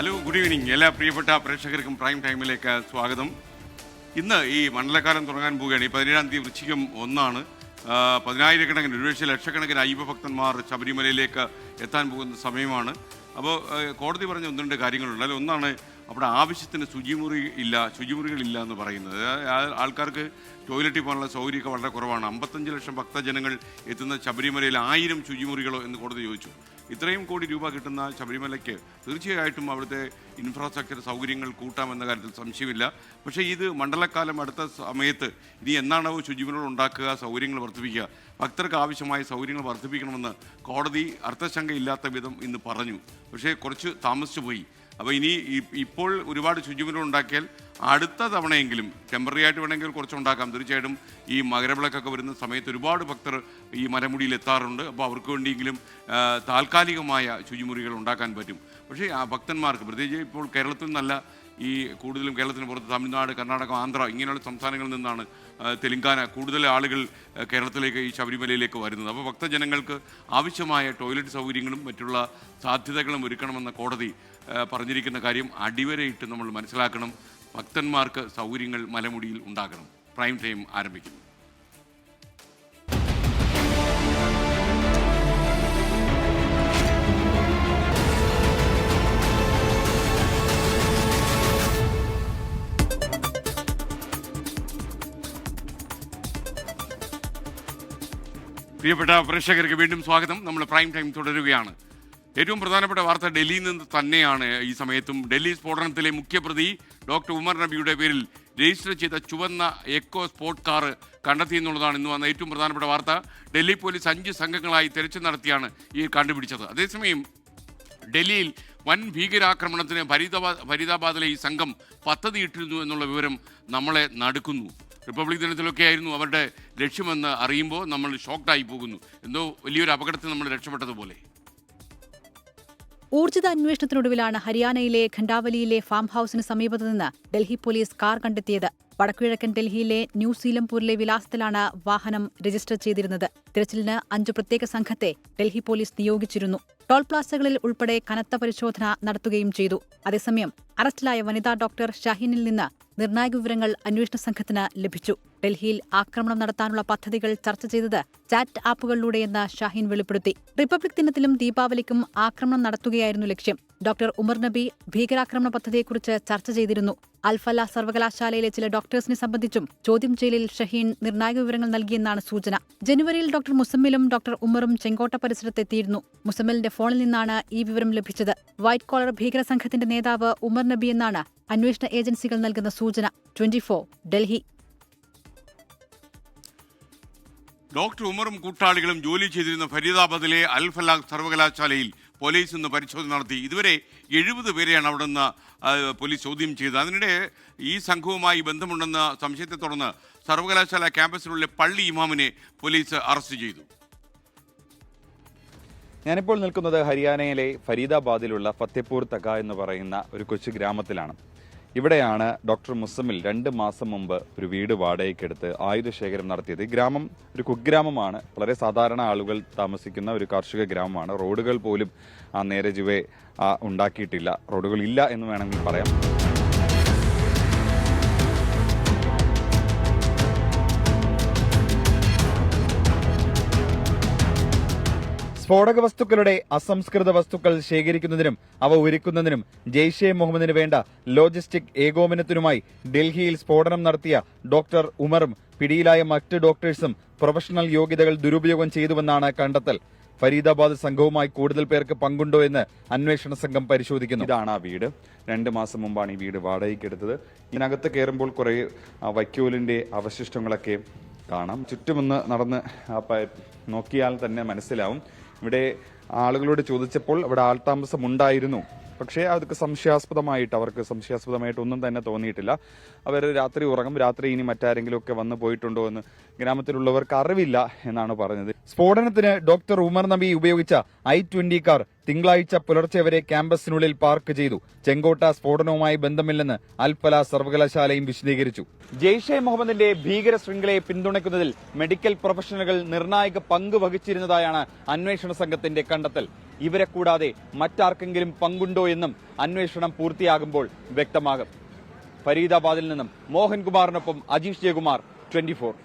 Hello, good evening. എല്ലാ പ്രിയപ്പെട്ട പ്രേക്ഷകർക്കും പ്രൈം ടൈമിലേക്ക് സ്വാഗതം. ഇന്ന് ഈ മണ്ഡലകാലം തുടങ്ങാൻ പോവുകയാണ്. ഈ 17-ാം തീയതി വൃശ്ചികം 1 പതിനായിരക്കണക്കിന് ഒരുപക്ഷെ ലക്ഷക്കണക്കിന് അയ്യപ്പ ഭക്തന്മാർ ശബരിമലയിലേക്ക് എത്താൻ പോകുന്ന സമയമാണ്. അപ്പോൾ കോടതി പറഞ്ഞ ഒന്ന് രണ്ട് കാര്യങ്ങളുണ്ട്. അതിൽ ഒന്നാണ് അവിടെ ആവശ്യത്തിന് ശുചിമുറികളില്ല എന്ന് പറയുന്നത്. ആൾക്കാർക്ക് ടോയ്ലറ്റിൽ പോകാനുള്ള സൗകര്യമൊക്കെ വളരെ കുറവാണ്. 55 ലക്ഷം ഭക്തജനങ്ങൾ എത്തുന്ന ശബരിമലയിൽ 1000 ശുചിമുറികളോ എന്ന് കോടതി ചോദിച്ചു. ഇത്രയും കോടി രൂപ കിട്ടുന്ന ശബരിമലയ്ക്ക് തീർച്ചയായിട്ടും അവിടുത്തെ ഇൻഫ്രാസ്ട്രക്ചർ സൗകര്യങ്ങൾ കൂട്ടാമെന്ന കാര്യത്തിൽ സംശയമില്ല. പക്ഷേ ഇത് മണ്ഡലക്കാലം അടുത്ത സമയത്ത് ഇനി എന്നാണോ ശുചിമുറികൾ ഉണ്ടാക്കുക, സൗകര്യങ്ങൾ വർദ്ധിപ്പിക്കുക, ഭക്തർക്ക് ആവശ്യമായ സൗകര്യങ്ങൾ വർദ്ധിപ്പിക്കണമെന്ന് കോടതി അർത്ഥശങ്കയില്ലാത്ത വിധം ഇന്ന് പറഞ്ഞു. പക്ഷേ കുറച്ച് താമസിച്ചു പോയി. അപ്പോൾ ഇനി ഇപ്പോൾ ഒരുപാട് ശുചിമുറികൾ ഉണ്ടാക്കിയാൽ അടുത്ത തവണയെങ്കിലും ടെമ്പററി ആയിട്ട് വേണമെങ്കിൽ കുറച്ചുണ്ടാക്കാം. തീർച്ചയായിട്ടും ഈ മകരവിളക്കൊക്കെ വരുന്ന സമയത്ത് ഒരുപാട് ഭക്തർ ഈ മലമുടിയിൽ എത്താറുണ്ട്. അപ്പോൾ അവർക്ക് വേണ്ടിയെങ്കിലും താൽക്കാലികമായ ശുചിമുറികൾ ഉണ്ടാക്കാൻ പറ്റും. പക്ഷേ ആ ഭക്തന്മാർക്ക് പ്രത്യേകിച്ച് ഇപ്പോൾ കേരളത്തിൽ നിന്നല്ല, ഈ കൂടുതലും കേരളത്തിന് പുറത്ത് തമിഴ്നാട്, കർണാടക, ആന്ധ്ര ഇങ്ങനെയുള്ള സംസ്ഥാനങ്ങളിൽ നിന്നാണ്, തെലങ്കാന, കൂടുതൽ ആളുകൾ കേരളത്തിലേക്ക് ഈ ശബരിമലയിലേക്ക് വരുന്നത്. അപ്പോൾ ഭക്തജനങ്ങൾക്ക് ആവശ്യമായ ടോയ്ലറ്റ് സൗകര്യങ്ങളും മറ്റുള്ള സാധ്യതകളും ഒരുക്കണമെന്ന കോടതി പറഞ്ഞിരിക്കുന്ന കാര്യം അടിവരയിട്ട് നമ്മൾ മനസ്സിലാക്കണം. ഭക്തന്മാർക്ക് സൗകര്യങ്ങൾ മലമുടിയിൽ ഉണ്ടാകണം. പ്രൈം ടൈം ആരംഭിക്കുന്നു. പ്രിയപ്പെട്ട പ്രേക്ഷകർക്ക് വീണ്ടും സ്വാഗതം. നമ്മൾ പ്രൈം ടൈം തുടരുകയാണ്. ഏറ്റവും പ്രധാനപ്പെട്ട വാർത്ത ഡൽഹിയിൽ നിന്ന് തന്നെയാണ്. ഈ സമയത്തും ഡൽഹി സ്ഫോടനത്തിലെ മുഖ്യപ്രതി ഡോക്ടർ ഉമർ നബിയുടെ പേരിൽ രജിസ്റ്റർ ചെയ്ത ചുവന്ന എക്കോ സ്പോർട്ട് കാർ കണ്ടെത്തിയെന്നുള്ളതാണ് ഇന്ന് വന്ന ഏറ്റവും പ്രധാനപ്പെട്ട വാർത്ത. ഡൽഹി പോലീസ് 5 സംഘങ്ങളായി തെരച്ചിൽ നടത്തിയാണ് ഈ കണ്ടുപിടിച്ചത്. അതേസമയം ഡൽഹിയിൽ വൻ ഭീകരാക്രമണത്തിന് ഫരീദാബാദിലെ ഈ സംഘം പദ്ധതിയിട്ടിരുന്നു എന്നുള്ള വിവരം നമ്മളെ നടുക്കുന്നു. റിപ്പബ്ലിക് ദിനത്തിലൊക്കെ ആയിരുന്നു അവരുടെ ലക്ഷ്യമെന്ന് അറിയുമ്പോൾ നമ്മൾ ഷോക്ക്ഡായി പോകുന്നു. എന്തോ വലിയൊരു അപകടത്തിൽ നമ്മൾ രക്ഷപ്പെട്ടതുപോലെ. ഊർജിത അന്വേഷണത്തിനൊടുവിലാണ് ഹരിയാനയിലെ ഖണ്ഡാവലിയിലെ ഫാം ഹൌസിന് സമീപത്തു നിന്ന് ഡൽഹി പോലീസ് കാർ കണ്ടെത്തിയത്. വടക്കുകിഴക്കൻ ഡൽഹിയിലെ ന്യൂ സീലംപൂരിലെ വിലാസത്തിലാണ് വാഹനം രജിസ്റ്റർ ചെയ്തിരുന്നത്. തിരച്ചിലിന് 5 പ്രത്യേക സംഘത്തെ ഡൽഹി പോലീസ് നിയോഗിച്ചിരുന്നു. ടോൾ പ്ലാസകളിൽ ഉൾപ്പെടെ കനത്ത പരിശോധന നടത്തുകയും ചെയ്തു. അതേസമയം അറസ്റ്റിലായ വനിതാ ഡോക്ടർ ഷഹീനിൽ നിന്ന് നിർണായക വിവരങ്ങൾ അന്വേഷണ സംഘത്തിന് ലഭിച്ചു. ഡൽഹിയിൽ ആക്രമണം നടത്താനുള്ള പദ്ധതികൾ ചർച്ച ചെയ്തത് ചാറ്റ് ആപ്പുകളിലൂടെയെന്ന് ഷഹീൻ വെളിപ്പെടുത്തി. റിപ്പബ്ലിക് ദിനത്തിലും ദീപാവലിക്കും ആക്രമണം നടത്തുകയായിരുന്നു ലക്ഷ്യം. ഡോക്ടർ ഉമർ നബി ഭീകരാക്രമണ പദ്ധതിയെക്കുറിച്ച് ചർച്ച ചെയ്തിരുന്നു. അൽഫല സർവകലാശാലയിലെ ചില ഡോക്ടേഴ്സിനെ സംബന്ധിച്ചും ചോദ്യം ചെയ്യലിൽ ഷഹീൻ നിർണായക വിവരങ്ങൾ നൽകിയെന്നാണ് സൂചന. ജനുവരിയിൽ ഡോക്ടർ മുസമ്മിലും ഡോക്ടർ ഉമറും ചെങ്കോട്ട പരിസരത്തെത്തിയിരുന്നു. മുസമ്മിലിന്റെ ഫോണിൽ നിന്നാണ് ഈ വിവരം ലഭിച്ചത്. വൈറ്റ് കോളർ ഭീകര സംഘത്തിന്റെ നേതാവ് ഉമർ നബി എന്നാണ് അന്വേഷണ ഏജൻസികൾ നൽകുന്ന സൂചന. 24 ഡൽഹി. ഡോക്ടർ ഉമറും കൂട്ടാളികളും ജോലി ചെയ്തിരുന്ന ഫരീദാബാദിലെ അൽഫല സർവകലാശാലയിൽ പോലീസ് ഇന്ന് പരിശോധന നടത്തി. ഇതുവരെ 70 പേരെയാണ് അവിടെ നിന്ന് പോലീസ് ചോദ്യം ചെയ്തത്. അതിനിടെ ഈ സംഘവുമായി ബന്ധമുണ്ടെന്ന സംശയത്തെ തുടർന്ന് സർവകലാശാല ക്യാമ്പസിലുള്ള പള്ളി ഇമാമിനെ പോലീസ് അറസ്റ്റ് ചെയ്തു. ഞാനിപ്പോൾ നിൽക്കുന്നത് ഹരിയാനയിലെ ഫരീദാബാദിലുള്ള ഫത്തേപൂർ തക എന്ന് പറയുന്ന ഒരു കൊച്ചു ഗ്രാമത്തിലാണ്. ഇവിടെയാണ് ഡോക്ടർ മുസമ്മിൽ 2 മാസം മുമ്പ് ഒരു വീട് വാടകയ്ക്കെടുത്ത് ആയുധശേഖരം നടത്തിയത്. ഈ ഗ്രാമം ഒരു കുഗ്രാമമാണ്. വളരെ സാധാരണ ആളുകൾ താമസിക്കുന്ന ഒരു കാർഷിക ഗ്രാമമാണ്. റോഡുകൾ പോലും നേരെ ചുവേ ഉണ്ടാക്കിയിട്ടില്ല. റോഡുകൾ ഇല്ല എന്ന് വേണമെങ്കിൽ പറയാം. സ്ഫോടക വസ്തുക്കളുടെ അസംസ്കൃത വസ്തുക്കൾ ശേഖരിക്കുന്നതിനും അവ ഒരുക്കുന്നതിനും ജെയ്ഷെ മുഹമ്മദിന് വേണ്ട ലോജിസ്റ്റിക് ഏകോപനത്തിനുമായി ഡൽഹിയിൽ സ്ഫോടനം നടത്തിയ ഡോക്ടർ ഉമറും പിടിയിലായ മറ്റ് ഡോക്ടേഴ്സും പ്രൊഫഷണൽ യോഗ്യതകൾ ദുരുപയോഗം ചെയ്തുവെന്നാണ് കണ്ടെത്തൽ. ഫരീദാബാദ് സംഘവുമായി കൂടുതൽ പേർക്ക് പങ്കുണ്ടോ എന്ന് അന്വേഷണ സംഘം പരിശോധിക്കുന്നു. ഇതാണ് ആ വീട്. 2 മാസം മുമ്പാണ് ഈ വീട് വാടകയ്ക്കെടുത്തത്. ഇതിനകത്ത് കയറുമ്പോൾ കുറെ വൈക്കോലിന്റെ അവശിഷ്ടങ്ങളൊക്കെ കാണാം. ചുറ്റുമൊന്ന് നടന്ന് നോക്കിയാൽ തന്നെ മനസ്സിലാവും. ഇവിടെ ആളുകളോട് ചോദിച്ചപ്പോൾ അവിടെ ആൾതാമസം ഉണ്ടായിരുന്നു. പക്ഷേ അവർക്ക് സംശയാസ്പദമായിട്ട് ഒന്നും തന്നെ തോന്നിയിട്ടില്ല. അവർ രാത്രി ഉറങ്ങും. രാത്രി ഇനി മറ്റാരെങ്കിലും ഒക്കെ വന്നു പോയിട്ടുണ്ടോ എന്ന് ഗ്രാമത്തിലുള്ളവർക്ക് അറിവില്ല എന്നാണ് പറഞ്ഞത്. സ്ഫോടനത്തിന് ഡോക്ടർ ഉമർ നബി ഉപയോഗിച്ച I-20 കാർ തിങ്കളാഴ്ച പുലർച്ചെ വരെ ക്യാമ്പസിനുള്ളിൽ പാർക്ക് ചെയ്തു. ചെങ്കോട്ട സ്ഫോടനവുമായി ബന്ധമില്ലെന്ന് അൽഫല സർവകലാശാലയും വിശദീകരിച്ചു. ജെയ്ഷെ മുഹമ്മദിന്റെ ഭീകര ശൃംഖലയെ പിന്തുണയ്ക്കുന്നതിൽ മെഡിക്കൽ പ്രൊഫഷണലുകൾ നിർണായക പങ്ക് വഹിച്ചിരുന്നതായാണ് അന്വേഷണ സംഘത്തിന്റെ കണ്ടെത്തൽ. ഇവരെ കൂടാതെ മറ്റാർക്കെങ്കിലും പങ്കുണ്ടോ എന്നും അന്വേഷണം പൂർത്തിയാകുമ്പോൾ വ്യക്തമാകും. ഫരീദാബാദിൽ നിന്നും മോഹൻകുമാറിനൊപ്പം അജീഷ് ജയകുമാർ, 24.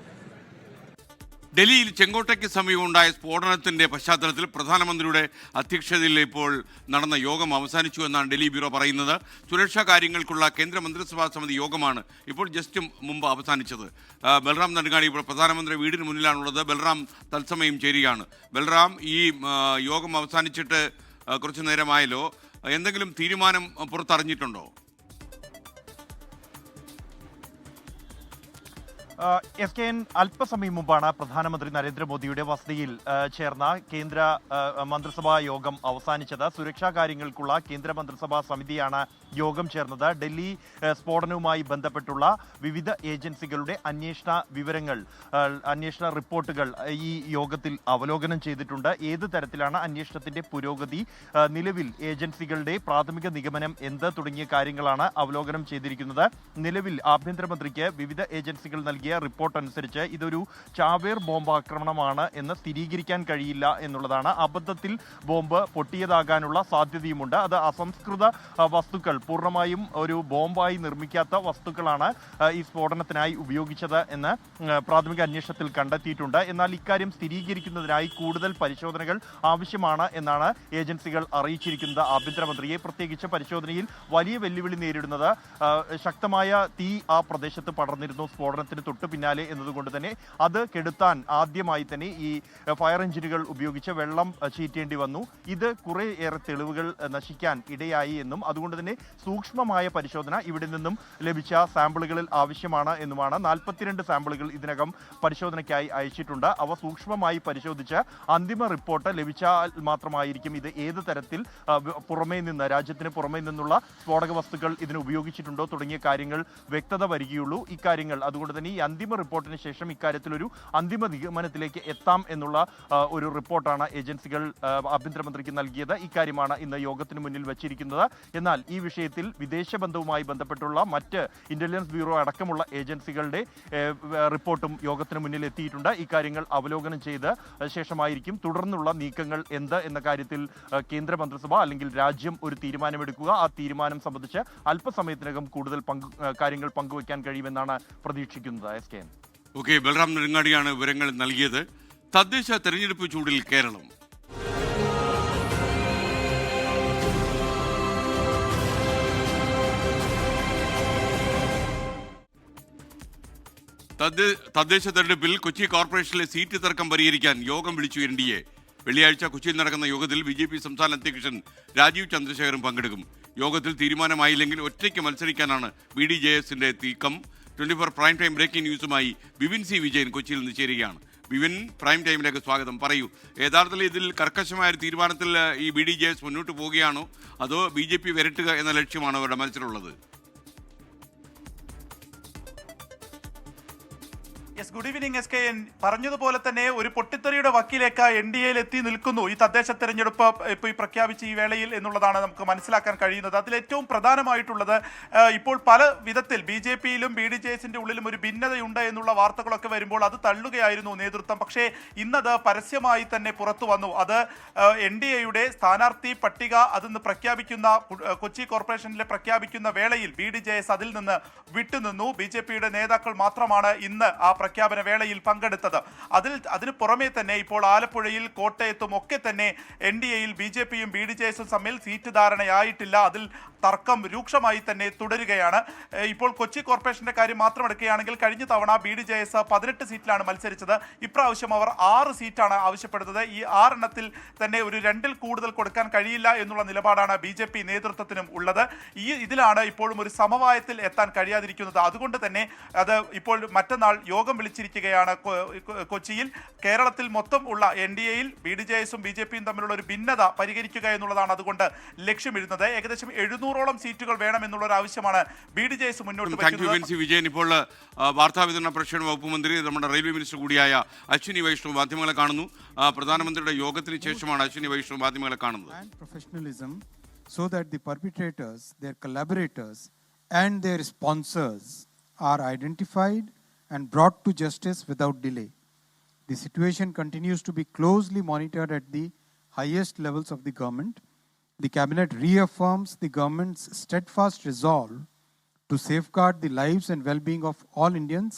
ഡൽഹിയിൽ ചെങ്കോട്ടയ്ക്ക് സമീപമുണ്ടായ സ്ഫോടനത്തിന്റെ പശ്ചാത്തലത്തിൽ പ്രധാനമന്ത്രിയുടെ അധ്യക്ഷതയിൽ ഇപ്പോൾ നടന്ന യോഗം അവസാനിച്ചു എന്നാണ് ഡൽഹി ബ്യൂറോ പറയുന്നത്. സുരക്ഷാ കാര്യങ്ങൾക്കുള്ള കേന്ദ്ര മന്ത്രിസഭാ സമിതി യോഗമാണ് ഇപ്പോൾ ജസ്റ്റ് മുമ്പ് അവസാനിച്ചത്. ബൽറാം നൻഗാണി ഇപ്പോൾ പ്രധാനമന്ത്രി വീടിന് മുന്നിലാണുള്ളത്. ബൽറാം തത്സമയം ചേരുകയാണ്. ബൽറാം, ഈ യോഗം അവസാനിച്ചിട്ട് കുറച്ചു നേരമായല്ലോ, എന്തെങ്കിലും തീരുമാനം പുറത്തറിഞ്ഞിട്ടുണ്ടോ? SKN അല്പസമയം മുമ്പാണ് പ്രധാനമന്ത്രി നരേന്ദ്രമോദിയുടെ വസതിയിൽ ചേർന്ന കേന്ദ്ര മന്ത്രിസഭാ യോഗം അവസാനിച്ചത്. സുരക്ഷാ കാര്യങ്ങൾക്കുള്ള കേന്ദ്ര മന്ത്രിസഭാ സമിതിയാണ് യോഗം ചേർന്നത്. ഡൽഹി സ്ഫോടനവുമായി ബന്ധപ്പെട്ടുള്ള വിവിധ ഏജൻസികളുടെ അന്വേഷണ റിപ്പോർട്ടുകൾ ഈ യോഗത്തിൽ അവലോകനം ചെയ്തിട്ടുണ്ട്. ഏത് തരത്തിലാണ് അന്വേഷണത്തിന്റെ പുരോഗതി, നിലവിൽ ഏജൻസികളുടെ പ്രാഥമിക നിഗമനം എന്ത് തുടങ്ങിയ കാര്യങ്ങളാണ് അവലോകനം ചെയ്തിരിക്കുന്നത്. നിലവിൽ ആഭ്യന്തരമന്ത്രിക്ക് വിവിധ ഏജൻസികൾ നൽകിയ റിപ്പോർട്ട് അനുസരിച്ച് ഇതൊരു ചാവേർ ബോംബ് ആക്രമണമാണ് എന്ന് സ്ഥിരീകരിക്കാൻ കഴിയില്ല എന്നുള്ളതാണ്. അബദ്ധത്തിൽ ബോംബ് പൊട്ടിയതാകാനുള്ള സാധ്യതയുമുണ്ട്. അത് അസംസ്കൃത വസ്തുക്കൾ, പൂർണ്ണമായും ഒരു ബോംബായി നിർമ്മിക്കാത്ത വസ്തുക്കളാണ് ഈ സ്ഫോടനത്തിനായി ഉപയോഗിച്ചത് എന്ന് പ്രാഥമിക അന്വേഷണത്തിൽ കണ്ടെത്തിയിട്ടുണ്ട്. എന്നാൽ ഇക്കാര്യം സ്ഥിരീകരിക്കുന്നതിനായി കൂടുതൽ പരിശോധനകൾ ആവശ്യമാണ് എന്നാണ് ഏജൻസികൾ അറിയിച്ചിരിക്കുന്നത് ആഭ്യന്തരമന്ത്രിയെ. പ്രത്യേകിച്ച് പരിശോധനയിൽ വലിയ വെല്ലുവിളി നേരിടുന്നത് ശക്തമായ തീ ആ പ്രദേശത്ത് പടർന്നിരുന്നു സ്ഫോടനത്തിന് തൊട്ടു പിന്നാലെ എന്നതുകൊണ്ട് തന്നെ അത് കെടുത്താൻ ആദ്യമായി തന്നെ ഈ ഫയർ എഞ്ചിനുകൾ ഉപയോഗിച്ച് വെള്ളം ചീറ്റേണ്ടി വന്നു. ഇത് കുറേയേറെ തെളിവുകൾ നശിക്കാൻ ഇടയായി എന്നും അതുകൊണ്ട് തന്നെ സൂക്ഷ്മമായ പരിശോധന ഇവിടെ നിന്നും ലഭിച്ച സാമ്പിളുകളിൽ ആവശ്യമാണ് എന്നുമാണ്. 42 സാമ്പിളുകൾ ഇതിനകം പരിശോധനയ്ക്കായി അയച്ചിട്ടുണ്ട്. അവ സൂക്ഷ്മമായി പരിശോധിച്ച് അന്തിമ റിപ്പോർട്ട് ലഭിച്ചാൽ മാത്രമായിരിക്കും ഇത് ഏത് തരത്തിൽ രാജ്യത്തിന് പുറമേ നിന്നുള്ള സ്ഫോടക വസ്തുക്കൾ ഇതിന് ഉപയോഗിച്ചിട്ടുണ്ടോ തുടങ്ങിയ കാര്യങ്ങൾ വ്യക്തത വരികയുള്ളൂ. ഇക്കാര്യങ്ങൾ അതുകൊണ്ട് തന്നെ ഈ അന്തിമ റിപ്പോർട്ടിന് ശേഷം ഇക്കാര്യത്തിൽ ഒരു അന്തിമ നിഗമനത്തിലേക്ക് എത്താം എന്നുള്ള ഒരു റിപ്പോർട്ടാണ് ഏജൻസികൾ ആഭ്യന്തരമന്ത്രിക്ക് നൽകിയത്. ഇക്കാര്യമാണ് ഇന്ന് യോഗത്തിന് മുന്നിൽ വച്ചിരിക്കുന്നത്. എന്നാൽ ഈ വിഷയത്തിൽ വിദേശ ബന്ധവുമായി ബന്ധപ്പെട്ടുള്ള മറ്റ് ഇന്റലിജൻസ് ബ്യൂറോ അടക്കമുള്ള ഏജൻസികളുടെ റിപ്പോർട്ടും യോഗത്തിന് മുന്നിൽ എത്തിയിട്ടുണ്ട്. ഇക്കാര്യങ്ങൾ അവലോകനം ചെയ്ത് ശേഷമായിരിക്കും തുടർന്നുള്ള നീക്കങ്ങൾ എന്ത് എന്ന കാര്യത്തിൽ കേന്ദ്ര മന്ത്രിസഭ അല്ലെങ്കിൽ രാജ്യം ഒരു തീരുമാനമെടുക്കുക. ആ തീരുമാനം സംബന്ധിച്ച് അല്പസമയത്തിനകം കൂടുതൽ കാര്യങ്ങൾ പങ്കുവയ്ക്കാൻ കഴിയുമെന്നാണ് പ്രതീക്ഷിക്കുന്നത്. ഓക്കെ, ബൽറാം നെടുങ്ങാടിയാണ് വിവരങ്ങൾ നൽകിയത്. തദ്ദേശ തെരഞ്ഞെടുപ്പ് ചൂടിൽ കേരളം. തദ്ദേശ തെരഞ്ഞെടുപ്പിൽ കൊച്ചി കോർപ്പറേഷനിലെ സീറ്റ് തർക്കം പരിഹരിക്കാൻ യോഗം വിളിച്ചു NDA. വെള്ളിയാഴ്ച കൊച്ചിയിൽ നടക്കുന്ന യോഗത്തിൽ BJP സംസ്ഥാന അധ്യക്ഷൻ രാജീവ് ചന്ദ്രശേഖറും പങ്കെടുക്കും. യോഗത്തിൽ തീരുമാനമായില്ലെങ്കിൽ ഒറ്റയ്ക്ക് മത്സരിക്കാനാണ് BDJSന്റെ നീക്കം. 24 പ്രൈം ടൈം ബ്രേക്കിംഗ് ന്യൂസുമായി ബിപിൻ സി വിജയൻ കൊച്ചിയിൽ നിന്ന് ചേരുകയാണ്. ബിപിൻ, പ്രൈം ടൈമിലേക്ക് സ്വാഗതം. പറയൂ, യഥാർത്ഥത്തിൽ ഇതിൽ കർക്കശമായ ഒരു തീരുമാനത്തിൽ ഈ BDJS മുന്നോട്ട് പോവുകയാണോ അതോ BJP വരട്ടുക എന്ന ലക്ഷ്യമാണോ അവരുടെ മനസ്സിലുള്ളത്? Yes, good evening SKN. പറഞ്ഞതുപോലെ തന്നെ ഒരു പൊട്ടിത്തെറിയുടെ വക്കിലേക്ക് NDAയിൽ എത്തി നിൽക്കുന്നു ഈ തദ്ദേശ തെരഞ്ഞെടുപ്പ് ഇപ്പോൾ ഈ പ്രഖ്യാപിച്ച ഈ വേളയിൽ എന്നുള്ളതാണ് നമുക്ക് മനസ്സിലാക്കാൻ കഴിയുന്നത്. അതിൽ ഏറ്റവും പ്രധാനമായിട്ടുള്ളത് ഇപ്പോൾ പല വിധത്തിൽ BJPയിലും BDJSന്റെ ഉള്ളിലും ഒരു ഭിന്നതയുണ്ട് എന്നുള്ള വാർത്തകളൊക്കെ വരുമ്പോൾ അത് തള്ളുകയായിരുന്നു നേതൃത്വം. പക്ഷേ ഇന്നത് പരസ്യമായി തന്നെ പുറത്തു വന്നു. അത് NDAയുടെ സ്ഥാനാർത്ഥി പട്ടിക അതിന്ന് പ്രഖ്യാപിക്കുന്ന കൊച്ചി കോർപ്പറേഷനിലെ പ്രഖ്യാപിക്കുന്ന വേളയിൽ BDJS അതിൽ നിന്ന് വിട്ടുനിന്നു. BJPയുടെ നേതാക്കൾ മാത്രമാണ് ഇന്ന് ആ പ്രഖ്യാപന വേളയിൽ പങ്കെടുത്തത്. അതിന് പുറമെ തന്നെ ഇപ്പോൾ ആലപ്പുഴയിൽ കോട്ടയത്തും ഒക്കെ തന്നെ NDAയിൽ BJPയും BDJSും തമ്മിൽ സീറ്റ് ധാരണയായിട്ടില്ല. അതിൽ തർക്കം രൂക്ഷമായി തന്നെ തുടരുകയാണ്. ഇപ്പോൾ കൊച്ചി കോർപ്പറേഷന്റെ കാര്യം മാത്രം എടുക്കുകയാണെങ്കിൽ കഴിഞ്ഞ തവണ BDJS 18 സീറ്റിലാണ് മത്സരിച്ചത്. ഇപ്രാവശ്യം അവർ 6 സീറ്റാണ് ആവശ്യപ്പെടുന്നത്. ഈ 6 എണ്ണത്തിൽ തന്നെ ഒരു 2-ൽ കൂടുതൽ കൊടുക്കാൻ കഴിയില്ല എന്നുള്ള നിലപാടാണ് BJP നേതൃത്വത്തിനും ഉള്ളത്. ഇതിലാണ് ഇപ്പോഴും ഒരു സമവായത്തിൽ എത്താൻ കഴിയാതിരിക്കുന്നത്. അതുകൊണ്ട് തന്നെ അത് ഇപ്പോൾ മറ്റന്നാൾ യോഗം യോഗം വിളിച്ചിരിക്കുകയാണ് കൊച്ചിയിൽ. കേരളത്തിൽ മൊത്തം ഉള്ള NDAയിൽ BDJS-ഉം BJP-യും തമ്മിലുള്ള ഒരു ഭിന്നത പരിഹരിക്കുക എന്നുള്ളതാണ് അതുകൊണ്ട് ലക്ഷ്യമിടുന്നത്. ഏകദേശം 700ഓളം സീറ്റുകൾ വേണമെന്നുള്ള ഒരു ആവശ്യമാണ് BDJS മുന്നോട്ട് വെക്കുന്നത്. വിജയൻ, ഇപ്പോൾ വാർത്താവിതരണ പ്രക്ഷേപണ വകുപ്പ് മന്ത്രി നമ്മുടെ റെയിൽവേ മിനിസ്റ്റർ കൂടിയായ അശ്വിനി വൈഷ്ണവ് മാധ്യമങ്ങളെ കാണുന്നു. പ്രധാനമന്ത്രിയുടെ യോഗത്തിന് ശേഷമാണ് അശ്വിനി വൈഷ്ണവ് മാധ്യമങ്ങളെ കാണുന്നത്. So that the perpetrators, their collaborators and their sponsors are identified and brought to justice without delay. The situation continues to be closely monitored at the highest levels of the government. The cabinet reaffirms the government's steadfast resolve to safeguard the lives and well-being of all Indians,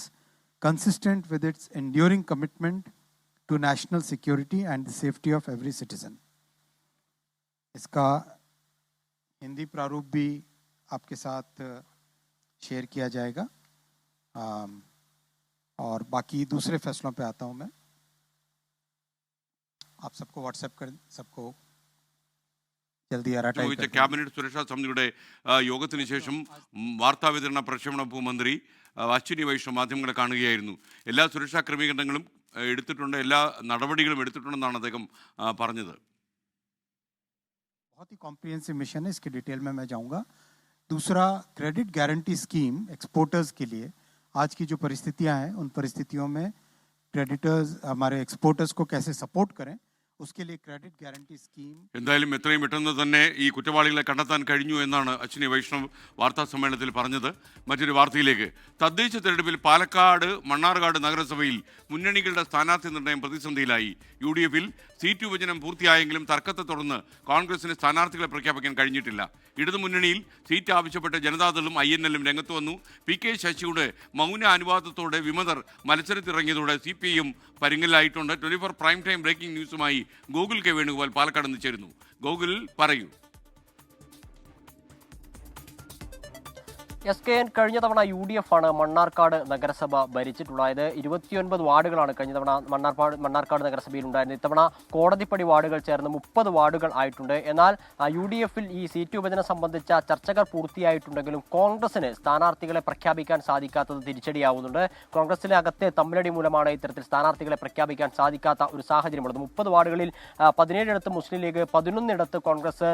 consistent with its enduring commitment to national security and the safety of every citizen. इसका हिंदी प्रारूप भी आपके साथ share किया जाएगा और बाकी दूसरे फैसलों पे आता हूं मैं. आप सबको व्हाट्सएप कर सबको जल्दी ക്യാബിനറ്റ് സുരക്ഷാ സമിതിയുടെ യോഗത്തിന് ശേഷം വാർത്താവിതരണ പ്രക്ഷേപണ വകുപ്പ് മന്ത്രി അശ്വിനി വൈഷ്ണവ് മാധ്യമങ്ങളെ കാണുകയായിരുന്നു. എല്ലാ സുരക്ഷാ ക്രമീകരണങ്ങളും എടുത്തിട്ടുണ്ട്, എല്ലാ നടപടികളും എടുത്തിട്ടുണ്ടെന്നാണ് അദ്ദേഹം പറഞ്ഞത്. बहुत ही कॉम्प्रिहेंसिव मिशन है, इसके डिटेल में मैं जाऊंगा. दूसरा, क्रेडिट गारंटी स्कीम एक्सपोर्टर्स के लिए आज की जो परिस्थितियां हैं उन परिस्थितियों में क्रेडिटर्स हमारे एक्सपोर्टर्स को कैसे सपोर्ट करें उसके लिए क्रेडिट गारंटी स्कीम. എന്തായാലും എത്രയും പെട്ടെന്ന് തന്നെ ഈ കുറ്റവാളികളെ കണ്ടെത്താൻ കഴിഞ്ഞു എന്നാണ് അശ്വിനി വൈഷ്ണവ് വാർത്താ സമ്മേളനത്തിൽ പറഞ്ഞത്. മറ്റൊരു വാർത്തയിലേക്ക്. തദ്ദേശ തെരഞ്ഞെടുപ്പിൽ പാലക്കാട് മണ്ണാർക്കാട് നഗരസഭയിൽ മുന്നണികളുടെ സ്ഥാനാർത്ഥി നിർണ്ണയം പ്രതിസന്ധിയിലായി. UDF-ൽ സീറ്റ് വിഭജനം പൂർത്തിയായെങ്കിലും തർക്കത്തെ തുടർന്ന് കോൺഗ്രസിന് സ്ഥാനാർത്ഥികളെ പ്രഖ്യാപിക്കാൻ കഴിഞ്ഞിട്ടില്ല. ഇടതുമുന്നണിയിൽ സീറ്റ് ആവശ്യപ്പെട്ട് ജനതാദളും INL-ഉം രംഗത്ത് വന്നു. PK ശശിയുടെ മൗന അനുവാദത്തോടെ വിമതർ മത്സരത്തിറങ്ങിയതോടെ CPI-യും പരിങ്ങലായിട്ടുണ്ട്. 24 പ്രൈം ടൈം ബ്രേക്കിംഗ് ന്യൂസുമായി ഗോകുൽ K. വേണുഗോപാൽ പാലക്കാട് നിന്ന് ചേരുന്നു. ഗോകുൽ, പറയൂ. SKN കഴിഞ്ഞ തവണ UDF ആണ് മണ്ണാർക്കാട് നഗരസഭ ഭരിച്ചിട്ടുള്ളത്. 29 വാർഡുകളാണ് കഴിഞ്ഞ തവണ മണ്ണാർക്കാട് നഗരസഭയിൽ ഉണ്ടായിരുന്നത്. ഇത്തവണ കോടതിപ്പടി വാർഡുകൾ ചേർന്ന് 30 വാർഡുകൾ ആയിട്ടുണ്ട്. എന്നാൽ UDF-ൽ ഈ സീറ്റ് വിഭജനം സംബന്ധിച്ച ചർച്ചകൾ പൂർത്തിയായിട്ടുണ്ടെങ്കിലും കോൺഗ്രസിന് സ്ഥാനാർത്ഥികളെ പ്രഖ്യാപിക്കാൻ സാധിക്കാത്തത് തിരിച്ചടിയാവുന്നുണ്ട്. കോൺഗ്രസിലെ അകത്തെ തമ്മിലടി മൂലമാണ് ഇത്തരത്തിൽ സ്ഥാനാർത്ഥികളെ പ്രഖ്യാപിക്കാൻ സാധിക്കാത്ത ഒരു സാഹചര്യമുള്ളത്. 30 വാർഡുകളിൽ 17 മുസ്ലിം ലീഗ്, 11 കോൺഗ്രസ്,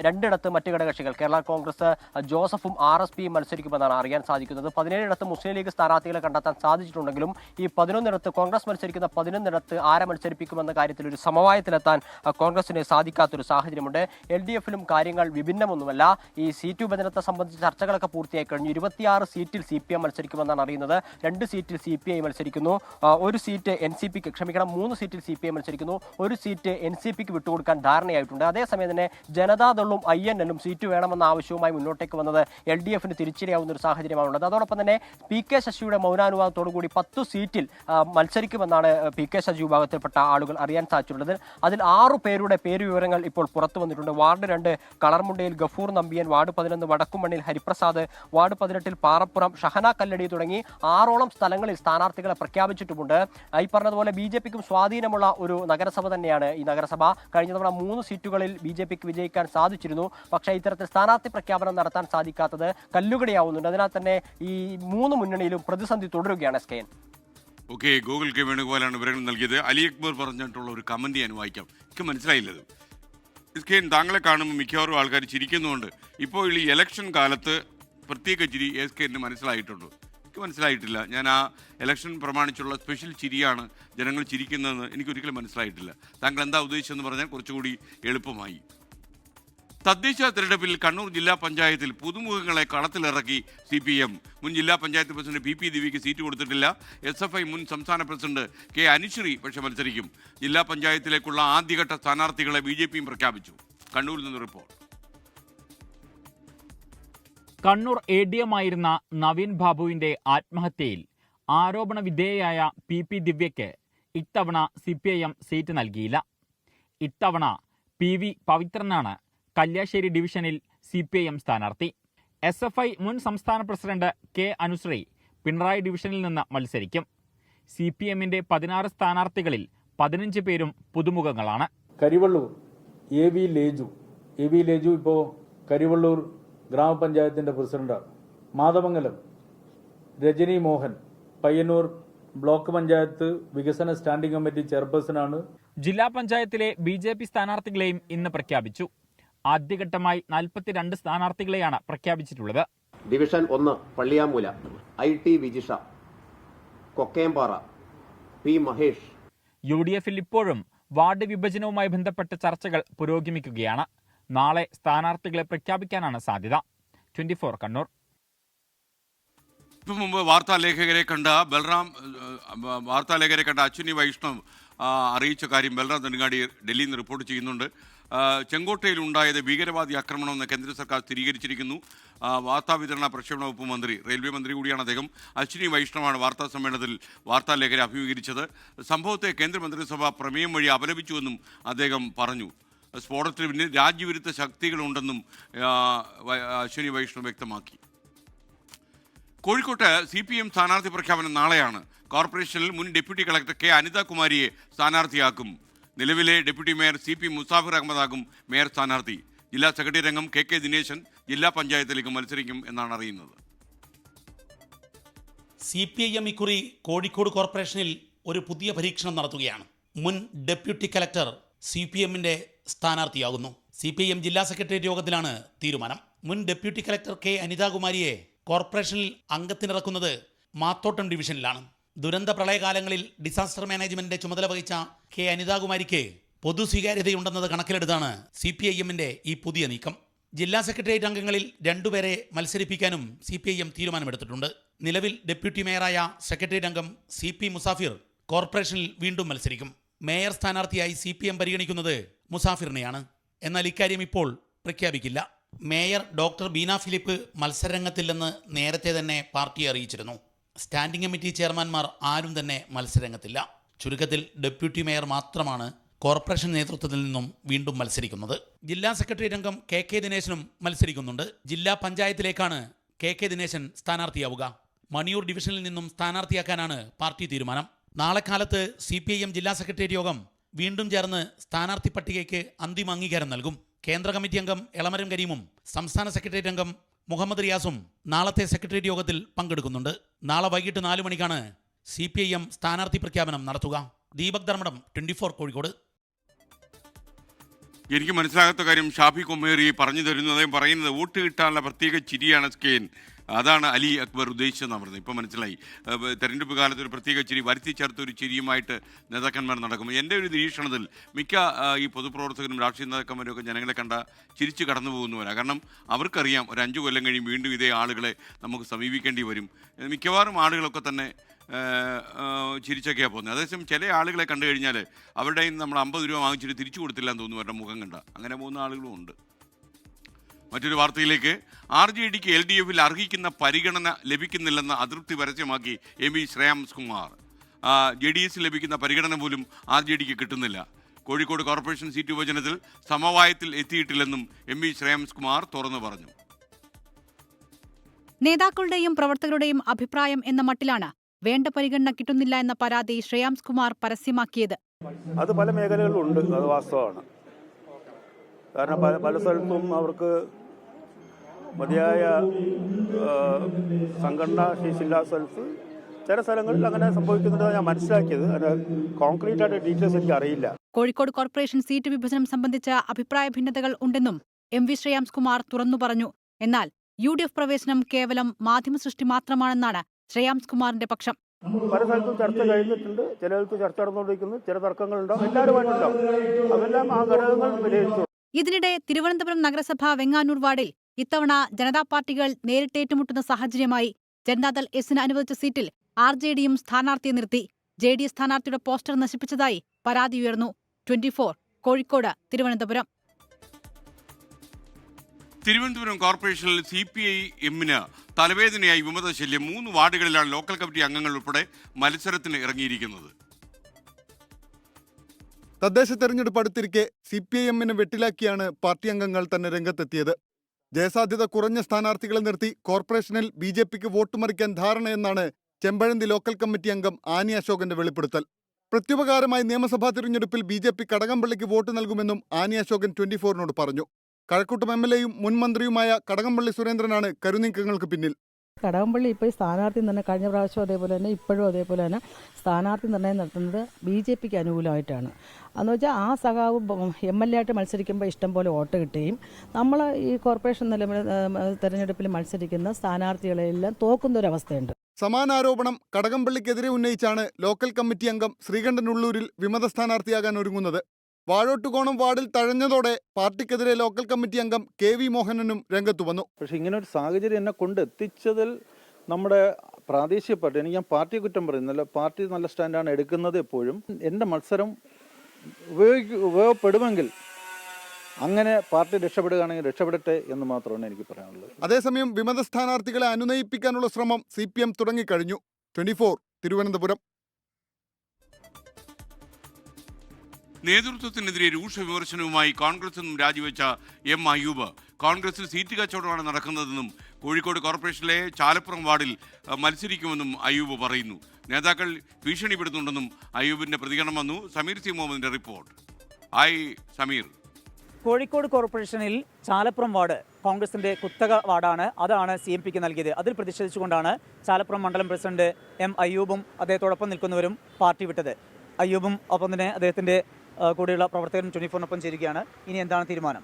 2 മറ്റ് ഘടകകക്ഷികൾ കേരള കോൺഗ്രസ് ജോസഫും RSP മത്സരിക്കുമെന്നാണ് അറിയാൻ സാധിക്കുന്നത്. 17 മുസ്ലിം ലീഗ് സ്ഥാനാർത്ഥികളെ കണ്ടെത്താൻ സാധിച്ചിട്ടുണ്ടെങ്കിലും ഈ 11 കോൺഗ്രസ് മത്സരിക്കുന്ന 11 ആരെ മത്സരിപ്പിക്കുമെന്ന കാര്യത്തിൽ ഒരു സമവായത്തിലെത്താൻ കോൺഗ്രസിന് സാധിക്കാത്തൊരു സാഹചര്യമുണ്ട്. LDF-ലും കാര്യങ്ങൾ വിഭിന്നമൊന്നുമല്ല. ഈ സീറ്റ് വിഭജനത്തെ സംബന്ധിച്ച് ചർച്ചകളൊക്കെ പൂർത്തിയായി കഴിഞ്ഞു. 26 സീറ്റിൽ CPM മത്സരിക്കുമെന്നാണ് അറിയുന്നത്. 2 സീറ്റിൽ CPI മത്സരിക്കുന്നു. 1 സീറ്റ് NCPക്ക് 3 സീറ്റിൽ CPI മത്സരിക്കുന്നു. 1 സീറ്റ് NCPക്ക് വിട്ടുകൊടുക്കാൻ ധാരണയായിട്ടുണ്ട്. അതേസമയം തന്നെ ജനതാദളും INL-ഉം സീറ്റ് വേണമെന്ന ആവശ്യവുമായി മുന്നോട്ടേക്ക് വന്നത് LDF-ന് തിരിച്ചടിയാവുന്ന ഒരു സാഹചര്യമാണുള്ളത്. അതോടൊപ്പം തന്നെ PK ശശിയുടെ മൗനാനുവാദത്തോടുകൂടി 10 സീറ്റിൽ മത്സരിക്കുമെന്നാണ് PK ശശി വിഭാഗത്തിൽപ്പെട്ട ആളുകൾ അറിയാൻ സാധിച്ചിട്ടുള്ളത്. അതിൽ 6 പേരുടെ പേര് വിവരങ്ങൾ ഇപ്പോൾ പുറത്തു വന്നിട്ടുണ്ട്. വാർഡ് 2 കളർമുണ്ടയിൽ ഗഫൂർ നമ്പിയൻ, വാർഡ് 11 വടക്കുമണ്ണിൽ ഹരിപ്രസാദ്, വാർഡ് 18 പാറപ്പുറം ഷഹന കല്ലടി തുടങ്ങി 6ഓളം സ്ഥലങ്ങളിൽ സ്ഥാനാർത്ഥികളെ പ്രഖ്യാപിച്ചിട്ടുമുണ്ട്. ഈ പറഞ്ഞതുപോലെ BJPക്കും സ്വാധീനമുള്ള ഒരു നഗരസഭ തന്നെയാണ് ഈ നഗരസഭ. കഴിഞ്ഞ തവണ 3 സീറ്റുകളിൽ BJPക്ക് വിജയിക്കാൻ സാധിച്ചിരുന്നു. പക്ഷേ ഇത്തരത്തിൽ സ്ഥാനാർത്ഥി പ്രഖ്യാപനം നടത്താൻ സാധിക്കാത്തത് കല്ലുകടിയാവുന്നുണ്ട്. അതിനാൽ തന്നെ ഈ 3 മുന്നണിയിലും പ്രതിസന്ധി തുടരുകയാണ് SKN. Okay, Gokul K. വേണുഗോപാലാണ് വിവരങ്ങൾ നൽകിയത്. അലി അക്ബർ പറഞ്ഞിട്ടുള്ള ഒരു കമന്റ് ഞാൻ വായിക്കാം. എനിക്ക് മനസ്സിലായില്ലത്. SKN താങ്കളെ കാണുമ്പോൾ മിക്കവാറും ആൾക്കാർ ചിരിക്കുന്നുണ്ട്. ഇപ്പോൾ ഈ ഇലക്ഷൻ കാലത്ത് പ്രത്യേക ചിരി SKN മനസ്സിലായിട്ടുണ്ട്. എനിക്ക് മനസ്സിലായിട്ടില്ല. ഞാൻ ആ ഇലക്ഷൻ പ്രമാണിച്ചുള്ള സ്പെഷ്യൽ ചിരിയാണ് ജനങ്ങൾ ചിരിക്കുന്നതെന്ന് എനിക്കൊരിക്കലും മനസ്സിലായിട്ടില്ല. താങ്കൾ എന്താ ഉദ്ദേശിച്ചെന്ന് പറഞ്ഞാൽ കുറച്ചുകൂടി എളുപ്പമായി. തദ്ദേശ തെരഞ്ഞെടുപ്പിൽ കണ്ണൂർ ജില്ലാ പഞ്ചായത്തിൽ പുതുമുഖങ്ങളെ കളത്തിലിറക്കി CPM. മുൻ ജില്ലാ പഞ്ചായത്ത് പ്രസിഡന്റ് PP ദിവ്യയ്ക്ക് സീറ്റ് കൊടുത്തിട്ടില്ല. SFI മുൻ സംസ്ഥാന പ്രസിഡന്റ് K. അനുശ്രീ പക്ഷെ മത്സരിക്കും. ജില്ലാ പഞ്ചായത്തിലേക്കുള്ള ആദ്യഘട്ട സ്ഥാനാർത്ഥികളെ BJPയും പ്രഖ്യാപിച്ചു. കണ്ണൂരിൽ നിന്ന് റിപ്പോർട്ട്. കണ്ണൂർ ADM ആയിരുന്ന നവീൻ ബാബുവിന്റെ ആത്മഹത്യയിൽ ആരോപണ വിധേയയായ PP ദിവ്യയ്ക്ക് ഇത്തവണ CPIM സീറ്റ് നൽകിയില്ല. ഇത്തവണ PV പവിത്രനാണ് കല്യാശ്ശേരി ഡിവിഷനിൽ CPIM സ്ഥാനാർത്ഥി. SFI മുൻ സംസ്ഥാന പ്രസിഡന്റ് K. അനുശ്രീ പിണറായി ഡിവിഷനിൽ നിന്ന് മത്സരിക്കും. CPM-ന്റെ 16 സ്ഥാനാർത്ഥികളിൽ 15 പേരും പുതുമുഖങ്ങളാണ്. കരിവള്ളൂർ AV ലേജു ഇപ്പോൾ കരിവള്ളൂർ ഗ്രാമപഞ്ചായത്തിൻ്റെ പ്രസിഡന്റാണ്. മാതമംഗലം രജനി മോഹൻ പയ്യന്നൂർ ബ്ലോക്ക് പഞ്ചായത്ത് വികസന സ്റ്റാൻഡിംഗ് കമ്മിറ്റി ചെയർപേഴ്സണാണ്. ജില്ലാ പഞ്ചായത്തിലെ BJP സ്ഥാനാർത്ഥികളെയും ഇന്ന് പ്രഖ്യാപിച്ചു. ആദ്യഘട്ടമായി 42 സ്ഥാനാർത്ഥികളെയാണ് പ്രഖ്യാപിച്ചിട്ടുള്ളത്. Division 1 Palliyamoola IT Vijisha, Kokkemppara P Mahesh. UDFൽ ഇപ്പോഴും വാർഡ് വിഭജനവുമായി ബന്ധപ്പെട്ട ചർച്ചകൾ പുരോഗമിക്കുകയാണ്. നാളെ സ്ഥാനാർത്ഥികളെ പ്രഖ്യാപിക്കാനാണ് സാധ്യത. 24 കണ്ണൂർ. ഇപ്പം മുമ്പ് വാർത്താലേഖകരെ കണ്ട അശ്വിനി വൈഷ്ണവ് അറിയിച്ച കാര്യം ബൽറാം ധൻഗാഡി ഡൽഹിയിൽ നിന്ന് റിപ്പോർട്ട് ചെയ്യുന്നുണ്ട്. ചെങ്കോട്ടയിൽ ഉണ്ടായത് ഭീകരവാദി ആക്രമണമെന്ന് കേന്ദ്ര സർക്കാർ സ്ഥിരീകരിച്ചിരിക്കുന്നു. വാർത്താവിതരണ പ്രക്ഷേപണ വകുപ്പ് മന്ത്രി, റെയിൽവേ മന്ത്രി കൂടിയാണ് അദ്ദേഹം. അശ്വിനി വൈഷ്ണവാണ് വാർത്താ സമ്മേളനത്തിൽ വാർത്താലേഖകരെ അഭിമുഖീകരിച്ചത്. സംഭവത്തെ കേന്ദ്രമന്ത്രിസഭ പ്രമേയം വഴി അപലപിച്ചുവെന്നും അദ്ദേഹം പറഞ്ഞു. സ്ഫോടനത്തിന് പിന്നിൽ രാജ്യവിരുദ്ധ ശക്തികളുണ്ടെന്നും അശ്വിനി വൈഷ്ണവ് വ്യക്തമാക്കി. കോഴിക്കോട്ട് CPM സ്ഥാനാർത്ഥി പ്രഖ്യാപനം നാളെയാണ്. കോർപ്പറേഷനിൽ മുൻ ഡെപ്യൂട്ടി കളക്ടർ K അനിതാകുമാരിയെ സ്ഥാനാർത്ഥിയാക്കും. നിലവിലെ ഡെപ്യൂട്ടി മേയർ CP മുസാഫിർ അഹമ്മദാകും മേയർ സ്ഥാനാർത്ഥി. ജില്ലാ സെക്രട്ടറി അംഗം KK ദിനേശൻ ജില്ലാ പഞ്ചായത്തിലേക്ക് മത്സരിക്കും എന്നാണ് അറിയുന്നത്. CPIM ഇക്കുറി കോഴിക്കോട് കോർപ്പറേഷനിൽ ഒരു പുതിയ പരീക്ഷണം നടത്തുകയാണ്. മുൻ ഡെപ്യൂട്ടി കളക്ടർ CPMന്റെ സ്ഥാനാർത്ഥിയാകുന്നു. CPIM ജില്ലാ സെക്രട്ടേറിയറ്റ് യോഗത്തിലാണ് തീരുമാനം. മുൻ ഡെപ്യൂട്ടി കളക്ടർ K അനിതാകുമാരിയെ കോർപ്പറേഷനിൽ അംഗത്തിനിറക്കുന്നത് മാത്തോട്ടം ഡിവിഷനിലാണ്. ദുരന്ത പ്രളയകാലങ്ങളിൽ ഡിസാസ്റ്റർ മാനേജ്മെന്റിന്റെ ചുമതല വഹിച്ച K അനിതാകുമാരിക്ക് പൊതു സ്വീകാര്യതയുണ്ടെന്നത് കണക്കിലെടുത്താണ് CPIMന്റെ ഈ പുതിയ നീക്കം. ജില്ലാ സെക്രട്ടേറിയറ്റ് അംഗങ്ങളിൽ 2 പേരെ മത്സരിപ്പിക്കാനും CPIM തീരുമാനമെടുത്തിട്ടുണ്ട്. നിലവിൽ ഡെപ്യൂട്ടി മേയറായ സെക്രട്ടേറിയറ്റ് അംഗം CP മുസാഫിർ കോർപ്പറേഷനിൽ വീണ്ടും മത്സരിക്കും. മേയർ സ്ഥാനാർത്ഥിയായി CPM പരിഗണിക്കുന്നത് മുസാഫിറിനെയാണ്. എന്നാൽ ഇക്കാര്യം ഇപ്പോൾ പ്രഖ്യാപിക്കില്ല. മേയർ ഡോക്ടർ ബീന ഫിലിപ്പ് മത്സരരംഗത്തില്ലെന്ന് നേരത്തെ തന്നെ പാർട്ടിയെ അറിയിച്ചിരുന്നു. സ്റ്റാൻഡിംഗ് കമ്മിറ്റി ചെയർമാൻമാർ ആരും തന്നെ മത്സരരംഗത്തില്ല. ചുരുക്കത്തിൽ ഡെപ്യൂട്ടി മേയർ മാത്രമാണ് കോർപ്പറേഷൻ നേതൃത്വത്തിൽ നിന്നും വീണ്ടും മത്സരിക്കുന്നത്. ജില്ലാ സെക്രട്ടേറിയറ്റ് അംഗം KK ദിനേശനും മത്സരിക്കുന്നുണ്ട്. ജില്ലാ പഞ്ചായത്തിലേക്കാണ് KK ദിനേശൻ സ്ഥാനാർത്ഥിയാവുക. മണിയൂർ ഡിവിഷനിൽ നിന്നും സ്ഥാനാർത്ഥിയാക്കാനാണ് പാർട്ടി തീരുമാനം. നാളെ കാലത്ത് CPIM ജില്ലാ സെക്രട്ടേറിയറ്റ് യോഗം വീണ്ടും ചേർന്ന് സ്ഥാനാർത്ഥി പട്ടികയ്ക്ക് അന്തിമ അംഗീകാരം നൽകും. കേന്ദ്ര കമ്മിറ്റി അംഗം എളമരം കരീമും സംസ്ഥാന സെക്രട്ടേറിയറ്റ് അംഗം മുഹമ്മദ് റിയാസും നാളത്തെ സെക്രട്ടേറിയറ്റ് യോഗത്തിൽ പങ്കെടുക്കുന്നുണ്ട്. നാളെ വൈകിട്ട് 4 മണിക്കാണ് CPIM സ്ഥാനാർത്ഥി പ്രഖ്യാപനം നടത്തുക. ദീപക് ധർമ്മടം, 24 കോഴിക്കോട്. എനിക്ക് മനസ്സിലാകാത്ത കാര്യം ഷാഫി കൊമ്മേറി പറഞ്ഞു തരുന്നു. അദ്ദേഹം പറയുന്നത് വോട്ട് കിട്ടാനുള്ള പ്രത്യേക ചിരിയാണ് സ്കെയിൻ. അതാണ് അലി അക്ബർ ഉദ്ദേശിച്ചതെന്നാണ് പറഞ്ഞത്. ഇപ്പോൾ മനസ്സിലായി. തെരഞ്ഞെടുപ്പ് കാലത്ത് ഒരു പ്രത്യേക ചിരി വരുത്തി ചേർത്ത ഒരു ചിരിയുമായിട്ട് നേതാക്കന്മാർ നടക്കും. എൻ്റെ ഒരു നിരീക്ഷണത്തിൽ മിക്ക ഈ പൊതുപ്രവർത്തകരും രാഷ്ട്രീയ നേതാക്കന്മാരും ഒക്കെ ജനങ്ങളെ കണ്ട ചിരിച്ച് കടന്നു പോകുന്നവരാണ്. കാരണം അവർക്കറിയാം ഒരു 5 കൊല്ലം കഴിയും വീണ്ടും ഇതേ ആളുകളെ നമുക്ക് സമീപിക്കേണ്ടി വരും. മിക്കവാറും ആളുകളൊക്കെ തന്നെ ചിരിച്ചൊക്കെയാണ് പോകുന്നത്. അതേസമയം ചില ആളുകളെ കണ്ടു കഴിഞ്ഞാൽ അവരുടെ നമ്മൾ 50 രൂപ വാങ്ങിച്ചിട്ട് തിരിച്ചു കൊടുത്തില്ല എന്ന് തോന്നുന്നു അവരുടെ മുഖം കണ്ട. അങ്ങനെ പോകുന്ന ആളുകളും ഉണ്ട്. മറ്റൊരു വാർത്തയിലേക്ക്. RJDക്ക് LDFിൽ അർഹിക്കുന്ന പരിഗണന ലഭിക്കുന്നില്ലെന്ന അതൃപ്തി പരസ്യമാക്കി MP ശ്രേയാംസ് കുമാർ. JDS ലഭിക്കുന്ന പരിഗണന പോലും RJDക്ക് കിട്ടുന്നില്ല. കോഴിക്കോട് കോർപ്പറേഷൻ സീറ്റ് വിഭജനത്തിൽ സമവായത്തിൽ എത്തിയിട്ടില്ലെന്നും MP ശ്രേയാംസ് കുമാർ തുറന്നു പറഞ്ഞു. നേതാക്കളുടെയും പ്രവർത്തകരുടെയും അഭിപ്രായം എന്ന മട്ടിലാണ് വേണ്ട പരിഗണന കിട്ടുന്നില്ല എന്ന പരാതി ശ്രേയാംസ് കുമാർ പരസ്യമാക്കിയത്. അത് പല മേഖലകളിലും ഉണ്ട്, അത് വാസ്തവമാണ്. കാരണം പല സ്ഥലത്തും അവർക്ക് മതിയായ സംഘടനാ ശേഷിയില്ലാത്ത സ്ഥലത്ത് ചില സ്ഥലങ്ങളിൽ അങ്ങനെ സംഭവിക്കുന്നുണ്ടെന്ന് ഞാൻ മനസ്സിലാക്കിയത്. അത് കോൺക്രീറ്റ് ആയിട്ട് ഡീറ്റെയിൽസ് എനിക്ക് അറിയില്ല. കോഴിക്കോട് കോർപ്പറേഷൻ സീറ്റ് വിഭജനം സംബന്ധിച്ച അഭിപ്രായ ഭിന്നതകൾ ഉണ്ടെന്നും MP ശ്രേയാംസ് കുമാർ തുറന്നു പറഞ്ഞു. എന്നാൽ UDF പ്രവേശനം കേവലം മാധ്യമ സൃഷ്ടി മാത്രമാണെന്നാണ് ശ്രേയാംസ് കുമാറിന്റെ പക്ഷം. പല സ്ഥലത്തും ചർച്ച കഴിഞ്ഞിട്ടുണ്ട്, ചിലർക്ക് ചർച്ച നടന്നുകൊണ്ടിരിക്കുന്നു, ചില തർക്കങ്ങളുണ്ടാവും, എല്ലാവരുമായിട്ടുണ്ടാവും. അതെല്ലാം ആ ഘടകങ്ങൾ വിലയിരുത്തും. ഇതിനിടെ തിരുവനന്തപുരം നഗരസഭ വെങ്ങാനൂർ വാർഡിൽ ഇത്തവണ ജനതാ പാർട്ടികൾ നേരിട്ടേറ്റുമുട്ടുന്ന സാഹചര്യമായി. ജനതാദൾ എസിന് അനുവദിച്ച സീറ്റിൽ RJDയും സ്ഥാനാർത്ഥിയെ നിർത്തി. JDS സ്ഥാനാർത്ഥിയുടെ പോസ്റ്റർ നശിപ്പിച്ചതായി പരാതി ഉയർന്നു. 24 കോഴിക്കോട്, തിരുവനന്തപുരം. തിരുവനന്തപുരം കോർപ്പറേഷനിൽ CPIMന് തലവേദനയായി വിമതശല്യം. 3 വാർഡുകളിലാണ് ലോക്കൽ കമ്മിറ്റി അംഗങ്ങൾ ഉൾപ്പെടെ മത്സരത്തിന് ഇറങ്ങിയിരിക്കുന്നത്. തദ്ദേശ തെരഞ്ഞെടുപ്പ് അടുത്തിരിക്കെ CPIMന് വെട്ടിലാക്കിയാണ് പാർട്ടി അംഗങ്ങൾ തന്നെ രംഗത്തെത്തിയത്. ജയസാധ്യത കുറഞ്ഞ സ്ഥാനാർത്ഥികളെ നിർത്തി കോർപ്പറേഷനിൽ BJPക്ക് വോട്ട് മറിക്കാൻ ധാരണയെന്നാണ് ചെമ്പഴന്തി ലോക്കൽ കമ്മിറ്റി അംഗം ആനി അശോകന്റെ വെളിപ്പെടുത്തൽ. പ്രത്യുപകാരമായി നിയമസഭാ തിരഞ്ഞെടുപ്പിൽ BJP കടകംപള്ളിക്ക് വോട്ട് നൽകുമെന്നും ആനി അശോകൻ 24നോട് പറഞ്ഞു. കഴക്കൂട്ടം MLAയും മുൻ മന്ത്രിയുമായ കടകംപള്ളി സുരേന്ദ്രനാണ് കരുനീക്കങ്ങൾക്ക് പിന്നിൽ. കടകംപള്ളി ഇപ്പോൾ ഈ സ്ഥാനാർത്ഥി തന്നെ കഴിഞ്ഞ പ്രാവശ്യം അതേപോലെ തന്നെ ഇപ്പോഴും അതേപോലെ തന്നെ സ്ഥാനാർത്ഥി നിർണ്ണയം നടത്തുന്നത് BJPക്ക് അനുകൂലമായിട്ടാണ്. എന്ന് വെച്ചാൽ ആ സഖാവ് MLA ആയിട്ട് മത്സരിക്കുമ്പോൾ ഇഷ്ടം പോലെ വോട്ട് കിട്ടുകയും നമ്മൾ ഈ കോർപ്പറേഷൻ തെരഞ്ഞെടുപ്പിൽ മത്സരിക്കുന്ന സ്ഥാനാർത്ഥികളെല്ലാം തോക്കുന്ന ഒരു അവസ്ഥയുണ്ട്. സമാനാരോപണം കടകംപള്ളിക്കെതിരെ ഉന്നയിച്ചാണ് ലോക്കൽ കമ്മിറ്റി അംഗം ശ്രീകണ്ഠൻ ഉള്ളൂരിൽ വിമത സ്ഥാനാർത്ഥിയാകാൻ ഒരുങ്ങുന്നത്. വാഴോട്ടുകോണം വാർഡിൽ തഴഞ്ഞതോടെ പാർട്ടിക്കെതിരെ ലോക്കൽ കമ്മിറ്റി അംഗം KV മോഹനനും രംഗത്തു വന്നു. പക്ഷേ ഇങ്ങനെ ഒരു സാഹചര്യം എന്നെ കൊണ്ടെത്തിച്ചതിൽ നമ്മുടെ പ്രാദേശിക പാർട്ടി, ഞാൻ പാർട്ടിയെ കുറ്റം പറയുന്നില്ല, പാർട്ടി നല്ല സ്റ്റാൻഡാണ് എടുക്കുന്നത്. എപ്പോഴും എൻ്റെ മത്സരം ഉപയോഗപ്പെടുമെങ്കിൽ അങ്ങനെ പാർട്ടി രക്ഷപ്പെടുകയാണെങ്കിൽ രക്ഷപ്പെടട്ടെ എന്ന് മാത്രമാണ് എനിക്ക് പറയാനുള്ളത്. അതേസമയം വിമത സ്ഥാനാർത്ഥികളെ അനുനയിപ്പിക്കാനുള്ള ശ്രമം CPM തുടങ്ങിക്കഴിഞ്ഞു. 24 തിരുവനന്തപുരം. നേതൃത്വത്തിനെതിരെ രൂക്ഷ വിമർശനവുമായി കോൺഗ്രസിൽ നിന്നും രാജിവെച്ച M. അയ്യൂബ് കോൺഗ്രസിൽ സീറ്റ് കച്ചവടമാണ് നടക്കുന്നതെന്നും കോഴിക്കോട് കോർപ്പറേഷനിലെ ചാലപ്പുറം വാർഡിൽ മത്സരിക്കുമെന്നും അയ്യൂബ് പറയുന്നു. നേതാക്കൾ ഭീഷണിപ്പെടുത്തുന്നുണ്ടെന്നും അയ്യൂബിന്റെ പ്രതികരണം വന്നു. സമീർ സി മുഹമ്മദിന്റെ റിപ്പോർട്ട്. സമീർ, കോഴിക്കോട് കോർപ്പറേഷനിൽ ചാലപ്പുറം വാർഡ് കോൺഗ്രസിന്റെ കുത്തക വാർഡാണ്. അതാണ് CMPക്ക് നൽകിയത്. അതിൽ പ്രതിഷേധിച്ചുകൊണ്ടാണ് ചാലപ്പുറം മണ്ഡലം പ്രസിഡന്റ് M. അയ്യൂബും അദ്ദേഹത്തോടൊപ്പം നിൽക്കുന്നവരും പാർട്ടി വിട്ടത്. അയ്യൂബും ഒപ്പം തന്നെ അദ്ദേഹത്തിന്റെ കൂടെയുള്ള പ്രവർത്തകരും 24-നൊപ്പം ചേരുകയാണ്. ഇനി എന്താണ് തീരുമാനം?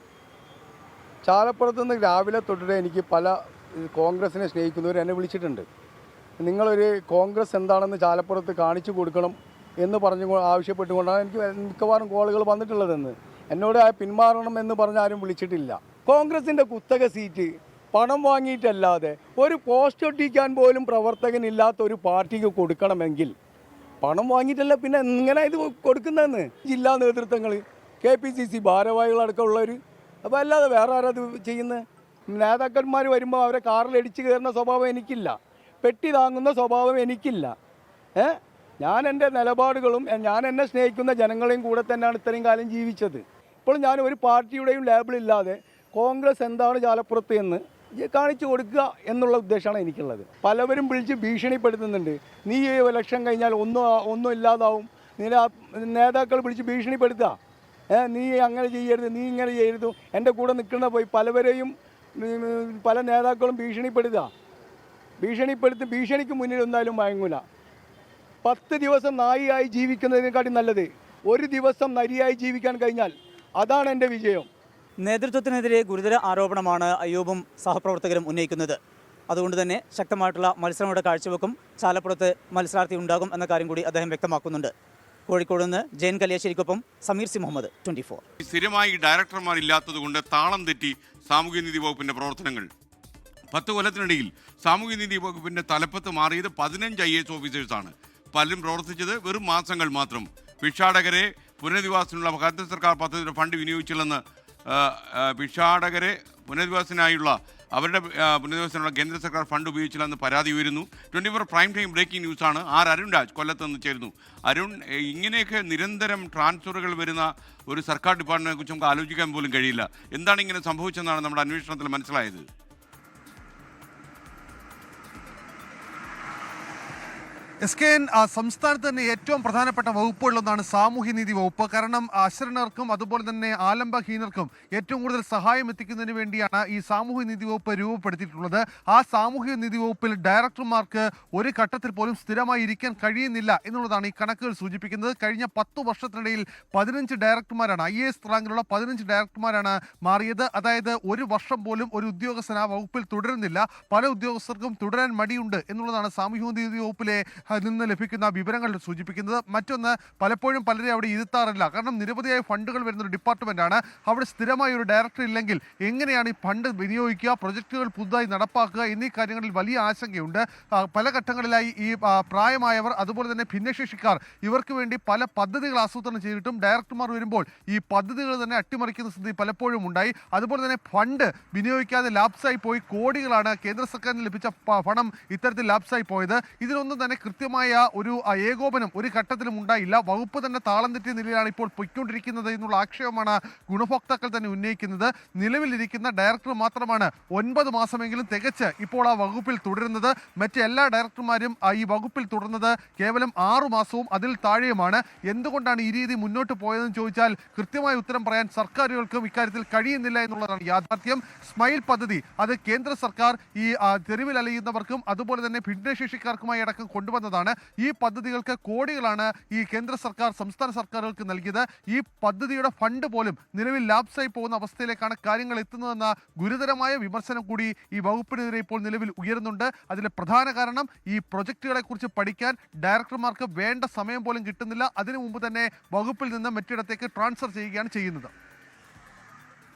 ചാലപ്പുറത്ത് നിന്ന് രാവിലെ തൊട്ടിട്ട് എനിക്ക് പല കോൺഗ്രസിനെ സ്നേഹിക്കുന്നവർ എന്നെ വിളിച്ചിട്ടുണ്ട്. നിങ്ങളൊരു കോൺഗ്രസ് എന്താണെന്ന് ചാലപ്പുറത്ത് കാണിച്ചു കൊടുക്കണം എന്ന് പറഞ്ഞു ആവശ്യപ്പെട്ടുകൊണ്ടാണ് എനിക്ക് മിക്കവാറും കോളുകൾ വന്നിട്ടുള്ളതെന്ന്. എന്നോട് പിന്മാറണം എന്ന് പറഞ്ഞ് ആരും വിളിച്ചിട്ടില്ല. കോൺഗ്രസിൻ്റെ കുത്തക സീറ്റ് പണം വാങ്ങിയിട്ടല്ലാതെ ഒരു പോസ്റ്റ് ഒട്ടിക്കാൻ പോലും പ്രവർത്തകനില്ലാത്ത ഒരു പാർട്ടിക്ക് കൊടുക്കണമെങ്കിൽ പണം വാങ്ങിയിട്ടല്ല പിന്നെ ഇങ്ങനെ ഇത് കൊടുക്കുന്നതെന്ന് ജില്ലാ നേതൃത്വങ്ങൾ, KPCC ഭാരവാഹികളടക്കമുള്ളവർ. അപ്പോൾ അല്ലാതെ വേറെ ആരത് ചെയ്യുന്നത്? നേതാക്കന്മാർ വരുമ്പോൾ അവരെ കാറിൽ അടിച്ചു കയറുന്ന സ്വഭാവം എനിക്കില്ല, പെട്ടി താങ്ങുന്ന സ്വഭാവം എനിക്കില്ല. ഞാൻ എൻ്റെ നിലപാടുകളും ഞാൻ എന്നെ സ്നേഹിക്കുന്ന ജനങ്ങളെയും കൂടെ തന്നെയാണ് ഇത്രയും കാലം ജീവിച്ചത്. ഇപ്പോൾ ഞാൻ ഒരു പാർട്ടിയുടെയും ലേബിളില്ലാതെ കോൺഗ്രസ് എന്താണ് ചാലപ്പുറത്ത് എന്ന് കാണിച്ചു കൊടുക്കുക എന്നുള്ള ഉദ്ദേശമാണ് എനിക്കുള്ളത്. പലവരും വിളിച്ച് ഭീഷണിപ്പെടുത്തുന്നുണ്ട്. നീ ഇലക്ഷൻ കഴിഞ്ഞാൽ ഒന്നും ഇല്ലാതാവും. നേതാക്കൾ വിളിച്ച് ഭീഷണിപ്പെടുത്തുക, നീ അങ്ങനെ ചെയ്യരുത്, നീ ഇങ്ങനെ ചെയ്യരുത്. എൻ്റെ കൂടെ നിൽക്കുന്ന പോയി പലവരെയും പല നേതാക്കളും ഭീഷണിക്ക് മുന്നിൽ എന്തായാലും വഴങ്ങൂല. 10 ദിവസം നായിയായി ജീവിക്കുന്നതിനെക്കാട്ടി നല്ലത് ഒരു ദിവസം നരിയായി ജീവിക്കാൻ കഴിഞ്ഞാൽ അതാണ് എൻ്റെ വിജയം. നേതൃത്വത്തിനെതിരെ ഗുരുതര ആരോപണമാണ് അയ്യൂബും സഹപ്രവർത്തകരും ഉന്നയിക്കുന്നത്. അതുകൊണ്ട് തന്നെ ശക്തമായിട്ടുള്ള മത്സരം ഇവിടെ കാഴ്ചവെക്കും. ചാലപ്പുറത്ത് മത്സരാർത്ഥി ഉണ്ടാകും എന്ന കാര്യം കൂടി അദ്ദേഹം വ്യക്തമാക്കുന്നുണ്ട്. കോഴിക്കോട് നിന്ന് ജയൻ കല്യാശ്ശേരിക്കൊപ്പം സമീർ സി മുഹമ്മദ്, 24. സ്ഥിരമായി ഡയറക്ടർമാരില്ലാത്തതുകൊണ്ട് താളം തെറ്റി സാമൂഹ്യനീതി വകുപ്പിന്റെ പ്രവർത്തനങ്ങൾ. 10 കൊല്ലത്തിനിടയിൽ സാമൂഹ്യനീതി വകുപ്പിന്റെ തലപ്പത്ത് മാറിയത് 15 IAS ഓഫീസേഴ്സാണ്. പലരും പ്രവർത്തിച്ചത് വെറും മാസങ്ങൾ മാത്രം. ഭിക്ഷാടകരെ പുനരധിവാസത്തിനുള്ള കേന്ദ്ര സർക്കാർ പദ്ധതിയുടെ ഫണ്ട് വിനിയോഗിച്ചില്ലെന്ന് ഭിക്ഷാടകരെ പുനരധിവാസത്തിനായുള്ള കേന്ദ്ര സർക്കാർ ഫണ്ട് ഉപയോഗിച്ചില്ലെന്ന് പരാതി ഉയരുന്നു. 24 പ്രൈം ടൈം ബ്രേക്കിംഗ് ന്യൂസാണ്. അരുൺ രാജ് കൊല്ലത്ത് നിന്ന് ചേരുന്നു. അരുൺ, ഇങ്ങനെയൊക്കെ നിരന്തരം ട്രാൻസ്ഫറുകൾ വരുന്ന ഒരു സർക്കാർ ഡിപ്പാർട്ട്മെന്റിനെ കുറിച്ച് നമുക്ക് ആലോചിക്കാൻ പോലും കഴിയില്ല. എന്താണ് ഇങ്ങനെ സംഭവിച്ചതെന്നാണ് നമ്മുടെ അന്വേഷണത്തിൽ മനസ്സിലായത്? SKN സംസ്ഥാനത്ത് തന്നെ ഏറ്റവും പ്രധാനപ്പെട്ട വകുപ്പുകളിലൊന്നാണ് സാമൂഹ്യനീതി വകുപ്പ്. കാരണം അശരണർക്കും അതുപോലെ തന്നെ ആലംബഹീനർക്കും ഏറ്റവും കൂടുതൽ സഹായം എത്തിക്കുന്നതിന് വേണ്ടിയാണ് ഈ സാമൂഹ്യനീതി വകുപ്പ് രൂപപ്പെടുത്തിയിട്ടുള്ളത്. ആ സാമൂഹ്യനീതി വകുപ്പിൽ ഡയറക്ടർമാർക്ക് ഒരു ഘട്ടത്തിൽ പോലും സ്ഥിരമായി ഇരിക്കാൻ കഴിയുന്നില്ല എന്നുള്ളതാണ് ഈ കണക്കുകൾ സൂചിപ്പിക്കുന്നത്. കഴിഞ്ഞ 10 വർഷത്തിനിടയിൽ 15 ഡയറക്ടർമാരാണ്, IAS റാങ്കിലുള്ള 15 ഡയറക്ടർമാരാണ് മാറിയത്. അതായത് ഒരു വർഷം പോലും ഒരു ഉദ്യോഗസ്ഥൻ ആ വകുപ്പിൽ തുടരുന്നില്ല. പല ഉദ്യോഗസ്ഥർക്കും തുടരാൻ മടിയുണ്ട് എന്നുള്ളതാണ് സാമൂഹ്യനീതി വകുപ്പിലെ നിന്ന് ലഭിക്കുന്ന വിവരങ്ങൾ സൂചിപ്പിക്കുന്നത്. മറ്റൊന്ന്, പലപ്പോഴും പലരെ അവിടെ ഇരുത്താറില്ല. കാരണം നിരവധിയായ ഫണ്ടുകൾ വരുന്നൊരു ഡിപ്പാർട്ട്മെൻറ്റാണ്. അവിടെ സ്ഥിരമായി ഒരു ഡയറക്ടർ ഇല്ലെങ്കിൽ എങ്ങനെയാണ് ഈ ഫണ്ട് വിനിയോഗിക്കുക, പ്രൊജക്റ്റുകൾ പുതുതായി നടപ്പാക്കുക എന്നീ കാര്യങ്ങളിൽ വലിയ ആശങ്കയുണ്ട്. പല ഘട്ടങ്ങളിലായി ഈ പ്രായമായവർ അതുപോലെ തന്നെ ഭിന്നശേഷിക്കാർ ഇവർക്ക് വേണ്ടി പല പദ്ധതികൾ ആസൂത്രണം ചെയ്തിട്ടും ഡയറക്ടർമാർ വരുമ്പോൾ ഈ പദ്ധതികൾ തന്നെ അട്ടിമറിക്കുന്ന സ്ഥിതി പലപ്പോഴും ഉണ്ടായി. അതുപോലെ തന്നെ ഫണ്ട് വിനിയോഗിക്കാതെ ലാപ്സായി പോയി കോടികളാണ് കേന്ദ്ര സർക്കാരിന് ലഭിച്ച പണം ഇത്തരത്തിൽ ലാപ്സായി പോയത്. ഇതിനൊന്നും തന്നെ കൃത്യമായ ഒരു ഏകോപനം ഒരു ഘട്ടത്തിലും ഉണ്ടായില്ല. വകുപ്പ് തന്നെ താളം തെറ്റിയ നിലയിലാണ് ഇപ്പോൾ പൊയ്ക്കൊണ്ടിരിക്കുന്നത് എന്നുള്ള ആക്ഷേപമാണ് ഗുണഭോക്താക്കൾ തന്നെ ഉന്നയിക്കുന്നത്. നിലവിലിരിക്കുന്ന ഡയറക്ടർ മാത്രമാണ് 9 മാസമെങ്കിലും തികച്ച് ഇപ്പോൾ ആ വകുപ്പിൽ തുടരുന്നത്. മറ്റെല്ലാ ഡയറക്ടർമാരും ഈ വകുപ്പിൽ തുടർന്നത് കേവലം 6 മാസവും അതിൽ താഴെയുമാണ്. എന്തുകൊണ്ടാണ് ഈ രീതി മുന്നോട്ട് പോയതെന്ന് ചോദിച്ചാൽ കൃത്യമായ ഉത്തരം പറയാൻ സർക്കാരുകൾക്കും ഇക്കാര്യത്തിൽ കഴിയുന്നില്ല എന്നുള്ളതാണ് യാഥാർത്ഥ്യം. സ്മൈൽ പദ്ധതി അത് കേന്ദ്ര സർക്കാർ ഈ തെരുവിൽ അലയുന്നവർക്കും അതുപോലെ തന്നെ ഭിന്നശേഷിക്കാർക്കുമായി അടക്കം കൊണ്ടുവന്നതാണ്. ഈ പദ്ധതികൾക്ക് കോടികളാണ് ഈ കേന്ദ്ര സർക്കാർ സംസ്ഥാന സർക്കാരുകൾക്ക് നൽകിയത്. ഈ പദ്ധതിയുടെ ഫണ്ട് പോലും നിലവിൽ ലാപ്സായി പോകുന്ന അവസ്ഥയിലേക്കാണ് കാര്യങ്ങൾ എത്തുന്നതെന്ന ഗുരുതരമായ വിമർശനം കൂടി ഈ വകുപ്പിനെതിരെ ഇപ്പോൾ നിലവിൽ ഉയരുന്നുണ്ട്. അതിലെ പ്രധാന കാരണം ഈ പ്രൊജക്ടുകളെ കുറിച്ച് പഠിക്കാൻ ഡയറക്ടർമാർക്ക് വേണ്ട സമയം പോലും കിട്ടുന്നില്ല. അതിനു മുമ്പ് തന്നെ വകുപ്പിൽ നിന്ന് മറ്റിടത്തേക്ക് ട്രാൻസ്ഫർ ചെയ്യുകയാണ് ചെയ്യുന്നത്.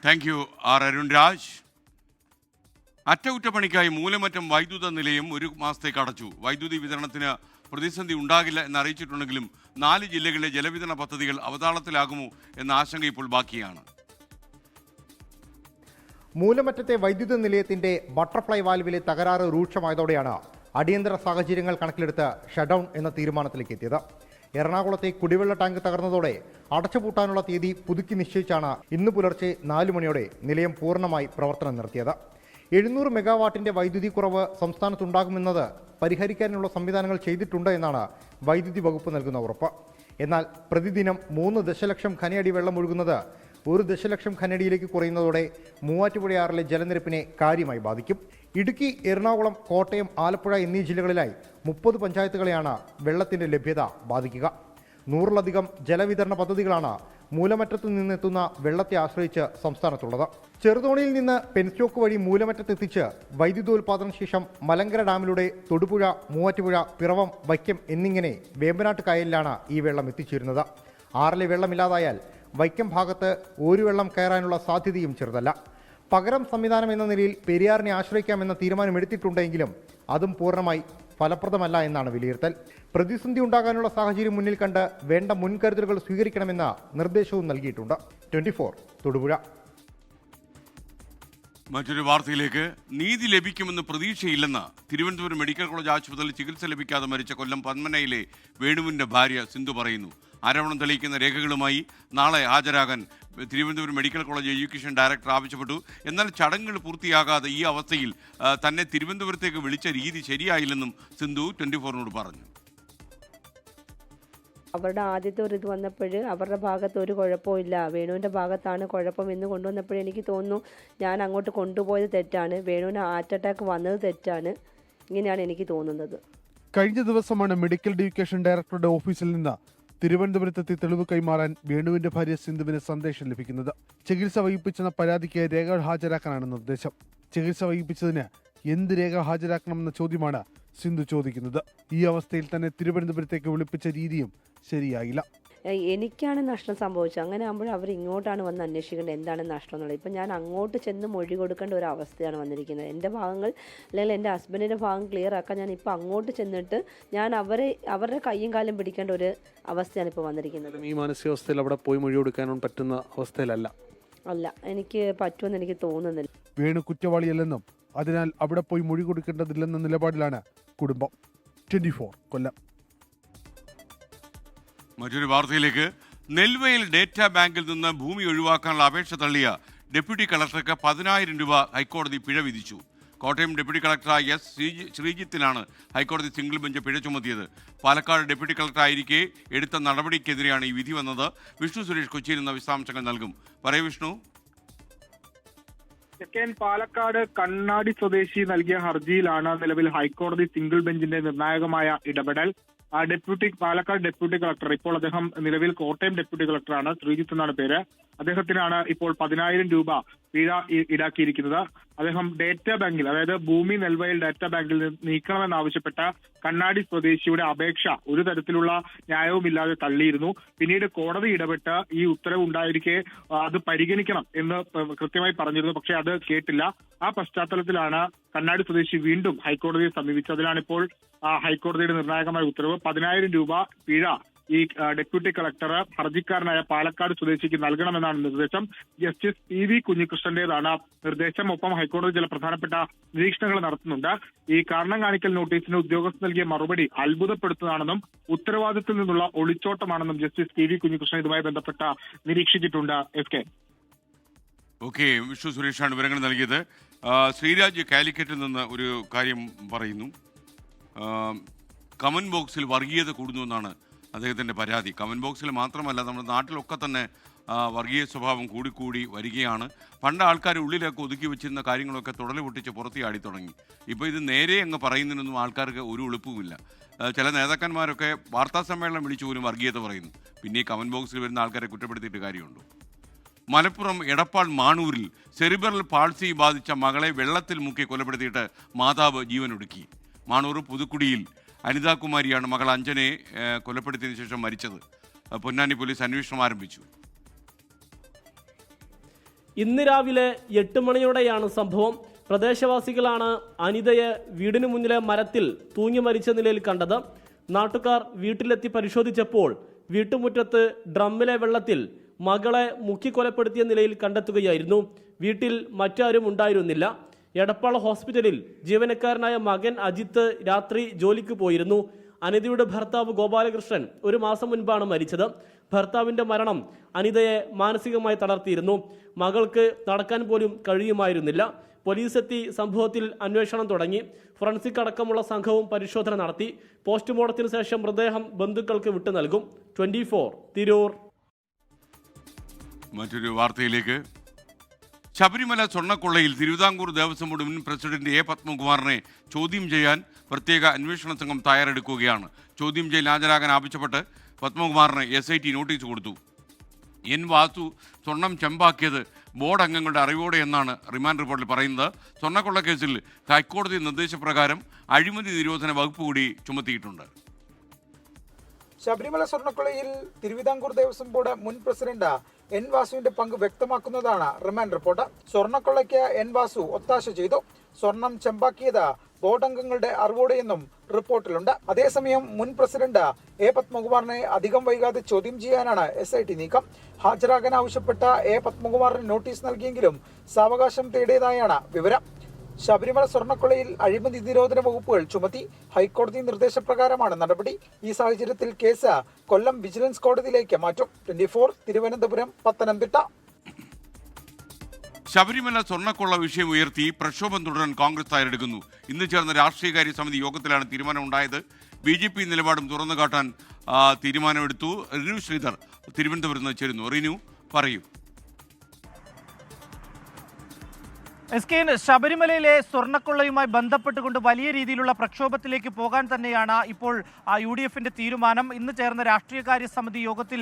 Thank you R Arun Raj. അറ്റകുറ്റപ്പണിക്കായി മൂലമറ്റം വൈദ്യുത നിലയം 1 മാസത്തേക്ക് അടച്ചു. വൈദ്യുതി വിതരണത്തിന് പ്രതിസന്ധി ഉണ്ടാകില്ല എന്നറിയിച്ചിട്ടുണ്ടെങ്കിലും 4 ജില്ലകളിലെ ജലവിതരണ പദ്ധതികൾ അവതാളത്തിലാകുമോ എന്ന ആശങ്ക ഇപ്പോൾ ബാക്കിയാണ്. മൂലമറ്റത്തെ വൈദ്യുത നിലയത്തിന്റെ ബട്ടർഫ്ലൈ വാൽവിലെ തകരാറ് രൂക്ഷമായതോടെയാണ് അടിയന്തര സാഹചര്യങ്ങൾ കണക്കിലെടുത്ത് ഷട്ട്ഡൗൺ എന്ന തീരുമാനത്തിലേക്ക് എത്തിയത്. എറണാകുളത്തെ കുടിവെള്ള ടാങ്ക് തകർന്നതോടെ അടച്ചുപൂട്ടാനുള്ള തീയതി പുതുക്കി നിശ്ചയിച്ചാണ് ഇന്ന് പുലർച്ചെ 4 മണിയോടെ നിലയം പൂർണ്ണമായി പ്രവർത്തനം നിർത്തിയത്. 700 മെഗാവാട്ടിന്റെ വൈദ്യുതി കുറവ് സംസ്ഥാനത്തുണ്ടാകുമെന്നത് പരിഹരിക്കാനുള്ള സംവിധാനങ്ങൾ ചെയ്തിട്ടുണ്ട് എന്നാണ് വൈദ്യുതി വകുപ്പ് നൽകുന്ന ഉറപ്പ്. എന്നാൽ പ്രതിദിനം 3 ദശലക്ഷം ഖനയടി വെള്ളം ഒഴുകുന്നത് 1 ദശലക്ഷം ഖനയടിയിലേക്ക് കുറയുന്നതോടെ മൂവാറ്റുപുഴയാറിലെ ജലനിരപ്പിനെ കാര്യമായി ബാധിക്കും. ഇടുക്കി, എറണാകുളം, കോട്ടയം, ആലപ്പുഴ എന്നീ ജില്ലകളിലായി 30 പഞ്ചായത്തുകളെയാണ് വെള്ളത്തിന്റെ ലഭ്യത ബാധിക്കുക. 100-ലധികം ജലവിതരണ പദ്ധതികളാണ് മൂലമറ്റത്തു നിന്നെത്തുന്ന വെള്ളത്തെ ആശ്രയിച്ച് സംസ്ഥാനത്തുള്ളത്. ചെറുതോണിയിൽ നിന്ന് പെൻസ്റ്റോക്ക് വഴി മൂലമറ്റത്തെത്തിച്ച് വൈദ്യുതോൽപാദന ശേഷം മലങ്കര ഡാമിലൂടെ തൊടുപുഴ, മൂവാറ്റുപുഴ, പിറവം, വൈക്കം എന്നിങ്ങനെ വേമ്പനാട്ട് കായലിലാണ് ഈ വെള്ളം എത്തിച്ചേരുന്നത്. ആറിലെ വെള്ളമില്ലാതായാൽ വൈക്കം ഭാഗത്ത് ഒരു വെള്ളം കയറാനുള്ള സാധ്യതയും ചെറുതല്ല. പകരം സംവിധാനം എന്ന നിലയിൽ പെരിയാറിനെ ആശ്രയിക്കാമെന്ന തീരുമാനമെടുത്തിട്ടുണ്ടെങ്കിലും അതും പൂർണ്ണമായി ഫലപ്രദമല്ല എന്നാണ് വിലയിരുത്തൽ. പ്രതിസന്ധി ഉണ്ടാകാനുള്ള സാഹചര്യം മുന്നിൽ കണ്ട് വേണ്ട മുൻകരുതലുകൾ സ്വീകരിക്കണമെന്ന നിർദ്ദേശവും നൽകിയിട്ടുണ്ട്. 24 തൊടുപുഴ. മറ്റൊരു വാർത്തയിലേക്ക്. നീതി ലഭിക്കുമെന്ന് പ്രതീക്ഷയില്ലെന്ന് തിരുവനന്തപുരം മെഡിക്കൽ കോളേജ് ആശുപത്രിയിൽ ചികിത്സ ലഭിക്കാതെ മരിച്ച കൊല്ലം പന്മനയിലെ വേണുവിൻ്റെ ഭാര്യ സിന്ധു പറയുന്നു. ആരോപണം തെളിയിക്കുന്ന രേഖകളുമായി നാളെ ഹാജരാകാൻ Thiruvananthapuram medical college education director ആവശ്യപ്പെട്ടു. എന്നാൽ ചടങ്ങുകൾ പൂർത്തിയാകാതെ ഈ അവസ്ഥയിൽ തന്നെ തിരുവനന്തപുരത്തേക്ക് വിളിച്ച രീതി ശരിയായില്ലെന്നും സിന്ധു 24-നോട് പറഞ്ഞു. അവരുടെ ആദ്യത്തെ ഒരു ഇത് വന്നപ്പോൾ അവരുടെ ഭാഗത്ത് ഒരു കുഴപ്പമില്ല, വേണുവിൻ്റെ ഭാഗത്താണ് കുഴപ്പം എന്ന് കൊണ്ടുവന്നപ്പോഴേ എനിക്ക് തോന്നുന്നു ഞാൻ അങ്ങോട്ട് കൊണ്ടുപോയത് തെറ്റാണ്, വേണുവിന് ഹാർട്ട് അറ്റാക്ക് വന്നത് തെറ്റാണ്, ഇങ്ങനെയാണ് എനിക്ക് തോന്നുന്നത്. കഴിഞ്ഞ ദിവസമാണ് മെഡിക്കൽ എഡ്യൂക്കേഷൻ ഡയറക്ടറുടെ ഓഫീസിൽ നിന്ന് തിരുവനന്തപുരത്തെത്തി തെളിവ് കൈമാറാൻ വേണുവിന്റെ ഭാര്യ സിന്ധുവിന് സന്ദേശം ലഭിക്കുന്നത്. ചികിത്സ വൈകിപ്പിച്ചെന്ന പരാതിക്ക് രേഖകൾ ഹാജരാക്കാനാണ് നിർദ്ദേശം. ചികിത്സ വൈകിപ്പിച്ചതിന് എന്ത് രേഖ ഹാജരാക്കണമെന്ന ചോദ്യമാണ് സിന്ധു ചോദിക്കുന്നത്. ഈ അവസ്ഥയിൽ തന്നെ തിരുവനന്തപുരത്തേക്ക് വിളിപ്പിച്ച രീതിയും ശരിയായില്ല. എനിക്കാണ് നഷ്ടം സംഭവിച്ചത്. അങ്ങനെ ആകുമ്പോൾ അവർ ഇങ്ങോട്ടാണ് വന്ന് അന്വേഷിക്കേണ്ടത് എന്താണ് നഷ്ടം എന്നുള്ളത്. ഇപ്പം ഞാൻ അങ്ങോട്ട് ചെന്ന് മൊഴി കൊടുക്കേണ്ട ഒരു അവസ്ഥയാണ് വന്നിരിക്കുന്നത്. എൻ്റെ ഭാഗങ്ങൾ അല്ലെങ്കിൽ എൻ്റെ ഹസ്ബൻഡിൻ്റെ ഭാഗം ക്ലിയർ ആക്കാൻ ഞാൻ ഇപ്പോൾ അങ്ങോട്ട് ചെന്നിട്ട് ഞാൻ അവരുടെ കയ്യും കാലും പിടിക്കേണ്ട ഒരു അവസ്ഥയാണ് ഇപ്പോൾ വന്നിരിക്കുന്നത്. ഈ മാനസികാവസ്ഥയിൽ അവിടെ പോയി മൊഴി കൊടുക്കാനും പറ്റുന്ന അവസ്ഥയിലല്ല. അല്ല, എനിക്ക് പറ്റുമെന്ന് എനിക്ക് തോന്നുന്നില്ല. വേണു കുറ്റവാളിയല്ലെന്നും അതിനാൽ അവിടെ പോയി മൊഴി കൊടുക്കേണ്ടതില്ലെന്ന നിലപാടിലാണ് കുടുംബം. 24 കൊല്ലം. മറ്റൊരു വാർത്തയിലേക്ക്. നെൽവയൽ ഡേറ്റാ ബാങ്കിൽ നിന്ന് ഭൂമി ഒഴിവാക്കാനുള്ള അപേക്ഷ തള്ളിയ ഡെപ്യൂട്ടി കളക്ടർക്ക് 10,000 രൂപ ഹൈക്കോടതി പിഴ വിധിച്ചു. കോട്ടയം ഡെപ്യൂട്ടി കളക്ടറായ എസ് ശ്രീജിത്തിനാണ് ഹൈക്കോടതി സിംഗിൾ ബെഞ്ച് പിഴ ചുമത്തിയത്. പാലക്കാട് ഡെപ്യൂട്ടി കളക്ടറായിരിക്കെ എടുത്ത നടപടിക്കെതിരെയാണ് ഈ വിധി വന്നത്. വിഷ്ണു സുരേഷ് കൊച്ചിയിൽ നിന്ന് വിശദാംശങ്ങൾ നൽകും. പറയൂ വിഷ്ണു. തെക്കൻ പാലക്കാട് കണ്ണാടി സ്വദേശി നൽകിയ ഹർജിയിലാണ് നിലവിൽ ഹൈക്കോടതി സിംഗിൾ ബെഞ്ചിന്റെ നിർണായകമായ ഇടപെടൽ. പാലക്കാട് ഡെപ്യൂട്ടി കളക്ടർ, ഇപ്പോൾ അദ്ദേഹം നിലവിൽ കോട്ടയം ഡെപ്യൂട്ടി കളക്ടറാണ്, ശ്രീജിത്ത് എന്നാണ് പേര്. അദ്ദേഹത്തിനാണ് ഇപ്പോൾ 10,000 രൂപ പിഴ ഈടാക്കിയിരിക്കുന്നത്. അദ്ദേഹം ഡേറ്റാ ബാങ്കിൽ, അതായത് ഭൂമി നെൽവയൽ ഡേറ്റാ ബാങ്കിൽ നിന്ന് നീക്കണമെന്നാവശ്യപ്പെട്ട കണ്ണാടി സ്വദേശിയുടെ അപേക്ഷ ഒരു തരത്തിലുള്ള ന്യായവുമില്ലാതെ തള്ളിയിരുന്നു. പിന്നീട് കോടതി ഇടപെട്ട് ഈ ഉത്തരവ് ഉണ്ടായിരിക്കെ അത് പരിഗണിക്കണം എന്ന് കൃത്യമായി പറഞ്ഞിരുന്നു. പക്ഷേ അത് കേട്ടില്ല. ആ പശ്ചാത്തലത്തിലാണ് കണ്ണാടി സ്വദേശി വീണ്ടും ഹൈക്കോടതിയെ സമീപിച്ചത്. അതിലാണിപ്പോൾ ഹൈക്കോടതിയുടെ നിർണായകമായ ഉത്തരവ്. 10,000 രൂപ പിഴ ഈ ഡെപ്യൂട്ടി കളക്ടർ ഹർജിക്കാരനായ പാലക്കാട് സ്വദേശിക്ക് നൽകണമെന്നാണ് നിർദ്ദേശം. ജസ്റ്റിസ് PV കുഞ്ഞികൃഷ്ണന്റേതാണ് നിർദ്ദേശം. ഒപ്പം ഹൈക്കോടതി ചില പ്രധാനപ്പെട്ട നിരീക്ഷണങ്ങൾ നടത്തുന്നുണ്ട്. ഈ കാരണം കാണിക്കൽ നോട്ടീസിന് ഉദ്യോഗസ്ഥർ നൽകിയ മറുപടി അത്ഭുതപ്പെടുത്തുന്നതാണെന്നും ഉത്തരവാദിത്തത്തിൽ നിന്നുള്ള ഒളിച്ചോട്ടമാണെന്നും ജസ്റ്റിസ് PV കുഞ്ഞികൃഷ്ണൻ ഇതുമായി ബന്ധപ്പെട്ട നിരീക്ഷിച്ചിട്ടുണ്ട്. SK. ഓക്കെ, വിഷ്ണു സുരേഷാണ് വിവരങ്ങൾ നൽകിയത്. ശ്രീരാജ് കാലിക്കറ്റിൽ നിന്ന് ഒരു കാര്യം പറയുന്നു. കമന്റ് ബോക്സിൽ വർഗീയത കൂടുന്നു എന്നാണ് അദ്ദേഹത്തിൻ്റെ പരാതി. കമന്റ് ബോക്സിൽ മാത്രമല്ല, നമ്മുടെ നാട്ടിലൊക്കെ തന്നെ വർഗീയ സ്വഭാവം കൂടിക്കൂടി വരികയാണ്. പണ്ട് ആൾക്കാർ ഉള്ളിലൊക്കെ ഒതുക്കി വെച്ചിരുന്ന കാര്യങ്ങളൊക്കെ തുടല് പൊട്ടിച്ച് പുറത്തിയാടി തുടങ്ങി. ഇപ്പോൾ ഇത് നേരെ അങ്ങ് പറയുന്നതിനൊന്നും ആൾക്കാർക്ക് ഒരു എളുപ്പവുമില്ല. ചില നേതാക്കന്മാരൊക്കെ വാർത്താ സമ്മേളനം വിളിച്ചു പോലും വർഗീയത പറയുന്നു. പിന്നെ ഈ കമന്റ് ബോക്സിൽ വരുന്ന ആൾക്കാരെ കുറ്റപ്പെടുത്തിയിട്ട് കാര്യമുണ്ടോ? മലപ്പുറം എടപ്പാൾ മാണൂരിൽ സെറിബ്രൽ പാൾസി ബാധിച്ച മകളെ വെള്ളത്തിൽ മുക്കി കൊലപ്പെടുത്തിയിട്ട് മാതാവ് ജീവനൊടുക്കി. മാണൂർ പുതുക്കുടിയിൽ അനിതാകുമാരിയാണ് മകൾ അഞ്ജനെ കൊലപ്പെടുത്തിയതിനു ശേഷം മരിച്ചത്. പൊന്നാനി പോലീസ് അന്വേഷണം ആരംഭിച്ചു. ഇന്ന് രാവിലെ 8 മണിയോടെയാണ് സംഭവം. പ്രദേശവാസികളാണ് അനിതയെ വീടിനു മുന്നിലെ മരത്തിൽ തൂങ്ങി മരിച്ച നിലയിൽ കണ്ടത്. നാട്ടുകാർ വീട്ടിലെത്തി പരിശോധിച്ചപ്പോൾ വീട്ടുമുറ്റത്ത് ഡ്രമ്മിലെ വെള്ളത്തിൽ മകളെ മുക്കിക്കൊലപ്പെടുത്തിയ നിലയിൽ കണ്ടെത്തുകയായിരുന്നു. വീട്ടിൽ മറ്റാരും ഉണ്ടായിരുന്നില്ല. എടപ്പാൾ ഹോസ്പിറ്റലിൽ ജീവനക്കാരനായ മകൻ അജിത്ത് രാത്രി ജോലിക്ക് പോയിരുന്നു. അനിതയുടെ ഭർത്താവ് ഗോപാലകൃഷ്ണൻ 1 മാസം മുൻപാണ് മരിച്ചത്. ഭർത്താവിന്റെ മരണം അനിതയെ മാനസികമായി തളർത്തിയിരുന്നു. മകൾക്ക് നടക്കാൻ പോലും കഴിയുമായിരുന്നില്ല. പോലീസ് എത്തി സംഭവത്തിൽ അന്വേഷണം തുടങ്ങി. ഫോറൻസിക് അടക്കമുള്ള സംഘവും പരിശോധന നടത്തി. പോസ്റ്റ്മോർട്ടത്തിന് ശേഷം മൃതദേഹം ബന്ധുക്കൾക്ക് വിട്ടു നൽകും. 24 തിരൂർ. മറ്റൊരു വാർത്തയിലേക്ക്. ശബരിമല സ്വർണ്ണക്കൊള്ളയിൽ തിരുവിതാംകൂർ ദേവസ്വം ബോർഡ് മുൻ പ്രസിഡന്റ് A. പത്മകുമാറിനെ ചോദ്യം ചെയ്യാൻ പ്രത്യേക അന്വേഷണ സംഘം തയ്യാറെടുക്കുകയാണ്. ചോദ്യം ചെയ്യൽ ഹാജരാകാൻ ആവശ്യപ്പെട്ട് പത്മകുമാറിന് SIT നോട്ടീസ് കൊടുത്തു. N. വാസു സ്വർണം ചെമ്പാക്കിയത് ബോർഡ് അംഗങ്ങളുടെ അറിവോടെ എന്നാണ് റിമാൻഡ് റിപ്പോർട്ടിൽ പറയുന്നത്. സ്വർണ്ണക്കൊള്ള കേസിൽ ഹൈക്കോടതി നിർദ്ദേശപ്രകാരം അഴിമതി നിരോധന വകുപ്പ് കൂടി ചുമത്തിയിട്ടുണ്ട്. ശബരിമല സ്വർണ്ണക്കൊള്ളയിൽ തിരുവിതാംകൂർ ദേവസ്വം ബോർഡ് മുൻ പ്രസിഡന്റ് N. വാസുവിന്റെ പങ്ക് വ്യക്തമാക്കുന്നതാണ് റിമാൻഡ് റിപ്പോർട്ട്. സ്വർണ്ണക്കൊള്ളയ്ക്ക് N. വാസു ഒത്താശ ചെയ്തു. സ്വർണം ചെമ്പാക്കിയത് ബോർഡ് അംഗങ്ങളുടെ അറിവോടെയെന്നും റിപ്പോർട്ടിലുണ്ട്. അതേസമയം മുൻ പ്രസിഡന്റ് A. പത്മകുമാറിനെ അധികം വൈകാതെ ചോദ്യം ചെയ്യാനാണ് SIT നീക്കം. ഹാജരാകാൻ ആവശ്യപ്പെട്ട A. പത്മകുമാറിന് നോട്ടീസ് നൽകിയെങ്കിലും സാവകാശം തേടിയതായാണ് വിവരം. ശബരിമല സ്വർണ്ണക്കൊള്ളയിൽ അഴിമതി നിരോധന വകുപ്പുകൾ ചുമത്തി. ഹൈക്കോടതി നിർദ്ദേശപ്രകാരമാണ് നടപടി. ഈ സാഹചര്യത്തിൽ കേസ് കൊല്ലം വിജിലൻസ് കോടതിയിലേക്ക് മാറ്റും. 24 തിരുവനന്തപുരം, പത്തനംതിട്ട. ശബരിമല സ്വർണ്ണക്കൊള്ള വിഷയം ഉയർത്തി പ്രക്ഷോഭം തുടരാൻ കോൺഗ്രസ് തയ്യാറെടുക്കുന്നു. ഇന്ന് ചേർന്ന രാഷ്ട്രീയകാര്യ സമിതി യോഗത്തിലാണ് തീരുമാനമുണ്ടായത്. BJP നിലപാടും തുറന്നു കാട്ടാൻ തീരുമാനമെടുത്തു. റിനു ശ്രീധർ തിരുവനന്തപുരത്ത് നിന്ന് ചേരുന്നു. റിനു, പറയൂ. SK, ശബരിമലയിലെ സ്വർണ്ണക്കൊള്ളയുമായി ബന്ധപ്പെട്ടുകൊണ്ട് വലിയ രീതിയിലുള്ള പ്രക്ഷോഭത്തിലേക്ക് പോകാൻ തന്നെയാണ് ഇപ്പോൾ UDFന്റെ തീരുമാനം. ഇന്ന് ചേർന്ന രാഷ്ട്രീയകാര്യ സമിതി യോഗത്തിൽ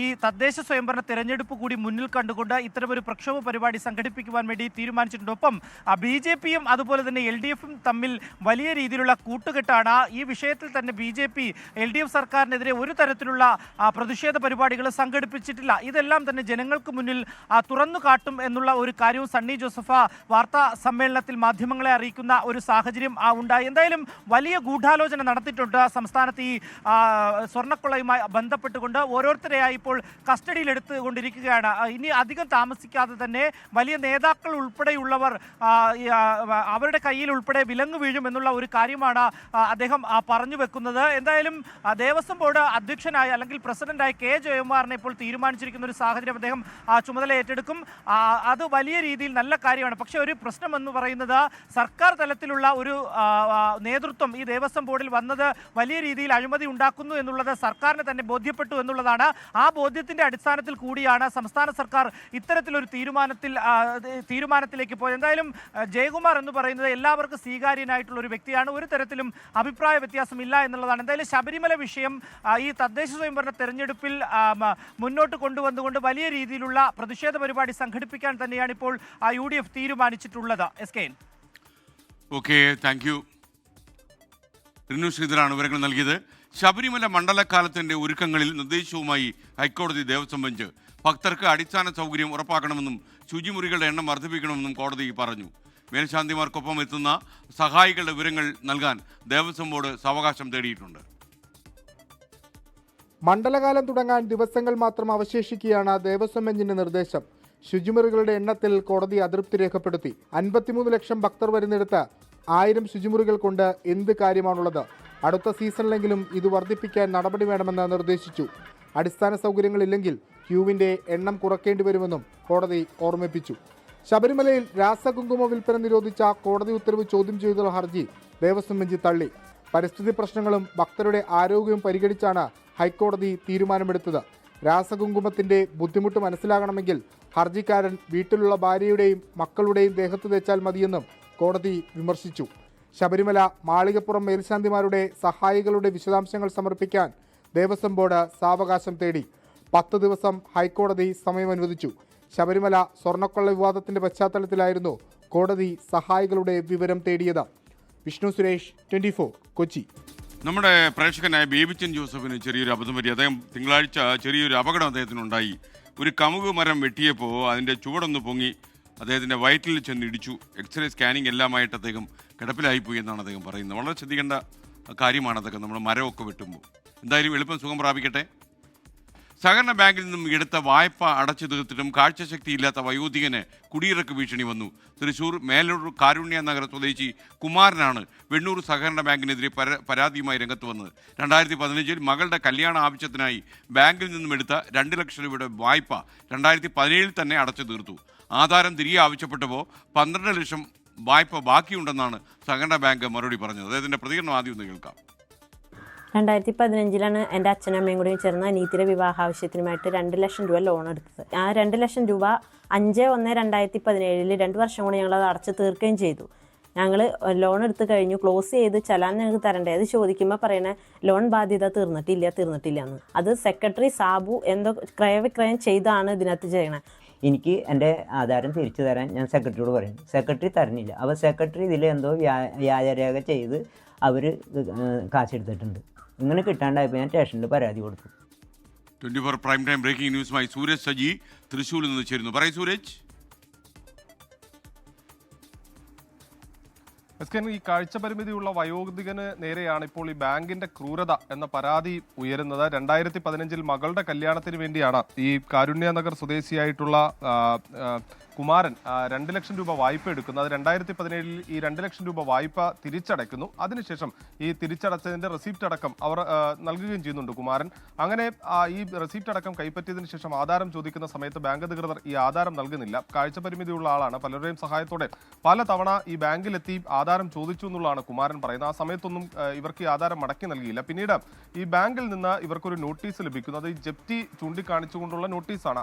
ഈ തദ്ദേശ സ്വയംഭരണ തെരഞ്ഞെടുപ്പ് കൂടി മുന്നിൽ കണ്ടുകൊണ്ട് ഇത്തരമൊരു പ്രക്ഷോഭ പരിപാടി സംഘടിപ്പിക്കുവാൻ വേണ്ടി തീരുമാനിച്ചിട്ടുണ്ട്. ഒപ്പം BJPയും അതുപോലെ തന്നെ LDFും തമ്മിൽ വലിയ രീതിയിലുള്ള കൂട്ടുകെട്ടാണ്. ഈ വിഷയത്തിൽ തന്നെ BJP LDF സർക്കാരിനെതിരെ ഒരു തരത്തിലുള്ള പ്രതിഷേധ പരിപാടികൾ സംഘടിപ്പിച്ചിട്ടില്ല. ഇതെല്ലാം തന്നെ ജനങ്ങൾക്ക് മുന്നിൽ തുറന്നു കാട്ടും എന്നുള്ള ഒരു കാര്യവും സണ്ണി ജോസഫ് വാർത്താ സമ്മേളനത്തിൽ മാധ്യമങ്ങളെ അറിയിക്കുന്ന ഒരു സാഹചര്യം ഉണ്ടായി. എന്തായാലും വലിയ ഗൂഢാലോചന നടത്തിയിട്ടുണ്ട് സംസ്ഥാനത്ത് ഈ സ്വർണ്ണക്കൊള്ളയുമായി ബന്ധപ്പെട്ടുകൊണ്ട്. ഓരോരുത്തരെയായി ഇപ്പോൾ കസ്റ്റഡിയിലെടുത്തുകൊണ്ടിരിക്കുകയാണ്. ഇനി അധികം താമസിക്കാതെ തന്നെ വലിയ നേതാക്കൾ ഉൾപ്പെടെയുള്ളവർ അവരുടെ കയ്യിൽ ഉൾപ്പെടെ വിലങ്ങ് വീഴും എന്നുള്ള ഒരു കാര്യമാണ് അദ്ദേഹം പറഞ്ഞു വെക്കുന്നത്. എന്തായാലും ദേവസ്വം ബോർഡ് അധ്യക്ഷനായ അല്ലെങ്കിൽ പ്രസിഡന്റായ K. ജയകുമാറിനെ ഇപ്പോൾ തീരുമാനിച്ചിരിക്കുന്ന ഒരു സാഹചര്യം. അദ്ദേഹം ചുമതല ഏറ്റെടുക്കും. അത് വലിയ രീതിയിൽ നല്ല കാര്യമാണ്. പക്ഷേ ഒരു പ്രശ്നം എന്ന് പറയുന്നത് സർക്കാർ തലത്തിലുള്ള ഒരു നേതൃത്വം ഈ ദേവസ്വം ബോർഡിൽ വന്നത് വലിയ രീതിയിൽ അഴിമതി ഉണ്ടാക്കുന്നു എന്നുള്ളത് സർക്കാരിന് തന്നെ ബോധ്യപ്പെട്ടു എന്നുള്ളതാണ്. ആ ബോധ്യത്തിന്റെ അടിസ്ഥാനത്തിൽ കൂടിയാണ് സംസ്ഥാന സർക്കാർ ഇത്തരത്തിലൊരു തീരുമാനത്തിലേക്ക് പോയത്. എന്തായാലും ജയകുമാർ എന്ന് പറയുന്നത് എല്ലാവർക്കും സ്വീകാര്യനായിട്ടുള്ള ഒരു വ്യക്തിയാണ്. ഒരു തരത്തിലും അഭിപ്രായ വ്യത്യാസമില്ല എന്നുള്ളതാണ്. എന്തായാലും ശബരിമല വിഷയം ഈ തദ്ദേശ സ്വയംഭരണ തെരഞ്ഞെടുപ്പിൽ മുന്നോട്ട് കൊണ്ടുവന്നുകൊണ്ട് വലിയ രീതിയിലുള്ള പ്രതിഷേധ പരിപാടി സംഘടിപ്പിക്കാൻ തന്നെയാണ് ഇപ്പോൾ UDF തീരുമാനിച്ചിട്ടുള്ളത്. SK. Okay, thank you. Rinu ശ്രീധരാണ് വിവരങ്ങൾ നൽകിയത്. ശബരിമല മണ്ഡലകാലത്തിന്റെ ഒരുക്കങ്ങളിൽ നിർദ്ദേശവുമായി ഹൈക്കോടതി ദേവസ്വം ബെഞ്ച്. ഭക്തർക്ക് അടിസ്ഥാന സൗകര്യം ഉറപ്പാക്കണമെന്നും ശുചിമുറികളുടെ എണ്ണം വർദ്ധിപ്പിക്കണമെന്നും കോടതി പറഞ്ഞു. മേൽശാന്തിമാർക്കൊപ്പം എത്തുന്ന സഹായികളുടെ വിവരങ്ങൾ നൽകാൻ ദേവസ്വം ബോർഡ് സാവകാശം തേടിയിട്ടുണ്ട്. മണ്ഡലകാലം തുടങ്ങാൻ ദിവസങ്ങൾ മാത്രം അവശേഷിക്കുകയാണ് ദേവസ്വം ബെഞ്ചിന്റെ നിർദ്ദേശം. ശുചിമുറികളുടെ എണ്ണത്തിൽ കോടതി അതൃപ്തി രേഖപ്പെടുത്തി. 53 ലക്ഷം ഭക്തർ വരുന്നിടത്ത് 1000 ശുചിമുറികൾ കൊണ്ട് എന്ത് കാര്യമാണുള്ളത്? അടുത്ത സീസണിലെങ്കിലും ഇത് വർദ്ധിപ്പിക്കാൻ നടപടി വേണമെന്ന് നിർദ്ദേശിച്ചു. അടിസ്ഥാന സൗകര്യങ്ങളില്ലെങ്കിൽ ക്യൂവിന്റെ എണ്ണം കുറയ്ക്കേണ്ടി വരുമെന്നും കോടതി ഓർമ്മിപ്പിച്ചു. ശബരിമലയിൽ രാസകുങ്കുമ വിൽപ്പന നിരോധിച്ച കോടതി ഉത്തരവ് ചോദ്യം ചെയ്തുള്ള ഹർജി ദേവസ്വം ബെഞ്ച് തള്ളി. പരിസ്ഥിതി പ്രശ്നങ്ങളും ഭക്തരുടെ ആരോഗ്യവും പരിഗണിച്ചാണ് ഹൈക്കോടതി തീരുമാനമെടുത്തത്. രാസകുങ്കുമത്തിന്റെ ബുദ്ധിമുട്ട് മനസ്സിലാകണമെങ്കിൽ ഹർജിക്കാരൻ വീട്ടിലുള്ള ഭാര്യയുടെയും മക്കളുടെയും ദേഹത്ത് തേച്ചാൽ മതിയെന്നും കോടതി വിമർശിച്ചു. ശബരിമല മാളികപ്പുറം മേൽശാന്തിമാരുടെ സഹായികളുടെ വിശദാംശങ്ങൾ സമർപ്പിക്കാൻ ദേവസ്വം ബോർഡ് സാവകാശം തേടി. 10 ദിവസം ഹൈക്കോടതി സമയം അനുവദിച്ചു. ശബരിമല സ്വർണ്ണക്കൊള്ള വിവാദത്തിന്റെ പശ്ചാത്തലത്തിലായിരുന്നു കോടതി സഹായികളുടെ വിവരം തേടിയത്. വിഷ്ണു സുരേഷ്, 24, കൊച്ചി. നമ്മുടെ പ്രേക്ഷകനായ ബേബിച്ചൻ ജോസഫിന് ചെറിയൊരു അബദ്ധം പറ്റി. അദ്ദേഹം തിങ്കളാഴ്ച ചെറിയൊരു അപകടം അദ്ദേഹത്തിനുണ്ടായി. ഒരു കമുക് മരം വെട്ടിയപ്പോൾ അതിൻ്റെ ചുവടൊന്ന് പൊങ്ങി അദ്ദേഹത്തിൻ്റെ വയറ്റിൽ ചെന്ന് ഇടിച്ചു. എക്സ്റേ സ്കാനിങ് എല്ലാമായിട്ട് അദ്ദേഹം കിടപ്പിലായിപ്പോയി എന്നാണ് അദ്ദേഹം പറയുന്നത്. വളരെ ശ്രദ്ധിക്കേണ്ട കാര്യമാണ് അതൊക്കെ, നമ്മൾ മരമൊക്കെ വെട്ടുമ്പോൾ. എന്തായാലും എളുപ്പം സുഖം പ്രാപിക്കട്ടെ. സഹകരണ ബാങ്കിൽ നിന്നും എടുത്ത വായ്പ അടച്ചു തീർത്തിട്ടും കാഴ്ചശക്തിയില്ലാത്ത വയോധികന് കുടിയിറക്ക് ഭീഷണി വന്നു. തൃശൂർ മേലൂർ കാരുണ്യ നഗർ സ്വദേശി കുമാരനാണ് വെണ്ണൂർ സഹകരണ ബാങ്കിനെതിരെ പരാതിയുമായി രംഗത്ത് വന്നത്. 2015 മകളുടെ കല്യാണ ആവശ്യത്തിനായി ബാങ്കിൽ നിന്നും എടുത്ത 2 ലക്ഷം രൂപയുടെ വായ്പ 2017 തന്നെ അടച്ചു തീർത്തു. ആധാരം തിരികെ ആവശ്യപ്പെട്ടപ്പോൾ 12 ലക്ഷം വായ്പ ബാക്കിയുണ്ടെന്നാണ് സഹകരണ ബാങ്ക് മറുപടി പറഞ്ഞത്. അദ്ദേഹത്തിൻ്റെ പ്രതികരണം ആദ്യം ഒന്ന് കേൾക്കാം. 2015 എൻ്റെ അച്ഛനും അമ്മയും കൂടി ചേർന്ന് അനീതിയുടെ വിവാഹാവശ്യത്തിനുമായിട്ട് 2 ലക്ഷം രൂപ ലോൺ എടുത്തത്. ആ 2 ലക്ഷം രൂപ 5/1/2017 2 വർഷം കൊണ്ട് ഞങ്ങളത് അടച്ചു തീർക്കുകയും ചെയ്തു. ഞങ്ങൾ ലോൺ എടുത്ത് കഴിഞ്ഞു, ക്ലോസ് ചെയ്ത് ചലാൻ ഞങ്ങൾക്ക് തരണ്ടേ. അത് ചോദിക്കുമ്പോൾ പറയണേ ലോൺ ബാധ്യത തീർന്നിട്ടില്ല എന്ന്. അത് സെക്രട്ടറി സാബു എന്തോ ക്രയവിക്രയം ചെയ്താണ് ഇതിനകത്ത് ചെയ്യണത്. എനിക്ക് എൻ്റെ ആധാരം തിരിച്ചു തരാൻ ഞാൻ സെക്രട്ടറിയോട് പറയുന്നു. സെക്രട്ടറി തരുന്നില്ല. അപ്പോൾ സെക്രട്ടറി ഇതിൽ എന്തോ വ്യാജരേഖ ചെയ്ത് അവർ കാശെടുത്തിട്ടുണ്ട്. ഇങ്ങനെ കിട്ടാണ്ടായപ്പോൾ ഞാൻ സ്റ്റേഷനിൽ പരാതി കൊടുത്തു. 24 പ്രൈം ടൈം ബ്രേക്കിംഗ് ന്യൂസുമായി സൂരജ് സജി തൃശ്ശൂരിൽ നിന്ന് ചേരുന്നു. പറയൂ സൂരജ്. ഈ കാഴ്ച പരിമിതിയുള്ള വയോധികന് നേരെയാണ് ഇപ്പോൾ ഈ ബാങ്കിന്റെ ക്രൂരത എന്ന പരാതി ഉയരുന്നത്. 2015 മകളുടെ കല്യാണത്തിന് വേണ്ടിയാണ് ഈ കാരുണ്യനഗർ സ്വദേശിയായിട്ടുള്ള കുമാരൻ 2 ലക്ഷം രൂപ വായ്പ എടുക്കുന്നത്. 2017 ഈ 2 ലക്ഷം രൂപ വായ്പ തിരിച്ചടയ്ക്കുന്നു. അതിനുശേഷം ഈ തിരിച്ചടച്ചതിന്റെ റെസിപ്റ്റ് അടക്കം അവർ നൽകുകയും ചെയ്യുന്നുണ്ട് കുമാരൻ. അങ്ങനെ ഈ റെസിപ്റ്റ് അടക്കം കൈപ്പറ്റിയതിനു ശേഷം ആധാരം ചോദിക്കുന്ന സമയത്ത് ബാങ്ക് അധികൃതർ ഈ ആധാരം നൽകുന്നില്ല. കാഴ്ച പരിമിതിയുള്ള ആളാണ്. പലരുടെയും സഹായത്തോടെ പലതവണ ഈ ബാങ്കിലെത്തി ആധാരം ചോദിച്ചു എന്നുള്ളതാണ് കുമാരൻ പറയുന്നത്. ആ സമയത്തൊന്നും ഇവർക്ക് ഈ ആധാരം മടക്കി നൽകിയില്ല. പിന്നീട് ഈ ബാങ്കിൽ നിന്ന് ഇവർക്കൊരു നോട്ടീസ് ലഭിക്കുന്നു. അത് ഈ ജപ്തി ചൂണ്ടിക്കാണിച്ചുകൊണ്ടുള്ള നോട്ടീസാണ്.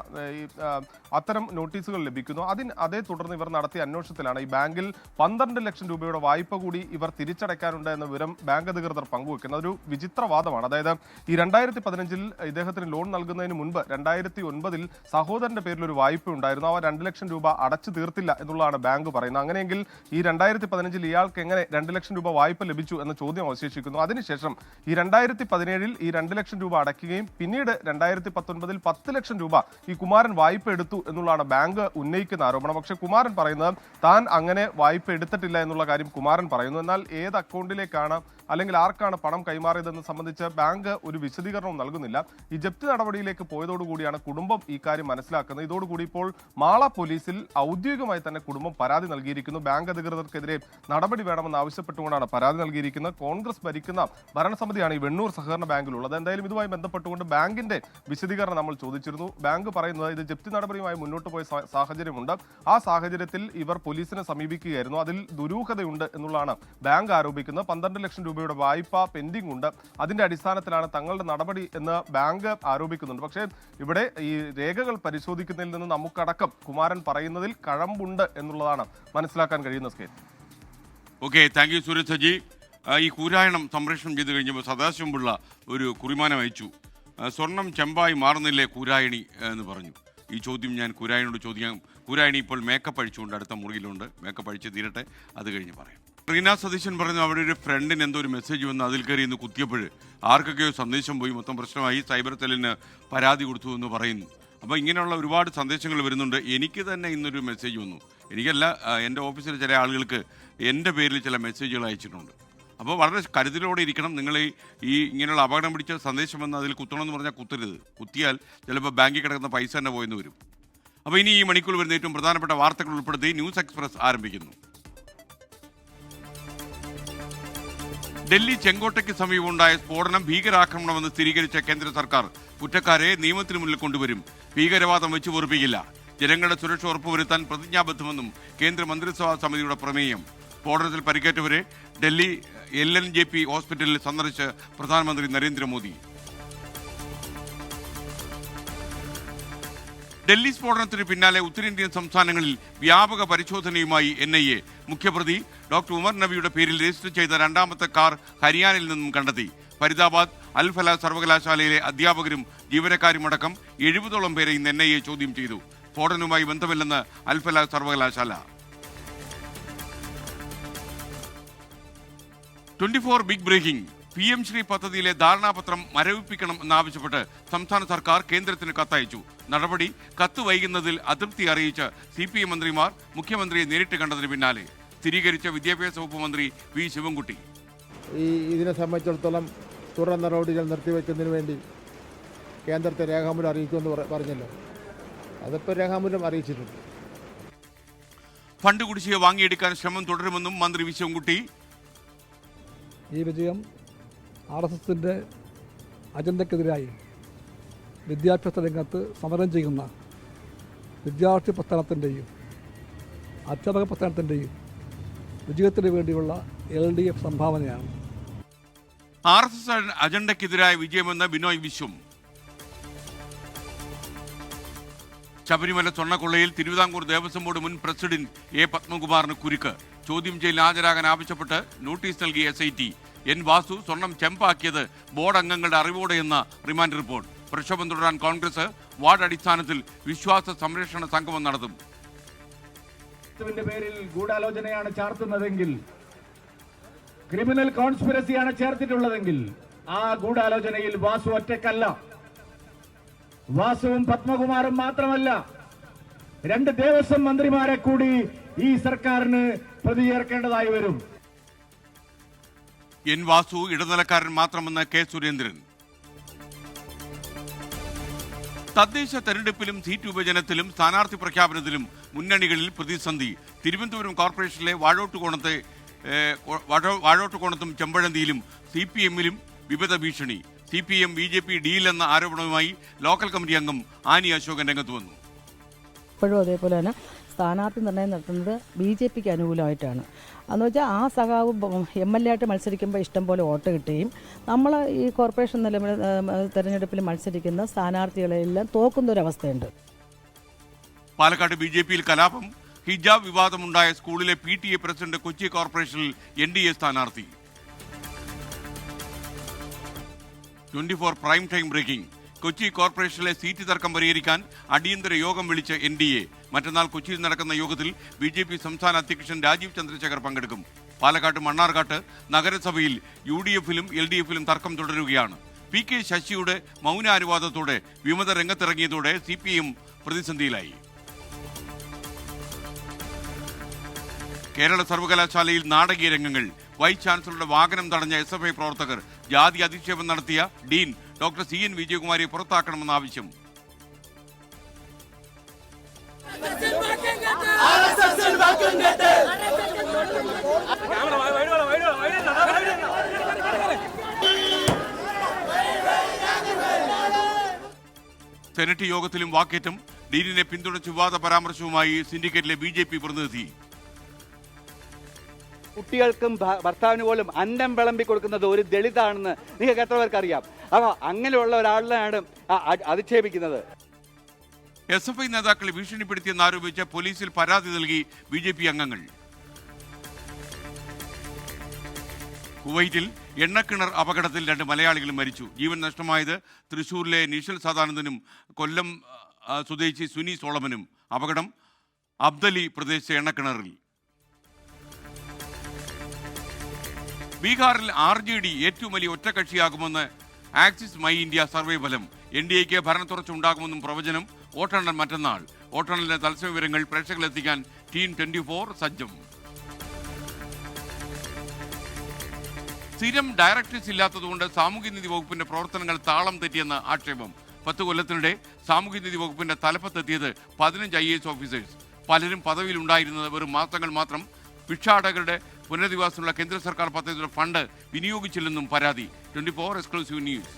അത്തരം നോട്ടീസുകൾ ലഭിക്കുന്നു. അതേ തുടർന്ന് ഇവർ നടത്തിയ അന്വേഷണത്തിലാണ് ഈ ബാങ്കിൽ 12 ലക്ഷം രൂപയുടെ വായ്പ കൂടി ഇവർ തിരിച്ചടയ്ക്കാനുണ്ട് എന്ന വിവരം ബാങ്ക് അധികൃതർ പങ്കുവെക്കുന്നത്. ഒരു വിചിത്രവാദമാണ്. അതായത് ഈ 2015 ഇദ്ദേഹത്തിന് ലോൺ നൽകുന്നതിന് മുൻപ് 2009 സഹോദരന്റെ പേരിൽ ഒരു വായ്പ ഉണ്ടായിരുന്നു. ആ 2 ലക്ഷം രൂപ അടച്ചു തീർത്തില്ല എന്നുള്ളതാണ് ബാങ്ക് പറയുന്നത്. അങ്ങനെയെങ്കിൽ ഈ 2015 ഇയാൾക്ക് എങ്ങനെ 2 ലക്ഷം രൂപ വായ്പ ലഭിച്ചു എന്ന ചോദ്യം അവശേഷിക്കുന്നു. അതിനുശേഷം ഈ 2017 ഈ 2 ലക്ഷം രൂപ അടയ്ക്കുകയും പിന്നീട് 2019 10 ലക്ഷം രൂപ ഈ കുമാരൻ വായ്പ എടുത്തു എന്നുള്ളതാണ് ബാങ്ക് ഉന്നയിക്കുന്ന ആരോപണം. പക്ഷേ കുമാരൻ പറയുന്നത് താൻ അങ്ങനെ വായ്പ എടുത്തിട്ടില്ല എന്നുള്ള കാര്യം കുമാരൻ പറയുന്നു. എന്നാൽ ഏത് അക്കൗണ്ടിലേക്കാണ് അല്ലെങ്കിൽ ആർക്കാണ് പണം കൈമാറിയതെന്ന് സംബന്ധിച്ച് ബാങ്ക് ഒരു വിശദീകരണവും നൽകുന്നില്ല. ഈ ജപ്തി നടപടിയിലേക്ക് പോയതോടുകൂടിയാണ് കുടുംബം ഈ കാര്യം മനസ്സിലാക്കുന്നത്. ഇതോടുകൂടി ഇപ്പോൾ മാള പോലീസിൽ ഔദ്യോഗികമായി തന്നെ കുടുംബം പരാതി നൽകിയിരിക്കുന്നു. ബാങ്ക് അധികൃതർക്കെതിരെ നടപടി വേണമെന്ന് ആവശ്യപ്പെട്ടുകൊണ്ടാണ് പരാതി നൽകിയിരിക്കുന്നത്. കോൺഗ്രസ് ഭരിക്കുന്ന ഭരണസമിതിയാണ് ഈ വെണ്ണൂർ സഹകരണ ബാങ്കിലുള്ളത്. എന്തായാലും ഇതുമായി ബന്ധപ്പെട്ടുകൊണ്ട് ബാങ്കിന്റെ വിശദീകരണം നമ്മൾ ചോദിച്ചിരുന്നു. ബാങ്ക് പറയുന്നത് ഇത് ജപ്തി നടപടിയുമായി മുന്നോട്ട് പോയ സാഹചര്യമുണ്ട്. ആ സാഹചര്യത്തിൽ ഇവർ പോലീസിനെ സമീപിക്കുകയായിരുന്നു. അതിൽ ദുരൂഹതയുണ്ട് എന്നുള്ളതാണ് ബാങ്ക് ആരോപിക്കുന്നത്. 12 ലക്ഷം രൂപയുടെ വായ്പ പെൻഡിംഗ് ഉണ്ട്. അതിന്റെ അടിസ്ഥാനത്തിലാണ് തങ്ങളുടെ നടപടി എന്ന് ബാങ്ക് ആരോപിക്കുന്നുണ്ട്. പക്ഷേ ഇവിടെ ഈ രേഖകൾ പരിശോധിക്കുന്നതിൽ നിന്ന് നമുക്കടക്കം കുമാരൻ പറയുന്നതിൽ കഴമ്പുണ്ട് എന്നുള്ളതാണ് മനസ്സിലാക്കാൻ കഴിയുന്ന scale. Okay, thank you Sooraj Saji. ഈ കൂരായണം സംപ്രേഷണം ചെയ്ത് കഴിഞ്ഞപ്പോൾ സദാശിവമുള്ള ഒരു കുറിമാനം അയച്ചു. സ്വർണം ചെമ്പായി മാറുന്നില്ലേ കൂരായണി എന്ന് പറഞ്ഞു. ഈ ചോദ്യം ഞാൻ കൂരായണിയോട് ചോദിക്കാം. കൂരായണി ഇപ്പോൾ മേക്കപ്പ് അഴിച്ചുകൊണ്ട് അടുത്ത മുറിയിലുണ്ട്. മേക്കപ്പ് അഴിച്ച് തീരട്ടെ, അത് കഴിഞ്ഞ് പറയാം. റീന സതീശൻ പറഞ്ഞു അവിടെ ഒരു ഫ്രണ്ടിന് എന്തോ ഒരു മെസ്സേജ് വന്ന് അതിൽ കയറി ഇന്ന് കുത്തിയപ്പോൾ ആർക്കൊക്കെയോ സന്ദേശം പോയി, മൊത്തം പ്രശ്നമായി. സൈബർ സെല്ലിന് പരാതി കൊടുത്തു എന്ന് പറയുന്നു. അപ്പോൾ ഇങ്ങനെയുള്ള ഒരുപാട് സന്ദേശങ്ങൾ വരുന്നുണ്ട്. എനിക്ക് തന്നെ ഇന്നൊരു മെസ്സേജ് വന്നു. എനിക്കല്ല, എൻ്റെ ഓഫീസിലെ ചില ആളുകൾക്ക് എൻ്റെ പേരിൽ ചില മെസ്സേജുകൾ അയച്ചിട്ടുണ്ട്. അപ്പോൾ വളരെ കരുതലോടെ ഇരിക്കണം. നിങ്ങൾ ഈ ഇങ്ങനെയുള്ള അപകടം പിടിച്ച സന്ദേശം വന്ന് അതിൽ കുത്തണമെന്ന് പറഞ്ഞാൽ കുത്തരുത്. കുത്തിയാൽ ചിലപ്പോൾ ബാങ്കിൽ കിടക്കുന്ന പൈസ തന്നെ പോയെന്ന് വരും. അപ്പോൾ ഇനി ഈ മണിക്കൂർ വരുന്ന ഏറ്റവും പ്രധാനപ്പെട്ട വാർത്തകൾ ഉൾപ്പെടുത്തി ന്യൂസ് എക്സ്പ്രസ് ആരംഭിക്കുന്നു. ഡൽഹി ചെങ്കോട്ടയ്ക്ക് സമീപമുണ്ടായ സ്ഫോടനം ഭീകരാക്രമണമെന്ന് സ്ഥിരീകരിച്ച കേന്ദ്ര സർക്കാർ കുറ്റക്കാരെ നിയമത്തിന് മുന്നിൽ കൊണ്ടുവരും. ഭീകരവാദം വെച്ച് പൊറുപ്പിക്കില്ല. ജനങ്ങളുടെ സുരക്ഷ ഉറപ്പുവരുത്താൻ പ്രതിജ്ഞാബദ്ധമെന്നും കേന്ദ്ര മന്ത്രിസഭാ സമിതിയുടെ പ്രമേയം. സ്ഫോടനത്തിൽ പരിക്കേറ്റവരെ ഡൽഹി LNJP ഹോസ്പിറ്റലിൽ സന്ദർശിച്ച് പ്രധാനമന്ത്രി നരേന്ദ്രമോദി. ഡൽഹി സ്ഫോടനത്തിന് പിന്നാലെ ഉത്തരേന്ത്യൻ സംസ്ഥാനങ്ങളിൽ വ്യാപക പരിശോധനയുമായി NIA. മുഖ്യപ്രതി ഡോക്ടർ ഉമർ നബിയുടെ പേരിൽ രജിസ്റ്റർ ചെയ്ത രണ്ടാമത്തെ കാർ ഹരിയാനയിൽ നിന്നും കണ്ടെത്തി. ഫരീദാബാദ് അൽ ഫലാഹ് സർവകലാശാലയിലെ അധ്യാപകരും ജീവനക്കാരുമടക്കം 70ഓളം പേരെ ഇന്ന് NIA ചോദ്യം ചെയ്തു. സ്ഫോടനവുമായി ബന്ധമില്ലെന്ന് അൽ ഫലാഹ് സർവകലാശാല. 24 ബിഗ് ബ്രേക്കിംഗ്. PM ശ്രീ പദ്ധതിയിലെ ധാരണാപത്രം മരവിപ്പിക്കണം എന്നാവശ്യപ്പെട്ട് സംസ്ഥാന സർക്കാർ കേന്ദ്രത്തിന് കത്തയച്ചു. നടപടി കത്ത് വൈകുന്നതിൽ അതൃപ്തി അറിയിച്ച് CPM മന്ത്രിമാർ മുഖ്യമന്ത്രിയെ നേരിട്ട് കണ്ടതിന് പിന്നാലെ സ്ഥിരീകരിച്ച വിദ്യാഭ്യാസ വകുപ്പ് മന്ത്രി V ശിവൻകുട്ടി. ഇതിനെ സംബന്ധിച്ചിടത്തോളം തുടർ നടപടികൾ നിർത്തിവെക്കുന്നതിന് വേണ്ടി കേന്ദ്രത്തെ രേഖാമൂലം അറിയിക്കുമെന്ന് പറഞ്ഞല്ലോ. അതിപ്പോൾ രേഖാമൂലം അറിയിച്ചിട്ടുണ്ട്. ഫണ്ട് കുടിശ്ശിക വാങ്ങിയെടുക്കാൻ ശ്രമം തുടരുമെന്നും മന്ത്രി V ശിവൻകുട്ടി. ഈ വിജയം RSSന്റെ അജണ്ടയ്ക്കെതിരായി വിദ്യാഭ്യാസ രംഗത്ത് സമരം ചെയ്യുന്ന വിദ്യാർത്ഥി പ്രസ്ഥാനത്തിൻ്റെയും അധ്യാപക പ്രസ്ഥാനത്തിൻ്റെയും വിജയത്തിന് വേണ്ടിയുള്ള LDF സംഭാവനയാണ്. RSS അജണ്ടയ്ക്കെതിരായ വിജയമെന്ന് ബിനോയ് വിശ്വം. ശബരിമല സ്വർണ്ണക്കൊള്ളയിൽ തിരുവിതാംകൂർ ദേവസ്വം ബോർഡ് മുൻ പ്രസിഡന്റ് A പത്മകുമാറിന് കുരുക്ക്. ചോദ്യം ചെയ്യലിൽ ഹാജരാകാൻ ആവശ്യപ്പെട്ട് നോട്ടീസ് നൽകിയ SIT. N വാസു സ്വർണം ചെമ്പാക്കിയത് ബോർഡ് അംഗങ്ങളുടെ അറിവോടെയെന്ന റിമാൻഡ് റിപ്പോർട്ട്. പ്രക്ഷോഭം തുടരാൻ കോൺഗ്രസ് വാർഡ് അടിസ്ഥാനത്തിൽ വിശ്വാസ സംരക്ഷണ സംഗമം നടത്തും. പേരിൽ ഗൂഢാലോചനയാണ് ചാർത്തുന്നതെങ്കിൽ, ക്രിമിനൽ കോൺസ്പിറസിയാണ് ചേർത്തിട്ടുള്ളതെങ്കിൽ ആ ഗൂഢാലോചനയിൽ വാസു ഒറ്റക്കല്ല. വാസുവും പത്മകുമാറും മാത്രമല്ല, 2 ദേവസ്വം മന്ത്രിമാരെ കൂടി ഈ സർക്കാരിന് പ്രതി ചേർക്കേണ്ടതായി വരും. N Vasu ഇടനിലക്കാരൻ മാത്രമെന്ന് K Surendran. തദ്ദേശ തെരഞ്ഞെടുപ്പിലും സീറ്റ് വിഭജനത്തിലും സ്ഥാനാർത്ഥി പ്രഖ്യാപനത്തിലും മുന്നണികളിൽ പ്രതിസന്ധി. തിരുവനന്തപുരം കോർപ്പറേഷനിലെ വാഴോട്ടുകോണത്തും ചെമ്പഴന്തിയിലും CPMലും വിവിധ ഭീഷണി. CPM BJP ഡീലെന്ന ആരോപണവുമായി ലോക്കൽ കമ്മിറ്റി അംഗം ആനി അശോകൻ രംഗത്ത് വന്നു. ഇപ്പോഴും അതേപോലെ തന്നെ സ്ഥാനാർത്ഥി നിർണ്ണയം നടത്തുന്നത് BJPക്ക് അനുകൂലമായിട്ടാണ്. എന്ന് വെച്ചാൽ ആ സഖാവ് MLA ആയിട്ട് മത്സരിക്കുമ്പോൾ ഇഷ്ടം പോലെ വോട്ട് കിട്ടുകയും നമ്മൾ ഈ കോർപ്പറേഷൻ തെരഞ്ഞെടുപ്പിൽ മത്സരിക്കുന്ന സ്ഥാനാർത്ഥികളെല്ലാം തോക്കുന്നൊരവസ്ഥയുണ്ട്. പാലക്കാട് BJPയിൽ കലാപം. ഹിജാബ് വിവാദമുണ്ടായ സ്കൂളിലെ PTA പ്രസിഡന്റ് കൊച്ചി കോർപ്പറേഷനിൽ NDA സ്ഥാനാർത്ഥി. 24 പ്രൈം ടൈം ബ്രേക്കിംഗ്. കൊച്ചി കോർപ്പറേഷനിലെ സീറ്റ് തർക്കം പരിഹരിക്കാൻ അടിയന്തര യോഗം വിളിച്ച് NDA. മറ്റന്നാൾ കൊച്ചിയിൽ നടക്കുന്ന യോഗത്തിൽ BJP സംസ്ഥാന അധ്യക്ഷൻ രാജീവ് ചന്ദ്രശേഖർ പങ്കെടുക്കും. പാലക്കാട് മണ്ണാർക്കാട്ട് നഗരസഭയിൽ UDFലും LDFലും തർക്കം തുടരുകയാണ്. PK ശശിയുടെ മൗനാനുവാദത്തോടെ വിമത രംഗത്തിറങ്ങിയതോടെ CPM പ്രതിസന്ധിയിലായി. കേരള സർവകലാശാലയിൽ നാടകീയ രംഗങ്ങൾ. വൈസ് ചാൻസലറുടെ വാഹനം തടഞ്ഞ SFI പ്രവർത്തകർ. ജാതി അധിക്ഷേപം നടത്തിയ ഡീൻ ഡോക്ടർ CN വിജയകുമാരിയെ പുറത്താക്കണമെന്ന ആവശ്യം. സെനറ്റ് യോഗത്തിലും വാക്കേറ്റം. ഡീനിനെ പിന്തുണച്ച് വിവാദ പരാമർശവുമായി സിൻഡിക്കേറ്റിലെ BJP പ്രതിനിധി. കുട്ടികൾക്കും ഭർത്താവിന് പോലും അന്നം വിളമ്പി കൊടുക്കുന്നത് ഒരു ദളിതാണെന്ന് നിങ്ങൾക്ക് എത്ര പേർക്ക് അറിയാം? അപ്പോൾ അങ്ങനെയുള്ള ഒരാളിനെയാണ് അധിക്ഷേപിക്കുന്നത്. SFI നേതാക്കളെ ഭീഷണിപ്പെടുത്തിയെന്നാരോപിച്ച് പോലീസിൽ പരാതി നൽകി BJP അംഗങ്ങൾ. കുവൈറ്റിൽ എണ്ണക്കിണർ അപകടത്തിൽ 2 മലയാളികളും മരിച്ചു. ജീവൻ നഷ്ടമായത് തൃശൂരിലെ നിഷൽ സദാനന്ദനും കൊല്ലം സ്വദേശി സുനി സോളമനും. അപകടം അബ്ദലി പ്രദേശത്തെ എണ്ണക്കിണറിൽ. ബീഹാറിൽ RJD ഏറ്റവും വലിയ ഒറ്റക്കക്ഷിയാകുമെന്ന് ആക്സിസ് മൈ ഇന്ത്യ സർവേ ഫലം. NDAക്ക് ഭരണത്തുടർച്ചയുണ്ടാകുമെന്നും പ്രവചനം. വോട്ടെണ്ണൽ മറ്റന്നാൾ. വോട്ടെണ്ണലിന്റെ തത്സമയ വിവരങ്ങൾ പ്രേക്ഷകരിലെത്തിക്കാൻ ടീം 24 സജ്ജം. സ്ഥിരം ഡയറക്ടേഴ്സ് ഇല്ലാത്തതുകൊണ്ട് സാമൂഹ്യനീതി വകുപ്പിന്റെ പ്രവർത്തനങ്ങൾ താളം തെറ്റിയെന്ന ആക്ഷേപം. 10 കൊല്ലത്തിനിടെ സാമൂഹ്യനീതി വകുപ്പിന്റെ തലപ്പത്തെത്തിയത് 15 IAS ഓഫീസേഴ്സ്. പലരും പദവിയിലുണ്ടായിരുന്നത് വെറും മാസങ്ങൾ മാത്രം. ഭിക്ഷാടകരുടെ പുനരധിവാസത്തിനുള്ള കേന്ദ്ര സർക്കാർ പദ്ധതിയുടെ ഫണ്ട് വിനിയോഗിച്ചില്ലെന്നും പരാതി. 24 എക്സ്ക്ലൂസീവ് ന്യൂസ്.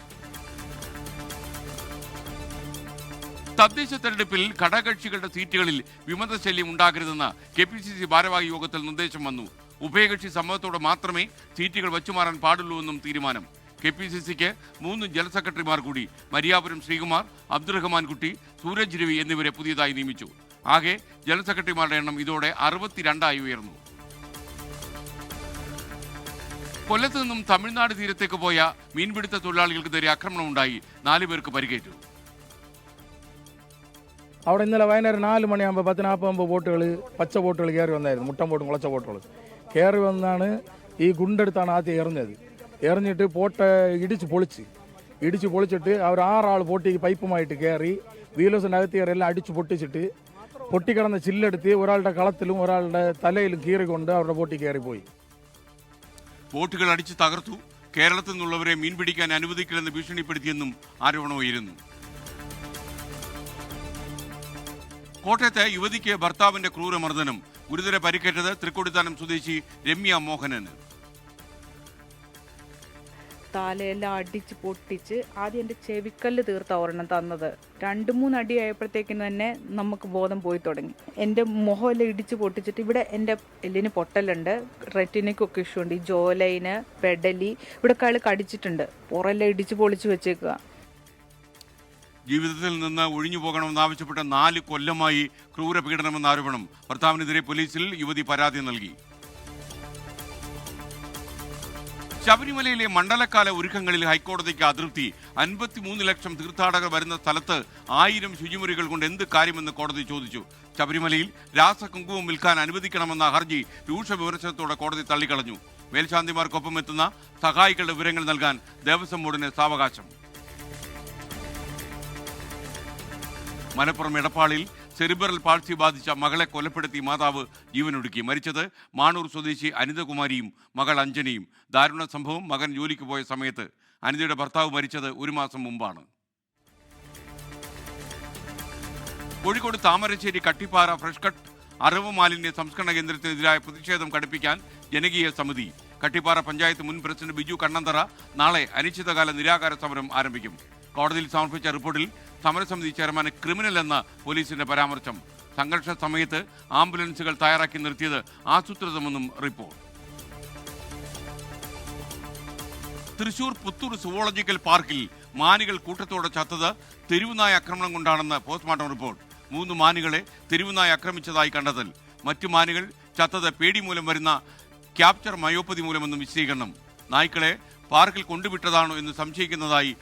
തദ്ദേശ തെരഞ്ഞെടുപ്പിൽ ഘടകകക്ഷികളുടെ സീറ്റുകളിൽ വിമതശല്യം ഉണ്ടാകരുതെന്ന് KPCC ഭാരവാഹി യോഗത്തിൽ നിർദ്ദേശം വന്നു. ഉഭയകക്ഷി സമ്മതത്തോടെ മാത്രമേ സീറ്റുകൾ വച്ചുമാറാൻ പാടുള്ളൂവെന്നും തീരുമാനം. KPCCക്ക് 3 ജനറൽ സെക്രട്ടറിമാർ കൂടി. മരിയാപുരം ശ്രീകുമാർ, അബ്ദുറഹ്മാൻ കുട്ടി, സൂരജ് രവി എന്നിവരെ പുതിയതായി നിയമിച്ചു. ആകെ ജനറൽ സെക്രട്ടറിമാരുടെ എണ്ണം ഇതോടെ 62 ഉയർന്നു. കൊല്ലത്ത് നിന്നും തമിഴ്നാട് തീരത്തേക്ക് പോയ മീൻപിടുത്ത തൊഴിലാളികൾക്കെതിരെ ആക്രമണമുണ്ടായി. 4 പേർക്ക് പരിക്കേറ്റു. അവിടെ ഇന്നലെ വൈകുന്നേരം 4 മണിയാകുമ്പോൾ 10:40 ബോട്ടുകൾ, പച്ച ബോട്ടുകൾ കയറി വന്നായിരുന്നു. മുട്ടൻ ബോട്ടും കുളച്ച ബോട്ടുകൾ കയറി വന്നാണ് ഈ ഗുണ്ടെടുത്താണ് ആദ്യം എറിഞ്ഞത്. എറിഞ്ഞിട്ട് പോട്ട് ഇടിച്ച് പൊളിച്ചിട്ട് അവർ 6 ആൾ പോട്ടിക്ക് പൈപ്പുമായിട്ട് കയറി വീലോസിൻ്റെ അകത്ത് കയറി എല്ലാം അടിച്ച് പൊട്ടിച്ചിട്ട് പൊട്ടിക്കിടന്ന ചില്ലെടുത്ത് ഒരാളുടെ കളത്തിലും ഒരാളുടെ തലയിലും കീറിക്കൊണ്ട് അവരുടെ ബോട്ടിൽ കയറിപ്പോയി. ബോട്ടുകൾ അടിച്ച് തകർത്തു. കേരളത്തിൽ നിന്നുള്ളവരെ മീൻ പിടിക്കാൻ അനുവദിക്കില്ലെന്ന് ഭീഷണിപ്പെടുത്തിയെന്നും ആരോപണമുയരുന്നു. കോട്ടയത്ത് യുവതിക്ക് ഭർത്താവിന്റെ ക്രൂരമർദ്ദനം. ഗുരുതര പരിക്കേറ്റത് തൃക്കൊടിത്താനം സ്വദേശി രമ്യ മോഹനന്. തലയെല്ലാം അടിച്ച് പൊട്ടിച്ച് ആദ്യം എൻ്റെ ചെവിക്കല്ല് തീർത്ത ഒരെണ്ണം തന്നത്. 2-3 അടി ആയപ്പോഴത്തേക്കിന് തന്നെ നമുക്ക് ബോധം പോയി തുടങ്ങി. എൻ്റെ മുഖമെല്ലാം ഇടിച്ച് പൊട്ടിച്ചിട്ട് ഇവിടെ എൻ്റെ എല്ലിന് പൊട്ടലുണ്ട്, റെറ്റിനയ്ക്കൊക്കെ ഇഷ്യൂ ഉണ്ട്, ഈ ജോലൈന് പെടലി ഇവിടെ കളി കടിച്ചിട്ടുണ്ട്. പുറമെല്ലാം ഇടിച്ച് പൊളിച്ച് വെച്ചേക്കുക. ജീവിതത്തിൽ നിന്ന് ഒഴിഞ്ഞു പോകണമെന്നാവശ്യപ്പെട്ട 4 കൊല്ലമായി ക്രൂരപീഡനമെന്ന ആരോപണം. ഭർത്താവിനെതിരെ പോലീസിൽ യുവതി പരാതി നൽകി. ശബരിമലയിലെ മണ്ഡലകാല ഒരുക്കങ്ങളിൽ ഹൈക്കോടതിക്ക് അതൃപ്തി. 53 ലക്ഷം തീർത്ഥാടകർ വരുന്ന സ്ഥലത്ത് 1000 ശുചിമുറികൾ കൊണ്ട് എന്ത് കാര്യമെന്ന് കോടതി ചോദിച്ചു. ശബരിമലയിൽ രാസകുങ്കുമം വിൽക്കാൻ അനുവദിക്കണമെന്ന ഹർജി രൂക്ഷ വിമർശനത്തോടെ കോടതി തള്ളിക്കളഞ്ഞു. മേൽശാന്തിമാർക്കൊപ്പം എത്തുന്ന സഹായികളുടെ വിവരങ്ങൾ നൽകാൻ ദേവസ്വം ബോർഡിന് സാവകാശം. മലപ്പുറം എടപ്പാളിൽ സെറിബ്രൽ പാൾസി ബാധിച്ച മകളെ കൊലപ്പെടുത്തി മാതാവ് ജീവനൊടുക്കി. മരിച്ചത് മാണൂർ സ്വദേശി അനിതകുമാരിയും മകൾ അഞ്ജനയും. ദാരുണ സംഭവം മകൻ ജോലിക്ക് പോയ സമയത്ത്. അനിതയുടെ ഭർത്താവ് മരിച്ചത് 1 മാസം മുമ്പാണ്. കോഴിക്കോട് താമരശ്ശേരി കട്ടിപ്പാറ ഫ്രഷ് കട്ട് അറവ് മാലിന്യ സംസ്കരണ കേന്ദ്രത്തിനെതിരായ പ്രതിഷേധം കടുപ്പിക്കാൻ ജനകീയ സമിതി. കട്ടിപ്പാറ പഞ്ചായത്ത് മുൻ പ്രസിഡന്റ് ബിജു കണ്ണന്തറ നാളെ അനിശ്ചിതകാല നിരാഹാര സമരം ആരംഭിക്കും. കോടതിയിൽ സമർപ്പിച്ച റിപ്പോർട്ടിൽ സമരസമിതി ചെയർമാന് ക്രിമിനൽ എന്ന പോലീസിന്റെ പരാമർശം. സംഘർഷ സമയത്ത് ആംബുലൻസുകൾ തയ്യാറാക്കി നിർത്തിയത് ആസൂത്രിതമെന്നും റിപ്പോർട്ട്. തൃശൂർ പുത്തൂർ സുവോളജിക്കൽ പാർക്കിൽ മാനുകൾ കൂട്ടത്തോടെ ചത്തത് തെരുവുനായ ആക്രമണം കൊണ്ടാണെന്ന് പോസ്റ്റ്മോർട്ടം റിപ്പോർട്ട്. 3 മാനുകളെ തെരുവുനായ ആക്രമിച്ചതായി കണ്ടെത്തൽ. മറ്റു മാനുകൾ ചത്തത് പേടി മൂലം വരുന്ന ക്യാപ്ചർ മയോപ്പതി മൂലമെന്നും വിശദീകരണം. നായ്ക്കളെ പാർക്കിൽ കൊണ്ടുവിട്ടതാണോ എന്ന് സംശയിക്കുന്നതായി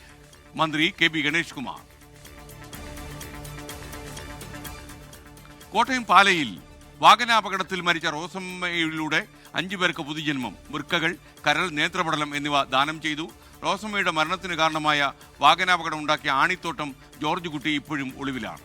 മന്ത്രി KB ഗണേഷ് കുമാർ. കോട്ടയം പാലയിൽ വാഹനാപകടത്തിൽ മരിച്ച റോസമ്മയിലൂടെ 5 പേർക്ക് പുതുജന്മം. വൃക്കകൾ, കരൾ, നേത്രപടലം എന്നിവ ദാനം ചെയ്തു. റോസമ്മയുടെ മരണത്തിന് കാരണമായ വാഹനാപകടം ഉണ്ടാക്കിയ ആണിത്തോട്ടം ജോർജ് കുട്ടി ഇപ്പോഴും ഒളിവിലാണ്.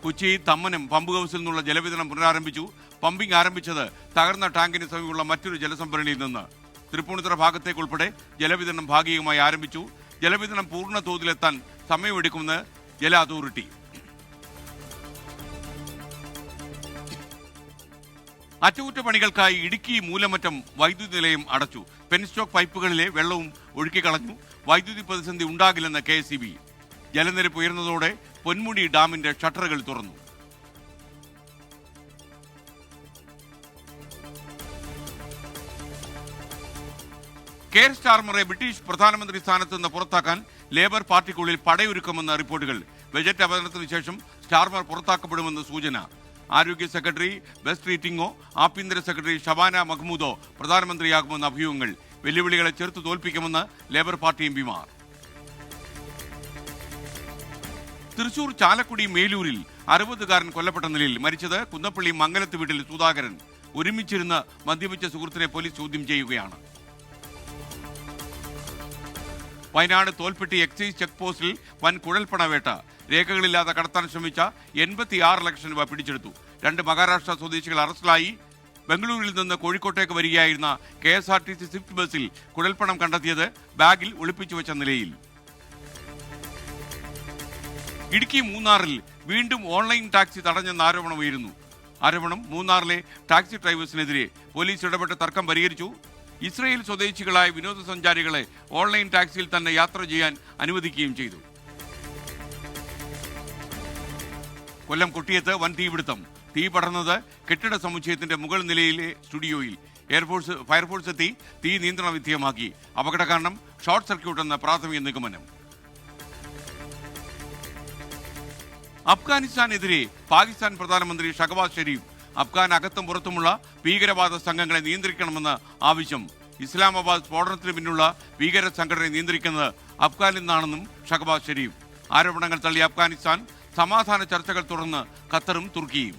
കൊച്ചി തമ്മനം പമ്പ് ഹൗസിൽ നിന്നുള്ള ജലവിതരണം പുനരാരംഭിച്ചു. പമ്പിംഗ് ആരംഭിച്ചത് തകർന്ന ടാങ്കിന് സമീപമുള്ള മറ്റൊരു ജലസംഭരണിയിൽ നിന്ന്. തൃപ്പൂണിത്തുറ ഭാഗത്തേക്കുൾപ്പെടെ ജലവിതരണം ഭാഗികമായി ആരംഭിച്ചു. ജലവിതരണം പൂർണ്ണ തോതിലെത്താൻ സമയമെടുക്കുമെന്ന് ജല അതോറിറ്റി. അറ്റകുറ്റപ്പണികൾക്കായി ഇടുക്കി മൂലമറ്റം വൈദ്യുതി നിലയം അടച്ചു. പെൻസ്റ്റോക്ക് പൈപ്പുകളിലെ വെള്ളവും ഒഴുക്കിക്കളഞ്ഞു. വൈദ്യുതി പ്രതിസന്ധി ഉണ്ടാകില്ലെന്ന് KSEB. ജലനിരപ്പ് ഉയർന്നതോടെ പൊന്മുടി ഡാമിന്റെ ഷട്ടറുകൾ തുറന്നു. കെയർ സ്റ്റാർമറെ ബ്രിട്ടീഷ് പ്രധാനമന്ത്രി സ്ഥാനത്ത് നിന്ന് പുറത്താക്കാൻ ലേബർ പാർട്ടിക്കുള്ളിൽ പടയൊരുക്കുമെന്ന റിപ്പോർട്ടുകൾ. ബജറ്റ് അവതരണത്തിന് ശേഷം സ്റ്റാർമർ പുറത്താക്കപ്പെടുമെന്ന് സൂചന. ആരോഗ്യ സെക്രട്ടറി ബെസ്റ്റ് റീറ്റിംഗോ ആഭ്യന്തര സെക്രട്ടറി ഷബാന മഹ്മൂദോ പ്രധാനമന്ത്രിയാകുമെന്ന അഭ്യൂഹങ്ങൾ. വെല്ലുവിളികളെ ചെറുത്തു തോൽപ്പിക്കുമെന്ന് ലേബർ പാർട്ടി MPമാർ. തൃശൂർ ചാലക്കുടി മേലൂരിൽ 60കാരൻ കൊല്ലപ്പെട്ട നിലയിൽ. മരിച്ചത് കുന്നപ്പള്ളി മംഗലത്ത് വീട്ടിൽ സുധാകരൻ. ഒരുമിച്ചിരുന്ന് മദ്യപിച്ച സുഹൃത്തിനെ പോലീസ് ചോദ്യം ചെയ്യുകയാണ്. വയനാട് തോൽപ്പെട്ടി എക്സൈസ് ചെക്ക് പോസ്റ്റിൽ വൻ കുഴൽപ്പണവേട്ട. രേഖകളില്ലാതെ കടത്താൻ ശ്രമിച്ച 86 ലക്ഷം രൂപ പിടിച്ചെടുത്തു. 2 മഹാരാഷ്ട്ര സ്വദേശികൾ അറസ്റ്റിലായി. ബംഗളൂരുവിൽ നിന്ന് കോഴിക്കോട്ടേക്ക് വരികയായിരുന്ന KSRTC സ്വിഫ്റ്റ് ബസ്സിൽ കുഴൽപ്പണം കണ്ടെത്തിയത് ബാഗിൽ ഒളിപ്പിച്ചു വെച്ച നിലയിൽ. ഇടുക്കി മൂന്നാറിൽ വീണ്ടും ഓൺലൈൻ ടാക്സി തടഞ്ഞെന്ന ആരോപണം ഉയരുന്നു. മൂന്നാറിലെ ടാക്സി ഡ്രൈവേഴ്സിനെതിരെ പോലീസ് ഇടപെട്ട് തർക്കം പരിഹരിച്ചു. ഇസ്രയേൽ സ്വദേശികളായ വിനോദസഞ്ചാരികളെ ഓൺലൈൻ ടാക്സിയിൽ തന്നെ യാത്ര ചെയ്യാൻ അനുവദിക്കുകയും ചെയ്തു. കൊല്ലം കൊട്ടിയത്ത് വൻ തീപിടുത്തം. തീ പടർന്നത് കെട്ടിട സമുച്ചയത്തിന്റെ മുകൾ നിലയിലെ സ്റ്റുഡിയോയിൽ. ഫയർഫോഴ്സ് എത്തി തീ നിയന്ത്രണ വിധേയമാക്കി. അപകട കാരണം ഷോർട്ട് സർക്യൂട്ട് എന്ന പ്രാഥമിക നിഗമനം. അഫ്ഗാനിസ്ഥാനെതിരെ പാകിസ്ഥാൻ പ്രധാനമന്ത്രി ഷഹബാസ് ഷെരീഫ് അഫ്ഗാൻ അകത്തും പുറത്തുമുള്ള ഭീകരവാദ സംഘങ്ങളെ നിയന്ത്രിക്കണമെന്ന് ആവശ്യം. ഇസ്ലാമാബാദ് സ്ഫോടനത്തിന് പിന്നിലുള്ള ഭീകര സംഘടനയെ നിയന്ത്രിക്കുന്നത് അഫ്ഗാനിൽ നിന്നാണെന്നും ഷഹബാസ് ഷെരീഫ്. ആരോപണങ്ങൾ തള്ളിയ അഫ്ഗാനിസ്ഥാൻ സമാധാന ചർച്ചകൾ തുടർന്ന് ഖത്തറും തുർക്കിയും.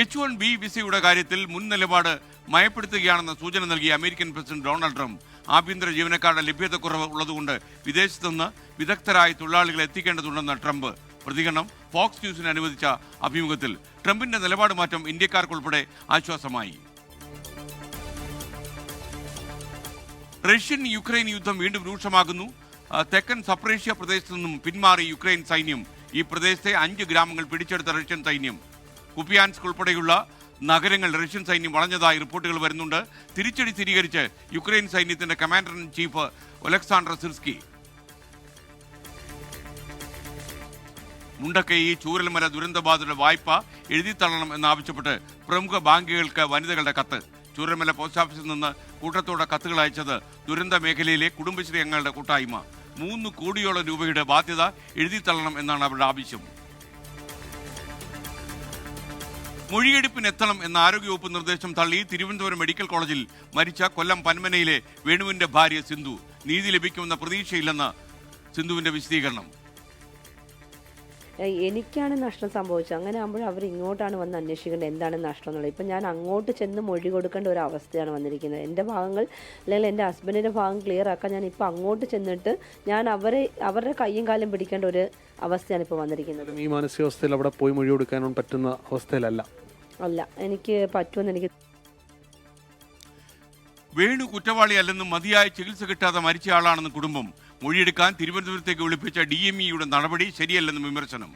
H-1B വിസയുടെ കാര്യത്തിൽ മുൻ നിലപാട് മയപ്പെടുത്തുകയാണെന്ന സൂചന നൽകിയ അമേരിക്കൻ പ്രസിഡന്റ് ഡൊണാൾഡ് ട്രംപ് ആഭ്യന്തര ജീവനക്കാരുടെ ലഭ്യതക്കുറവ് ഉള്ളതുകൊണ്ട് വിദേശത്തുനിന്ന് വിദഗ്ധരായ തൊഴിലാളികളെ എത്തിക്കേണ്ടതുണ്ടെന്ന ട്രംപ് പ്രതികരണം ഫോക്സ് ന്യൂസിന് അനുവദിച്ച അഭിമുഖത്തിൽ. ട്രംപിന്റെ നിലപാട് മാറ്റം ഇന്ത്യക്കാർക്കുൾപ്പെടെ ആശ്വാസമായി. റഷ്യൻ യുക്രൈൻ യുദ്ധം വീണ്ടും രൂക്ഷമാകുന്നു. തെക്കൻ സപ്രേഷ്യ പ്രദേശത്തു നിന്നും പിന്മാറി യുക്രൈൻ സൈന്യം. ഈ പ്രദേശത്തെ 5 ഗ്രാമങ്ങൾ പിടിച്ചെടുത്ത റഷ്യൻ സൈന്യം. കുപ്പിയാൻസ്ക് ഉൾപ്പെടെയുള്ള നഗരങ്ങൾ റഷ്യൻ സൈന്യം വളഞ്ഞതായി റിപ്പോർട്ടുകൾ വരുന്നുണ്ട്. തിരിച്ചടി സ്ഥിരീകരിച്ച് യുക്രൈൻ സൈന്യത്തിന്റെ commander in chief Oleksandr Syrskyi. Mundakkai Chooralmala ദുരന്തബാധിതരുടെ വായ്പ എഴുതിത്തള്ളണം എന്നാവശ്യപ്പെട്ട് പ്രമുഖ ബാങ്കുകൾക്ക് വനിതകളുടെ കത്ത്. ചൂരൽമല പോസ്റ്റ് ഓഫീസിൽ നിന്ന് കൂട്ടത്തോടെ കത്തുകൾ അയച്ചത് ദുരന്ത മേഖലയിലെ കുടുംബശ്രീ അംഗങ്ങളുടെ കൂട്ടായ്മ. 3 കോടിയോളം രൂപയുടെ ബാധ്യത എഴുതിത്തള്ളണം എന്നാണ് അവരുടെ ആവശ്യം. മൊഴിയെടുപ്പിനെത്തണം എന്ന ആരോഗ്യവകുപ്പ് നിർദ്ദേശം തള്ളി തിരുവനന്തപുരം മെഡിക്കൽ കോളേജിൽ മരിച്ച കൊല്ലം പന്മനയിലെ വേണുവിന്റെ ഭാര്യ സിന്ധു. നീതി ലഭിക്കുമെന്ന പ്രതീക്ഷയില്ലെന്ന് സിന്ധുവിന്റെ വിശദീകരണം. എനിക്കാണ് നഷ്ടം സംഭവിച്ചത്. അങ്ങനെ ആകുമ്പോൾ അവർ ഇങ്ങോട്ടാണ് വന്ന് അന്വേഷിക്കേണ്ടത് എന്താണ് നഷ്ടം എന്നുള്ളത്. ഇപ്പം ഞാൻ അങ്ങോട്ട് ചെന്ന് മൊഴി കൊടുക്കേണ്ട ഒരു അവസ്ഥയാണ് വന്നിരിക്കുന്നത്. എൻ്റെ ഭാഗങ്ങൾ അല്ലെങ്കിൽ എൻ്റെ ഹസ്ബൻഡിൻ്റെ ഭാഗം ക്ലിയർ ആക്കാൻ ഞാൻ ഇപ്പോൾ അങ്ങോട്ട് ചെന്നിട്ട് ഞാൻ അവരുടെ കയ്യും കാലും പിടിക്കേണ്ട ഒരു അവസ്ഥയാണ് ഇപ്പോൾ വന്നിരിക്കുന്നത്. ഈ മാനസികാവസ്ഥയിൽ അവിടെ പോയി മൊഴി കൊടുക്കാനും പറ്റുന്ന അവസ്ഥയിലല്ല. എനിക്ക് പറ്റുമെന്ന് എനിക്ക് വേണു കുറ്റവാളിയല്ലെന്നും മതിയായ ചികിത്സ കിട്ടാതെ മരിച്ചയാളാണെന്ന് കുടുംബം. മൊഴിയെടുക്കാൻ തിരുവനന്തപുരത്തേക്ക് വിളിപ്പിച്ച DMEയുടെ നടപടി ശരിയല്ലെന്നും വിമർശനം.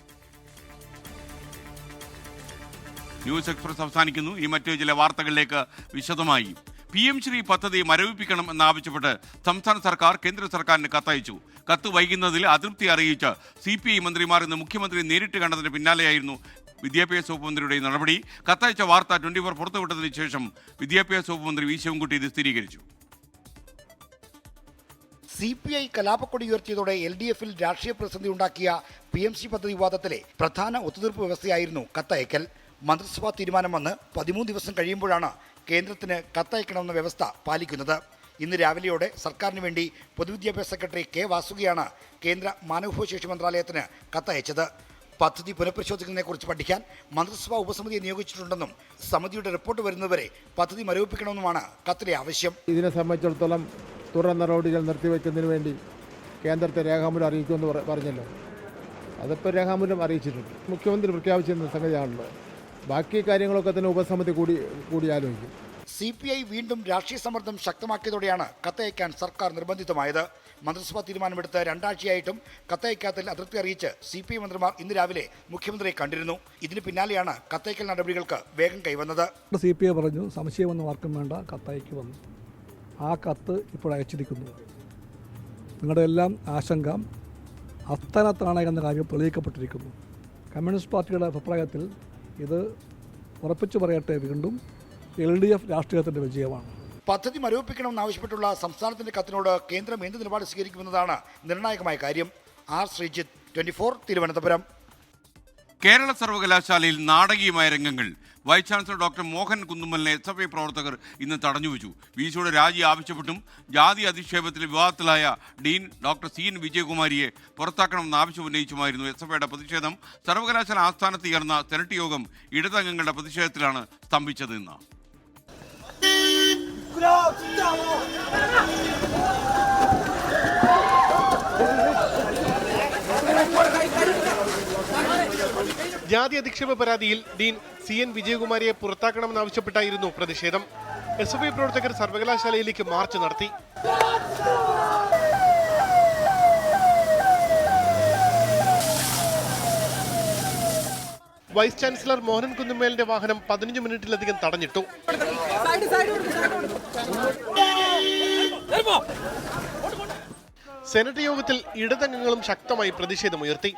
ന്യൂസ് എക്സ്പ്രസ് അവസാനിക്കുന്നു. ഈ മറ്റു ചില വാർത്തകളിലേക്ക് വിശദമായി. PM ശ്രീ പദ്ധതി മരവിപ്പിക്കണം എന്നാവശ്യപ്പെട്ട് സംസ്ഥാന സർക്കാർ കേന്ദ്ര സർക്കാരിന് കത്തയച്ചു. കത്ത് വൈകുന്നതിൽ അതൃപ്തി അറിയിച്ച CPI മന്ത്രിമാർ ഇന്ന് മുഖ്യമന്ത്രി നേരിട്ട് കണ്ടതിന് പിന്നാലെയായിരുന്നു വിദ്യാഭ്യാസ വകുപ്പ് മന്ത്രിയുടെ നടപടി. കത്തയച്ച വാർത്ത 24 പുറത്തുവിട്ടതിന് ശേഷം വിദ്യാഭ്യാസ വകുപ്പ് മന്ത്രി V. ശിവൻകുട്ടി ഇത് സ്ഥിരീകരിച്ചു. CPI കലാപക്കൊടി ഉയർത്തിയതോടെ LDFിൽ രാഷ്ട്രീയ പ്രതിസന്ധി ഉണ്ടാക്കിയ PMC പദ്ധതി വിവാദത്തിലെ പ്രധാന ഒത്തുതീർപ്പ് വ്യവസ്ഥയായിരുന്നു കത്തയക്കൽ. മന്ത്രിസഭാ തീരുമാനം വന്ന് 13 ദിവസം കഴിയുമ്പോഴാണ് കേന്ദ്രത്തിന് കത്തയക്കണമെന്ന വ്യവസ്ഥ പാലിക്കുന്നത്. ഇന്ന് രാവിലെയോടെ സർക്കാരിന് വേണ്ടി പൊതുവിദ്യാഭ്യാസ സെക്രട്ടറി K. വാസുകിയാണ് കേന്ദ്ര മാനവവിഭവശേഷി മന്ത്രാലയത്തിന് കത്തയച്ചത്. പദ്ധതി പുനഃപരിശോധിക്കുന്നതിനെക്കുറിച്ച് പഠിക്കാൻ മന്ത്രിസഭാ ഉപസമിതിയെ നിയോഗിച്ചിട്ടുണ്ടെന്നും സമിതിയുടെ റിപ്പോർട്ട് വരുന്നതുവരെ പദ്ധതി മരവിപ്പിക്കണമെന്നുമാണ് കത്തിലെ ആവശ്യം. ഇതിനെ സംബന്ധിച്ചിടത്തോളം തുടർ നടപടികൾ നിർത്തിവെക്കുന്നതിന് വേണ്ടി കേന്ദ്രത്തെ രേഖാമൂലം അറിയിക്കുമെന്ന് പറഞ്ഞല്ലോ. അതിപ്പോൾ രേഖാമൂലം അറിയിച്ചിട്ടുണ്ട്. മുഖ്യമന്ത്രി പ്രഖ്യാപിച്ചിരുന്ന സംഗതിയാണല്ലോ. ബാക്കി കാര്യങ്ങളൊക്കെ തന്നെ ഉപസമിതി കൂടി ആലോചിക്കും. CPI വീണ്ടും രാഷ്ട്രീയ സമ്മർദ്ദം ശക്തമാക്കിയതോടെയാണ് കത്തയക്കാൻ സർക്കാർ നിർബന്ധിതമായത്. മന്ത്രിസഭാ തീരുമാനമെടുത്ത് 2 ആഴ്ചയായിട്ടും കത്തയക്കാത്തിൽ അതൃപ്തി അറിയിച്ച് CPI മന്ത്രിമാർ ഇന്ന് രാവിലെ മുഖ്യമന്ത്രിയെ കണ്ടിരുന്നു. ഇതിന് പിന്നാലെയാണ് കത്തയക്കൽ നടപടികൾക്ക് വേഗം കൈവന്നത്. CPI പറഞ്ഞു സംശയമൊന്നും ആർക്കും വേണ്ട, കത്തയക്ക് വന്നു. ആ കത്ത് ഇപ്പോൾ അയച്ചിരിക്കുന്നു. നിങ്ങളുടെ എല്ലാം ആശങ്ക അസ്ഥാനത്താണ് എന്ന കാര്യം തെളിയിക്കപ്പെട്ടിരിക്കുന്നു. കമ്മ്യൂണിസ്റ്റ് പാർട്ടിയുടെ അഭിപ്രായത്തിൽ ഇത് ഉറപ്പിച്ചു പറയട്ടെ, വീണ്ടും LDF രാഷ്ട്രീയത്തിൻ്റെ വിജയമാണ്. പദ്ധതി മരവിപ്പിക്കണമെന്നാവശ്യപ്പെട്ടുള്ള സംസ്ഥാനത്തിന്റെ കത്തിനോട് കേന്ദ്രം എന്ത് നിലപാട് സ്വീകരിക്കുമെന്നതാണ് നിർണായകമായ കാര്യം. R. ശ്രീജിത്ത്, 24, തിരുവനന്തപുരം. കേരള സർവകലാശാലയിൽ നാടകീയമായ രംഗങ്ങൾ. വൈസ് ചാൻസലർ ഡോക്ടർ മോഹൻ കുന്നുമ്മലിനെ SFI പ്രവർത്തകർ ഇന്ന് തടഞ്ഞുവെച്ചു. VCയുടെ രാജി ആവശ്യപ്പെട്ടും ജാതി അധിക്ഷേപത്തിൽ വിവാദത്തിലായ ഡീൻ ഡോക്ടർ CN വിജയകുമാരിയെ പുറത്താക്കണമെന്ന് ആവശ്യം ഉന്നയിച്ചുമായിരുന്നു SFIയുടെ പ്രതിഷേധം. സർവകലാശാല ആസ്ഥാനത്ത് ചേർന്ന സെനറ്റ് യോഗം ഇടതംഗങ്ങളുടെ പ്രതിഷേധത്തിലാണ് സ്തംഭിച്ചത്. ഇന്ന് ജാതി അധിക്ഷേപ പരാതിയിൽ ഡീൻ CN വിജയകുമാരിയെ പുറത്താക്കണമെന്നാവശ്യപ്പെട്ടായിരുന്നു പ്രതിഷേധം. SFI പ്രവർത്തകർ സർവകലാശാലയിലേക്ക് മാർച്ച് നടത്തി. വൈസ് ചാൻസലർ മോഹൻ കുന്നുമേലിന്റെ വാഹനം 15 മിനിറ്റിലധികം തടഞ്ഞിട്ടു. സെനറ്റ് യോഗത്തിൽ ഇടതംഗങ്ങളും ശക്തമായി പ്രതിഷേധമുയർത്തി.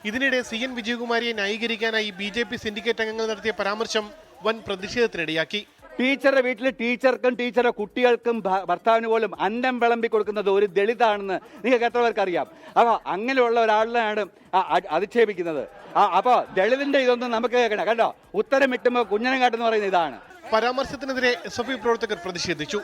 ഇതിനിടെ CN വിജയകുമാരിയെ ന്യായീകരിക്കാനായി BJP സിൻഡിക്കേറ്റ് അംഗങ്ങൾ നടത്തിയ പരാമർശം വൻ പ്രതിഷേധത്തിനിടയാക്കി. ടീച്ചറുടെ വീട്ടിൽ ടീച്ചർക്കും ടീച്ചറുടെ കുട്ടികൾക്കും ഭർത്താവിന് പോലും അന്നം വിളമ്പി കൊടുക്കുന്നത് ഒരു ദളിതാണെന്ന് നിങ്ങൾക്ക് എത്ര പേർക്ക് അറിയാം? അപ്പോൾ അങ്ങനെയുള്ള ഒരാളിനെയാണ് അധിക്ഷേപിക്കുന്നത്. അപ്പോൾ ദളിതിന്റെ ഇതൊന്നും നമുക്ക് കേൾക്കണം. കണ്ടോ, ഉത്തരം കിട്ടുമ്പോൾ കുഞ്ഞനം കാട്ടെന്ന് പറയുന്ന ഇതാണ്. പരാമർശത്തിനെതിരെ SFI പ്രവർത്തകർ പ്രതിഷേധിച്ചു.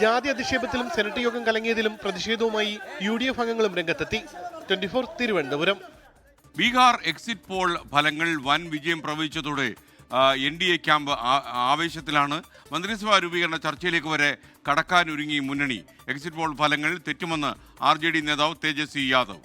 ജാതി അധിക്ഷേപത്തിലും സെനറ്റ് യോഗം കലങ്ങിയതിലും പ്രതിഷേധവുമായി UDF അംഗങ്ങളും രംഗത്തെത്തി. 24 തിരുവനന്തപുരം. ബീഹാർ എക്സിറ്റ് പോൾ ഫലങ്ങൾ വൻ വിജയം പ്രവചിച്ചതോടെ NDA ക്യാമ്പ് ആവേശത്തിലാണ്. മന്ത്രിസഭാ രൂപീകരണ ചർച്ചയിലേക്ക് വരെ കടക്കാനൊരുങ്ങി മുന്നണി. എക്സിറ്റ് പോൾ ഫലങ്ങൾ തെറ്റുമെന്ന് RJD നേതാവ് തേജസ്വി യാദവ്.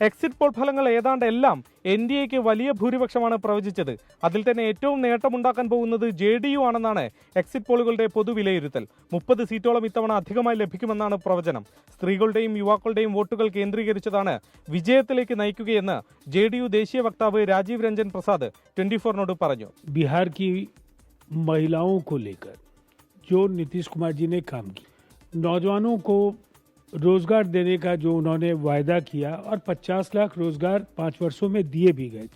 എക്സിറ്റ് പോൾ ഫലങ്ങൾ ഏതാണ്ട് എല്ലാം NDAക്ക് വലിയ ഭൂരിപക്ഷമാണ് പ്രവചിച്ചത്. അതിൽ തന്നെ ഏറ്റവും നേട്ടമുണ്ടാക്കാൻ പോകുന്നത് JDU ആണെന്നാണ് എക്സിറ്റ് പോളുകളുടെ പൊതുവിലയിരുത്തൽ. 30 സീറ്റോളം ഇത്തവണ അധികമായി ലഭിക്കുമെന്നാണ് പ്രവചനം. സ്ത്രീകളുടെയും യുവാക്കളുടെയും വോട്ടുകൾ കേന്ദ്രീകരിച്ചതാണ് വിജയത്തിലേക്ക് നയിക്കുകയെന്ന് JDU ദേശീയ വക്താവ് രാജീവ് രഞ്ജൻ പ്രസാദ് 24നോട് പറഞ്ഞു. बिहार की महिलाओं को लेकर जो नीतीश कुमार जी ने काम की, नौजवानों को रोजगार देने का जो उन्होंने वायदा किया और 50 लाख रोजगार 5 वर्षों में दिए भी गए,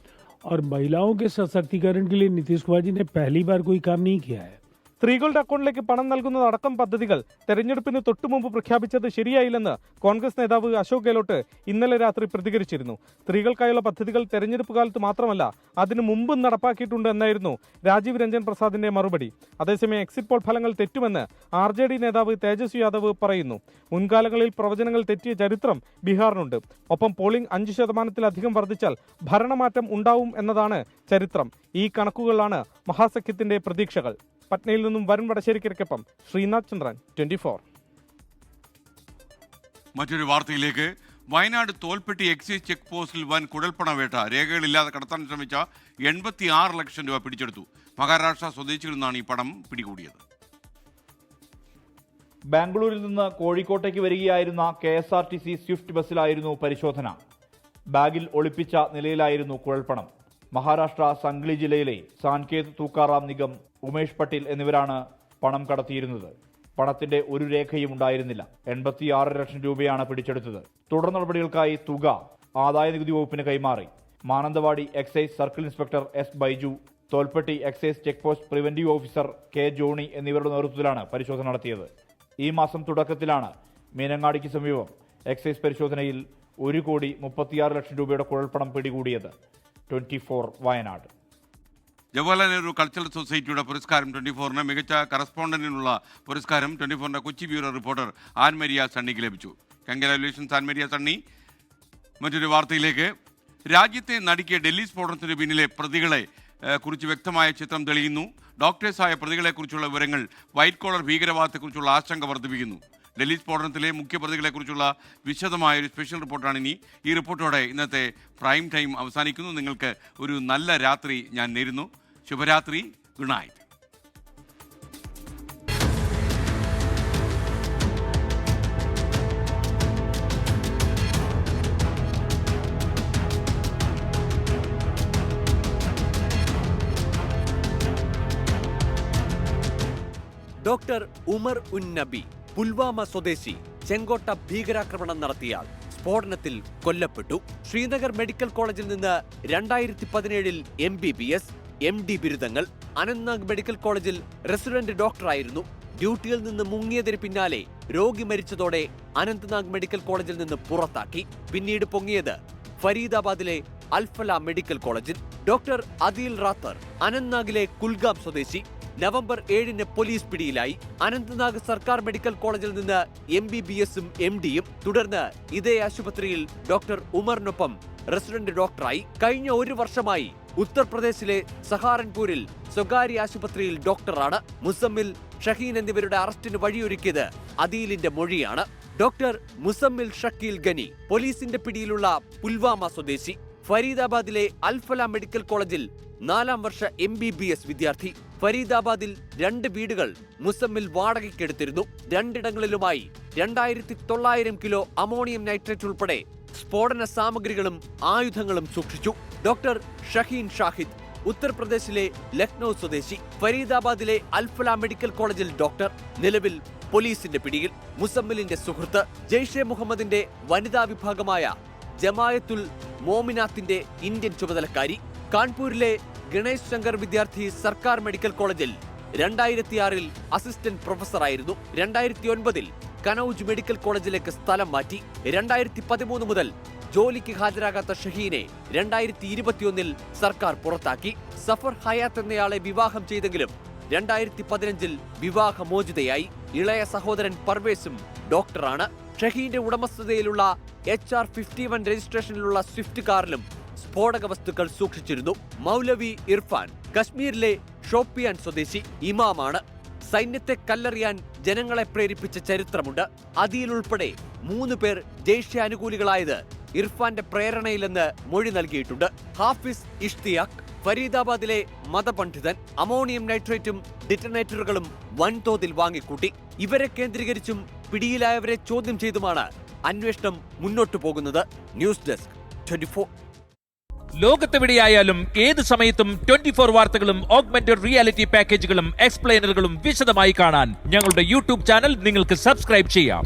और महिलाओं के सशक्तिकरण के लिए नीतीश कुमार जी ने पहली बार कोई काम नहीं किया है. സ്ത്രീകളുടെ അക്കൗണ്ടിലേക്ക് പണം നൽകുന്നതടക്കം പദ്ധതികൾ തെരഞ്ഞെടുപ്പിന് തൊട്ടുമുമ്പ് പ്രഖ്യാപിച്ചത് ശരിയായില്ലെന്ന് കോൺഗ്രസ് നേതാവ് അശോക് ഗെഹ്ലോട്ട് ഇന്നലെ രാത്രി പ്രതികരിച്ചിരുന്നു. സ്ത്രീകൾക്കായുള്ള പദ്ധതികൾ തെരഞ്ഞെടുപ്പ് കാലത്ത് മാത്രമല്ല അതിനു മുമ്പും നടപ്പാക്കിയിട്ടുണ്ട് എന്നായിരുന്നു രാജീവ് രഞ്ജൻ പ്രസാദിന്റെ മറുപടി. അതേസമയം എക്സിറ്റ് പോൾ ഫലങ്ങൾ തെറ്റുമെന്ന് RJD നേതാവ് തേജസ്വി യാദവ് പറയുന്നു. മുൻകാലങ്ങളിൽ പ്രവചനങ്ങൾ തെറ്റിയ ചരിത്രം ബീഹാറിനുണ്ട്. ഒപ്പം പോളിംഗ് 5% വർദ്ധിച്ചാൽ ഭരണമാറ്റം ഉണ്ടാവും എന്നതാണ് ചരിത്രം. ഈ കണക്കുകളാണ് മഹാസഖ്യത്തിന്റെ പ്രതീക്ഷകൾ. പട്നയിൽ നിന്നും വരുൺ വടശ്ശേരിക്കൊപ്പം ശ്രീനാഥ് ചന്ദ്രൻ, 24. മറ്റൊരു വാർത്തയിലേക്ക്. വയനാട് തോൽപ്പെട്ടി എക്സൈസ് ചെക്ക് പോസ്റ്റിൽ വൻ കുഴൽപ്പണവേട്ട. രേഖകളില്ലാതെ കടത്താൻ ശ്രമിച്ച 86 ലക്ഷം രൂപ പിടിച്ചെടുത്തു. മഹാരാഷ്ട്ര സ്വദേശികളിൽ നിന്നാണ് ഈ പണം പിടികൂടിയത്. ബാംഗ്ലൂരിൽ നിന്ന് കോഴിക്കോട്ടേക്ക് വരികയായിരുന്ന KSRTC സ്വിഫ്റ്റ് ബസ്സിലായിരുന്നു പരിശോധന. ബാഗിൽ ഒളിപ്പിച്ച നിലയിലായിരുന്നു കുഴൽപ്പണം. മഹാരാഷ്ട്ര സംഗ്ലി ജില്ലയിലെ സാൻകേത് തൂക്കാറാം നിഗം, ഉമേഷ് പട്ടേൽ എന്നിവരാണ് പണം കടത്തിയിരുന്നത്. പണത്തിന്റെ ഒരു രേഖയും ഉണ്ടായിരുന്നില്ല. 86 ലക്ഷം രൂപയാണ് പിടിച്ചെടുത്തത്. തുടർ നടപടികൾക്കായി തുക ആദായ നികുതി വകുപ്പിന് കൈമാറി. Mananthavady excise circle inspector S Baiju, Tholpetty excise check post preventive officer K Johny എന്നിവരുടെ നേതൃത്വത്തിലാണ് പരിശോധന നടത്തിയത്. ഈ മാസം തുടക്കത്തിലാണ് മീനങ്ങാടിക്ക് സമീപം എക്സൈസ് പരിശോധനയിൽ 1,36 ലക്ഷം രൂപയുടെ കുഴൽപ്പണം പിടികൂടിയത്. 24 വയനാട്. ജവഹർലാൽ നെഹ്റു കൾച്ചറൽ സൊസൈറ്റിയുടെ പുരസ്കാരം 24ന്, മികച്ച കറസ്പോണ്ടന്റിനുള്ള പുരസ്കാരം 24ന്റെ കൊച്ചി ബ്യൂറോ റിപ്പോർട്ടർ ആൻമരിയ സണ്ണിക്ക് ലഭിച്ചു. കൺഗ്രാജുലേഷൻസ് ആൻമരിയ സണ്ണി. മറ്റൊരു വാർത്തയിലേക്ക്. രാജ്യത്തെ നടുക്കിയ ഡൽഹി സ്ഫോടനത്തിന് പിന്നിലെ പ്രതികളെ കുറിച്ച് വ്യക്തമായ ചിത്രം തെളിയുന്നു. ഡോക്ടേഴ്സായ പ്രതികളെക്കുറിച്ചുള്ള വിവരങ്ങൾ വൈറ്റ് കോളർ ഭീകരവാദത്തെക്കുറിച്ചുള്ള ആശങ്ക വർദ്ധിപ്പിക്കുന്നു. ഡൽഹി സ്ഫോടനത്തിലെ മുഖ്യപ്രതികളെക്കുറിച്ചുള്ള വിശദമായ ഒരു സ്പെഷ്യൽ റിപ്പോർട്ടാണ് ഇനി. ഈ റിപ്പോർട്ടോടെ ഇന്നത്തെ പ്രൈം ടൈം അവസാനിക്കുന്നു. നിങ്ങൾക്ക് ഒരു നല്ല രാത്രി ഞാൻ നേരുന്നു. ശുഭരാത്രി. Good night. ഡോക്ടർ ഉമർ ഉൻ നബി പുൽവാമ സ്വദേശി ചെങ്കോട്ട ഭീകരാക്രമണം നടത്തിയാൽ സ്ഫോടനത്തിൽ കൊല്ലപ്പെട്ടു. ശ്രീനഗർ മെഡിക്കൽ കോളേജിൽ നിന്ന് 2017 MBBS, MD ബിരുദങ്ങൾ. അനന്ത്നാഗ് മെഡിക്കൽ കോളേജിൽ റെസിഡന്റ് ഡോക്ടറായിരുന്നു. ഡ്യൂട്ടിയിൽ നിന്ന് മുങ്ങിയതിന് പിന്നാലെ രോഗി മരിച്ചതോടെ അനന്ത്നാഗ് മെഡിക്കൽ കോളേജിൽ നിന്ന് പുറത്താക്കി. പിന്നീട് പൊങ്ങിയത് ഫരീദാബാദിലെ അൽഫല മെഡിക്കൽ കോളേജിൽ. ഡോക്ടർ അദീൽ റാത്തർ അനന്ത്നാഗിലെ കുൽഗാം സ്വദേശി. നവംബർ 7-ന് പോലീസ് പിടിയിലായി. അനന്ത്നാഗ് സർക്കാർ മെഡിക്കൽ കോളേജിൽ നിന്ന് MBBS-ഉം MD-യും തുടർന്ന് ഇതേ ആശുപത്രിയിൽ ഡോക്ടർ ഉമറിനൊപ്പം റെസിഡന്റ് ഡോക്ടറായി. കഴിഞ്ഞ 1 വർഷമായി ഉത്തർപ്രദേശിലെ സഹാറൻപൂരിൽ സ്വകാര്യ ആശുപത്രിയിൽ ഡോക്ടറാണ്. മുസമ്മിൽ, ഷഹീൻ എന്നിവരുടെ അറസ്റ്റിന് വഴിയൊരുക്കിയത് അദീലിന്റെ മൊഴിയാണ്. ഡോക്ടർ മുസമ്മിൽ ഷക്കീൽ ഗനി പോലീസിന്റെ പിടിയിലുള്ള പുൽവാമ സ്വദേശി. ഫരീദാബാദിലെ അൽഫല മെഡിക്കൽ കോളേജിൽ 4ാം വർഷ MBBS വിദ്യാർത്ഥി. ഫരീദാബാദിൽ 2 വീടുകൾ മുസമ്മിൽ വാടകയ്ക്കെടുത്തിരുന്നു. 2 ഇടങ്ങളിലുമായി 2900 കിലോ അമോണിയം നൈട്രേറ്റ് ഉൾപ്പെടെ സ്ഫോടന സാമഗ്രികളും ആയുധങ്ങളും സൂക്ഷിച്ചു. ഡോക്ടർ ഷഹീൻ ഷാഹിദ് ഉത്തർപ്രദേശിലെ ലക്നൌ സ്വദേശി. ഫരീദാബാദിലെ അൽഫല മെഡിക്കൽ കോളേജിൽ ഡോക്ടർ. നിലവിൽ പോലീസിന്റെ പിടിയിൽ. മുസമ്മിലിന്റെ സുഹൃത്ത്. ജെയ്ഷെ മുഹമ്മദിന്റെ വനിതാ വിഭാഗമായ ജമായത്തുൽ മോമിനാത്തിന്റെ ഇന്ത്യൻ ചുമതലക്കാരി. കാൺപൂരിലെ ഗണേശ് ശങ്കർ വിദ്യാർത്ഥി സർക്കാർ മെഡിക്കൽ കോളേജിൽ 2006-ൽ അസിസ്റ്റന്റ് പ്രൊഫസറായിരുന്നു. 2009-ൽ കനൌജ് മെഡിക്കൽ കോളേജിലേക്ക് സ്ഥലം മാറ്റി. 2013 മുതൽ ജോലിക്ക് ഹാജരാകാത്ത ഷഹീനെ 2021-ൽ സർക്കാർ പുറത്താക്കി. സഫർ ഹയാത്ത് എന്നയാളെ വിവാഹം ചെയ്തെങ്കിലും 2015-ൽ വിവാഹമോചിതയായി. ഇളയ സഹോദരൻ പർവേസും ഡോക്ടറാണ്. ഷഹീന്റെ ഉടമസ്ഥതയിലുള്ള HR-51 രജിസ്ട്രേഷനിലുള്ള സ്വിഫ്റ്റ് കാറിലും സ്ഫോടക വസ്തുക്കൾ സൂക്ഷിച്ചിരുന്നു. മൗലവി ഇർഫാൻ കശ്മീരിലെ ഷോപ്പിയാൻ സ്വദേശി ഇമാമാണ്. സൈന്യത്തെ കല്ലെറിയാൻ ജനങ്ങളെ പ്രേരിപ്പിച്ച ചരിത്രമുണ്ട്. അദീൽ ഉൾപ്പെടെ 3 പേർ ജെയ്ഷെ അനുകൂലികളായത് ഇർഫാന്റെ പ്രേരണയിലെന്ന് മൊഴി നൽകിയിട്ടുണ്ട്. ഹാഫിസ് ഇഷ്തിയാഖ് ഫരീദാബാദിലെ മതപണ്ഡിതൻ. അമോണിയം നൈട്രേറ്റും ഡിറ്റനേറ്ററുകളും വൻതോതിൽ വാങ്ങിക്കൂട്ടി. ഇവരെ കേന്ദ്രീകരിച്ചും പിടിയിലായവരെ ചോദ്യം ചെയ്തുമാണ് അന്വേഷണം മുന്നോട്ടു പോകുന്നത്. News desk 24. ലോകത്തെവിടെയായാലും ഏത് സമയത്തും 24 വാർത്തകളും ഓഗ്മെന്റഡ് റിയാലിറ്റി പാക്കേജുകളും എക്സ്പ്ലെയിനറുകളും വിശദമായി കാണാൻ ഞങ്ങളുടെ YouTube ചാനൽ നിങ്ങൾക്ക് സബ്സ്ക്രൈബ് ചെയ്യാം.